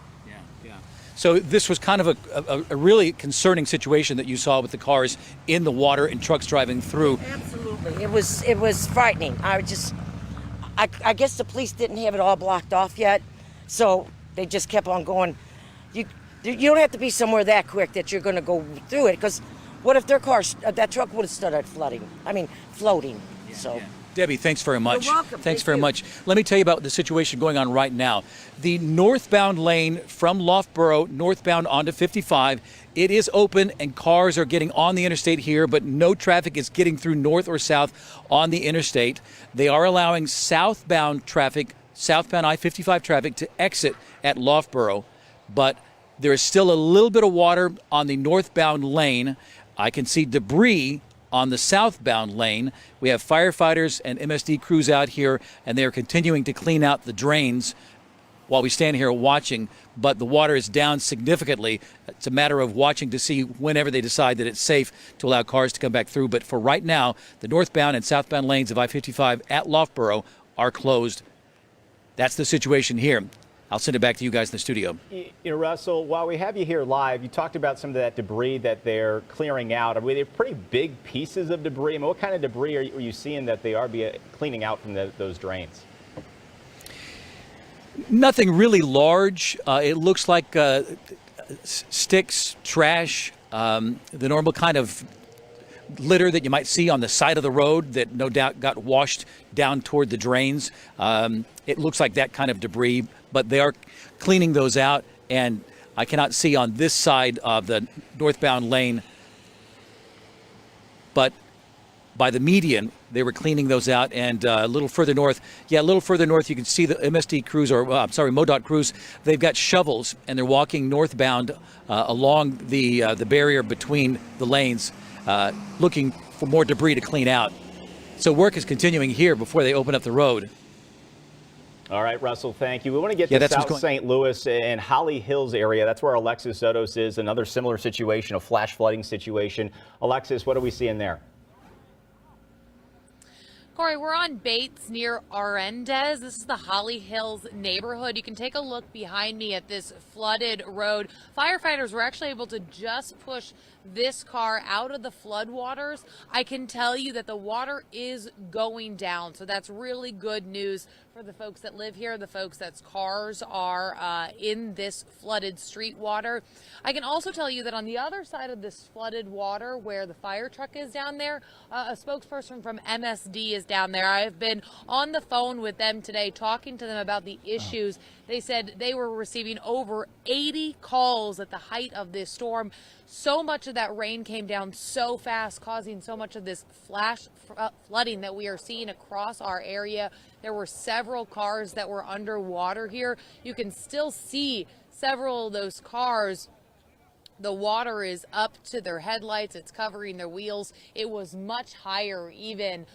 [SPEAKER 12] Yeah. So this was kind of a really concerning situation that you saw with the cars in the water and trucks driving through.
[SPEAKER 13] Absolutely. It was frightening. I guess the police didn't have it all blocked off yet, so they just kept on going. You don't have to be somewhere that quick that you're going to go through it, because what if that truck would have started floating?
[SPEAKER 12] Yeah,
[SPEAKER 13] So.
[SPEAKER 12] Debbie, thanks very much.
[SPEAKER 13] You're welcome.
[SPEAKER 12] Thanks
[SPEAKER 13] Thank
[SPEAKER 12] very
[SPEAKER 13] you.
[SPEAKER 12] much. Let me tell you about the situation going on right now. The northbound lane from Loughborough northbound onto 55, it is open and cars are getting on the interstate here, but no traffic is getting through north or south on the interstate. They are allowing southbound traffic, southbound I-55 traffic to exit at Loughborough, but there is still a little bit of water on the northbound lane. I can see debris on the southbound lane. We have firefighters and MSD crews out here, and they are continuing to clean out the drains while we stand here watching, but the water is down significantly. It's a matter of watching to see whenever they decide that it's safe to allow cars to come back through. But for right now, the northbound and southbound lanes of I-55 at Loughborough are closed. That's the situation here. I'll send it back to you guys in the studio.
[SPEAKER 5] You know, Russell, while we have you here live, you talked about some of that debris that they're clearing out. I mean, they're pretty big pieces of debris. I mean, what kind of debris are you seeing that they are cleaning out from those drains?
[SPEAKER 12] Nothing really large. It looks like sticks, trash, the normal kind of litter that you might see on the side of the road that no doubt got washed down toward the drains. It looks like that kind of debris, but they are cleaning those out, and I cannot see on this side of the northbound lane, but by the median, they were cleaning those out, and a little further north, you can see the MSD crews, or MoDOT crews. They've got shovels, and they're walking northbound along the barrier between the lanes, looking for more debris to clean out. So work is continuing here before they open up the road.
[SPEAKER 5] All right, Russell, thank you. We want to get to South St. Louis and Holly Hills area. That's where Alexis Sotos is. Another similar situation, a flash flooding situation. Alexis, what are we seeing there?
[SPEAKER 14] Corey, we're on Bates near Arendez. This is the Holly Hills neighborhood. You can take a look behind me at this flooded road. Firefighters were actually able to just push this car out of the floodwaters. I can tell you that the water is going down, so that's really good news for the folks that live here, the folks that's cars are in this flooded street water. I can also tell you that on the other side of this flooded water, where the fire truck is down there, a spokesperson from MSD is down there. I have been on the phone with them today talking to them about the issues. They said they were receiving over 80 calls at the height of this storm. So much of that rain came down so fast, causing so much of this flash flooding that we are seeing across our area. There were several cars that were underwater here. You can still see several of those cars. The water is up to their headlights. It's covering their wheels. It was much higher even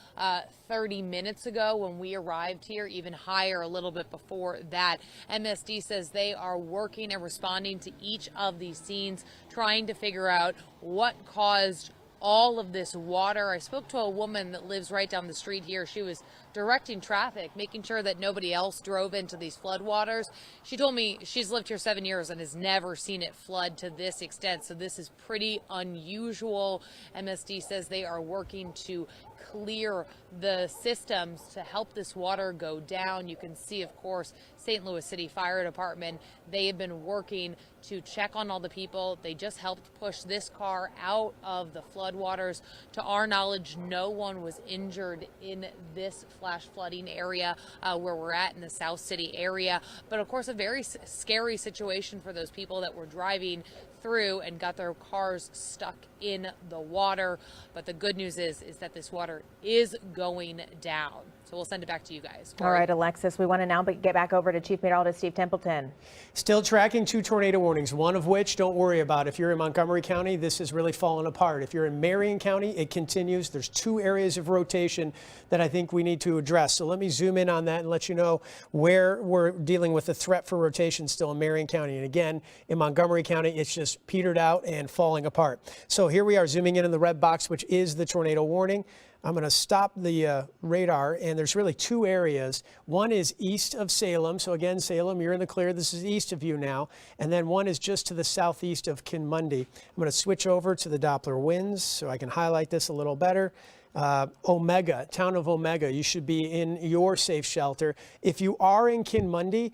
[SPEAKER 14] 30 minutes ago when we arrived here, even higher a little bit before that. MSD says they are working and responding to each of these scenes, trying to figure out what caused all of this water. I spoke to a woman that lives right down the street here. She was directing traffic, making sure that nobody else drove into these floodwaters. She told me she's lived here 7 years and has never seen it flood to this extent. So this is pretty unusual. MSD says they are working to clear the systems to help this water go down. You can see, of course, St. Louis City Fire Department. They have been working to check on all the people. They just helped push this car out of the floodwaters. To our knowledge, no one was injured in this flash flooding area where we're at in the South City area. But of course, a very scary situation for those people that were driving through and got their cars stuck in the water. But the good news is that this water is going down. So we'll send it back to you guys.
[SPEAKER 6] All right, Alexis, we want to now get back over to Chief Meteorologist Steve Templeton.
[SPEAKER 1] Still tracking 2 tornado warnings, one of which, don't worry about. If you're in Montgomery County, this is really falling apart. If you're in Marion County, it continues. There's 2 areas of rotation that I think we need to address. So let me zoom in on that and let you know where we're dealing with the threat for rotation still in Marion County. And again, in Montgomery County, it's just petered out and falling apart. So here we are zooming in the red box, which is the tornado warning. I'm going to stop the radar, and there's really 2 areas. One is east of Salem. So again, Salem, you're in the clear. This is east of you now. And then one is just to the southeast of Kinmundy. I'm going to switch over to the Doppler winds so I can highlight this a little better. Omega, town of Omega, you should be in your safe shelter. If you are in Kinmundy,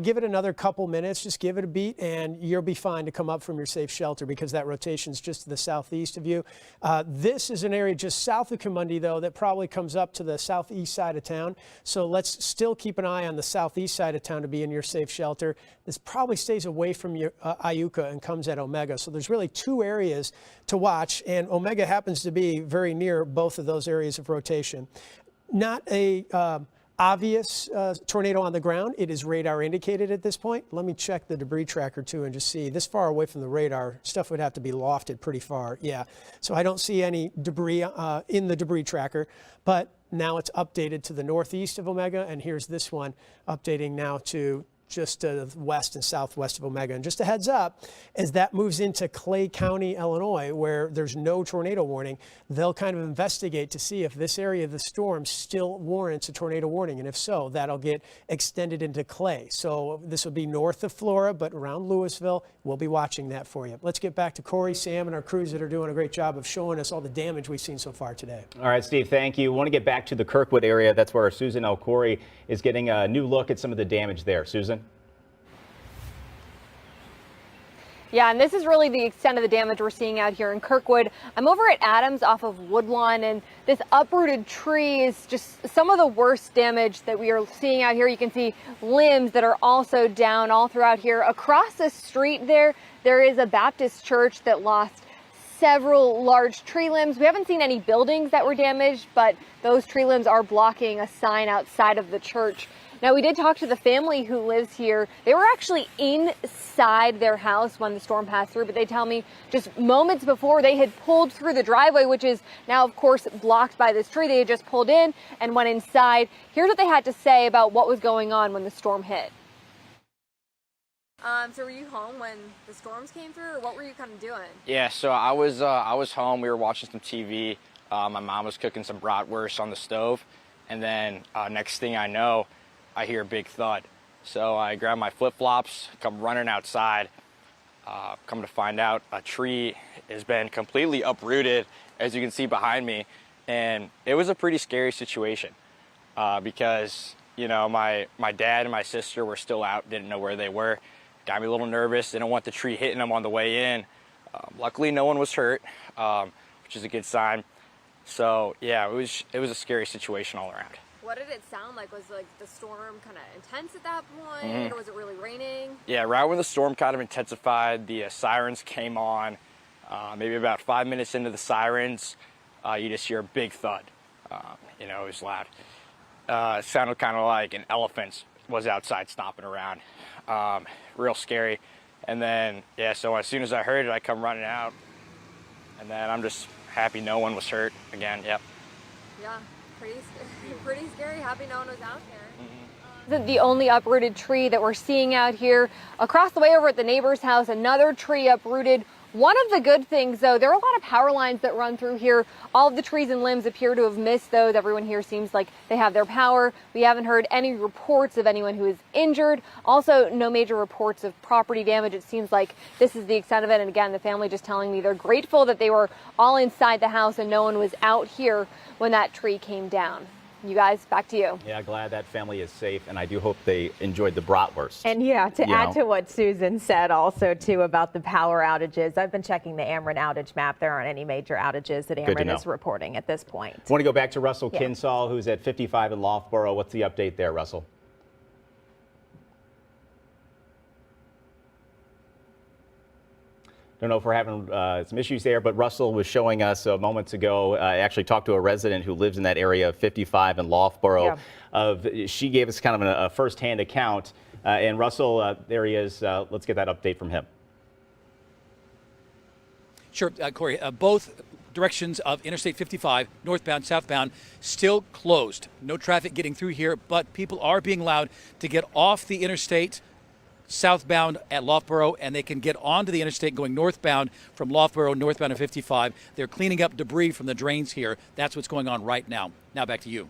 [SPEAKER 1] give it another couple minutes, just give it a beat, and you'll be fine to come up from your safe shelter because that rotation is just to the southeast of you. This is an area just south of Kinmundy, though, that probably comes up to the southeast side of town. So let's still keep an eye on the southeast side of town to be in your safe shelter. This probably stays away from your Iuka and comes at Omega. So there's really two areas to watch, and Omega happens to be very near both of those areas of rotation. Not a obvious tornado on the ground. It is radar indicated at this point. Let me check the debris tracker too and just see. This far away from the radar, stuff would have to be lofted pretty far. Yeah, so I don't see any debris in the debris tracker, but now it's updated to the northeast of Omega, and here's this one updating now to just to the west and southwest of Omega. And just a heads up, as that moves into Clay County, Illinois, where there's no tornado warning, they'll kind of investigate to see if this area of the storm still warrants a tornado warning. And if so, that'll get extended into Clay. So this will be north of Flora, but around Louisville. We'll be watching that for you. Let's get back to Corey, Sam, and our crews that are doing a great job of showing us all the damage we've seen so far today.
[SPEAKER 5] All right, Steve, thank you. I want to get back to the Kirkwood area. That's where Susan L. Corey is getting a new look at some of the damage there. Susan?
[SPEAKER 3] Yeah, and this is really the extent of the damage we're seeing out here in Kirkwood. I'm over at Adams off of Woodlawn, and this uprooted tree is just some of the worst damage that we are seeing out here. You can see limbs that are also down all throughout here. Across the street there is a Baptist church that lost several large tree limbs. We haven't seen any buildings that were damaged, but those tree limbs are blocking a sign outside of the church. Now, we did talk to the family who lives here. They were actually inside their house when the storm passed through, but they tell me just moments before they had pulled through the driveway, which is now, of course, blocked by this tree. They had just pulled in and went inside. Here's what they had to say about what was going on when the storm hit. So were you home when the storms came through, or what were you kind of doing?
[SPEAKER 15] Yeah, so I was home. We were watching some TV. My mom was cooking some bratwurst on the stove, and then next thing I know, I hear a big thud. So I grab my flip-flops, come running outside. Come to find out, a tree has been completely uprooted, as you can see behind me. And it was a pretty scary situation because, my dad and my sister were still out, didn't know where they were. Got me a little nervous, didn't want the tree hitting them on the way in. Luckily, no one was hurt, which is a good sign. So, yeah, it was a scary situation all around.
[SPEAKER 3] What did it sound like? Was the storm kind of intense at that point, or was it really raining?
[SPEAKER 15] Yeah, right when the storm kind of intensified, the sirens came on. Maybe about 5 minutes into the sirens, you just hear a big thud. It was loud. It sounded kind of like an elephant was outside stomping around. Real scary. And then, yeah, so as soon as I heard it, I come running out. And then I'm just happy no one was hurt again. Yep.
[SPEAKER 3] Yeah. Pretty scary. Happy no one was out here. The only uprooted tree that we're seeing out here. Across the way over at the neighbor's house, another tree uprooted. One of the good things, though, there are a lot of power lines that run through here. All of the trees and limbs appear to have missed those. Everyone here seems like they have their power. We haven't heard any reports of anyone who is injured. Also, no major reports of property damage. It seems like this is the extent of it. And again, the family just telling me they're grateful that they were all inside the house and no one was out here when that tree came down. You guys, back to you.
[SPEAKER 5] Yeah, glad that family is safe, and I do hope they enjoyed the bratwurst.
[SPEAKER 6] And yeah, to add to what Susan said also, too, about the power outages, I've been checking the Ameren outage map. There aren't any major outages that Ameren is reporting at this point.
[SPEAKER 5] I want to go back to Russell Kinsall, who's at 55 in Loughborough. What's the update there, Russell? Don't know if we're having some issues there, but Russell was showing us moments ago. I actually talked to a resident who lives in that area of 55 in Loughborough. She gave us kind of a first-hand account. And Russell, there he is. Let's get that update from him.
[SPEAKER 12] Sure, Corey. Both directions of Interstate 55, northbound, southbound, still closed. No traffic getting through here, but people are being allowed to get off the interstate southbound at Loughborough, and they can get onto the interstate going northbound from Loughborough, northbound of 55. They're cleaning up debris from the drains here. That's what's going on right now. Now back to you.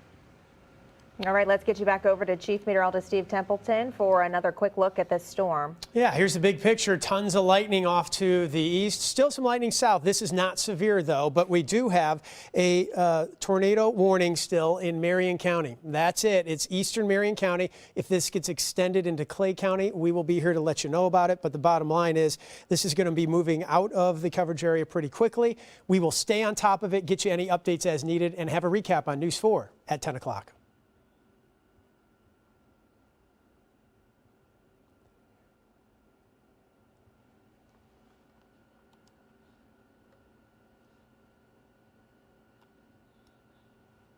[SPEAKER 6] All right, let's get you back over to Chief Meteorologist Steve Templeton for another quick look at this storm.
[SPEAKER 1] Yeah, here's the big picture. Tons of lightning off to the east. Still some lightning south. This is not severe, though, but we do have a tornado warning still in Marion County. That's it. It's eastern Marion County. If this gets extended into Clay County, we will be here to let you know about it. But the bottom line is this is going to be moving out of the coverage area pretty quickly. We will stay on top of it, get you any updates as needed, and have a recap on News 4 at 10 o'clock.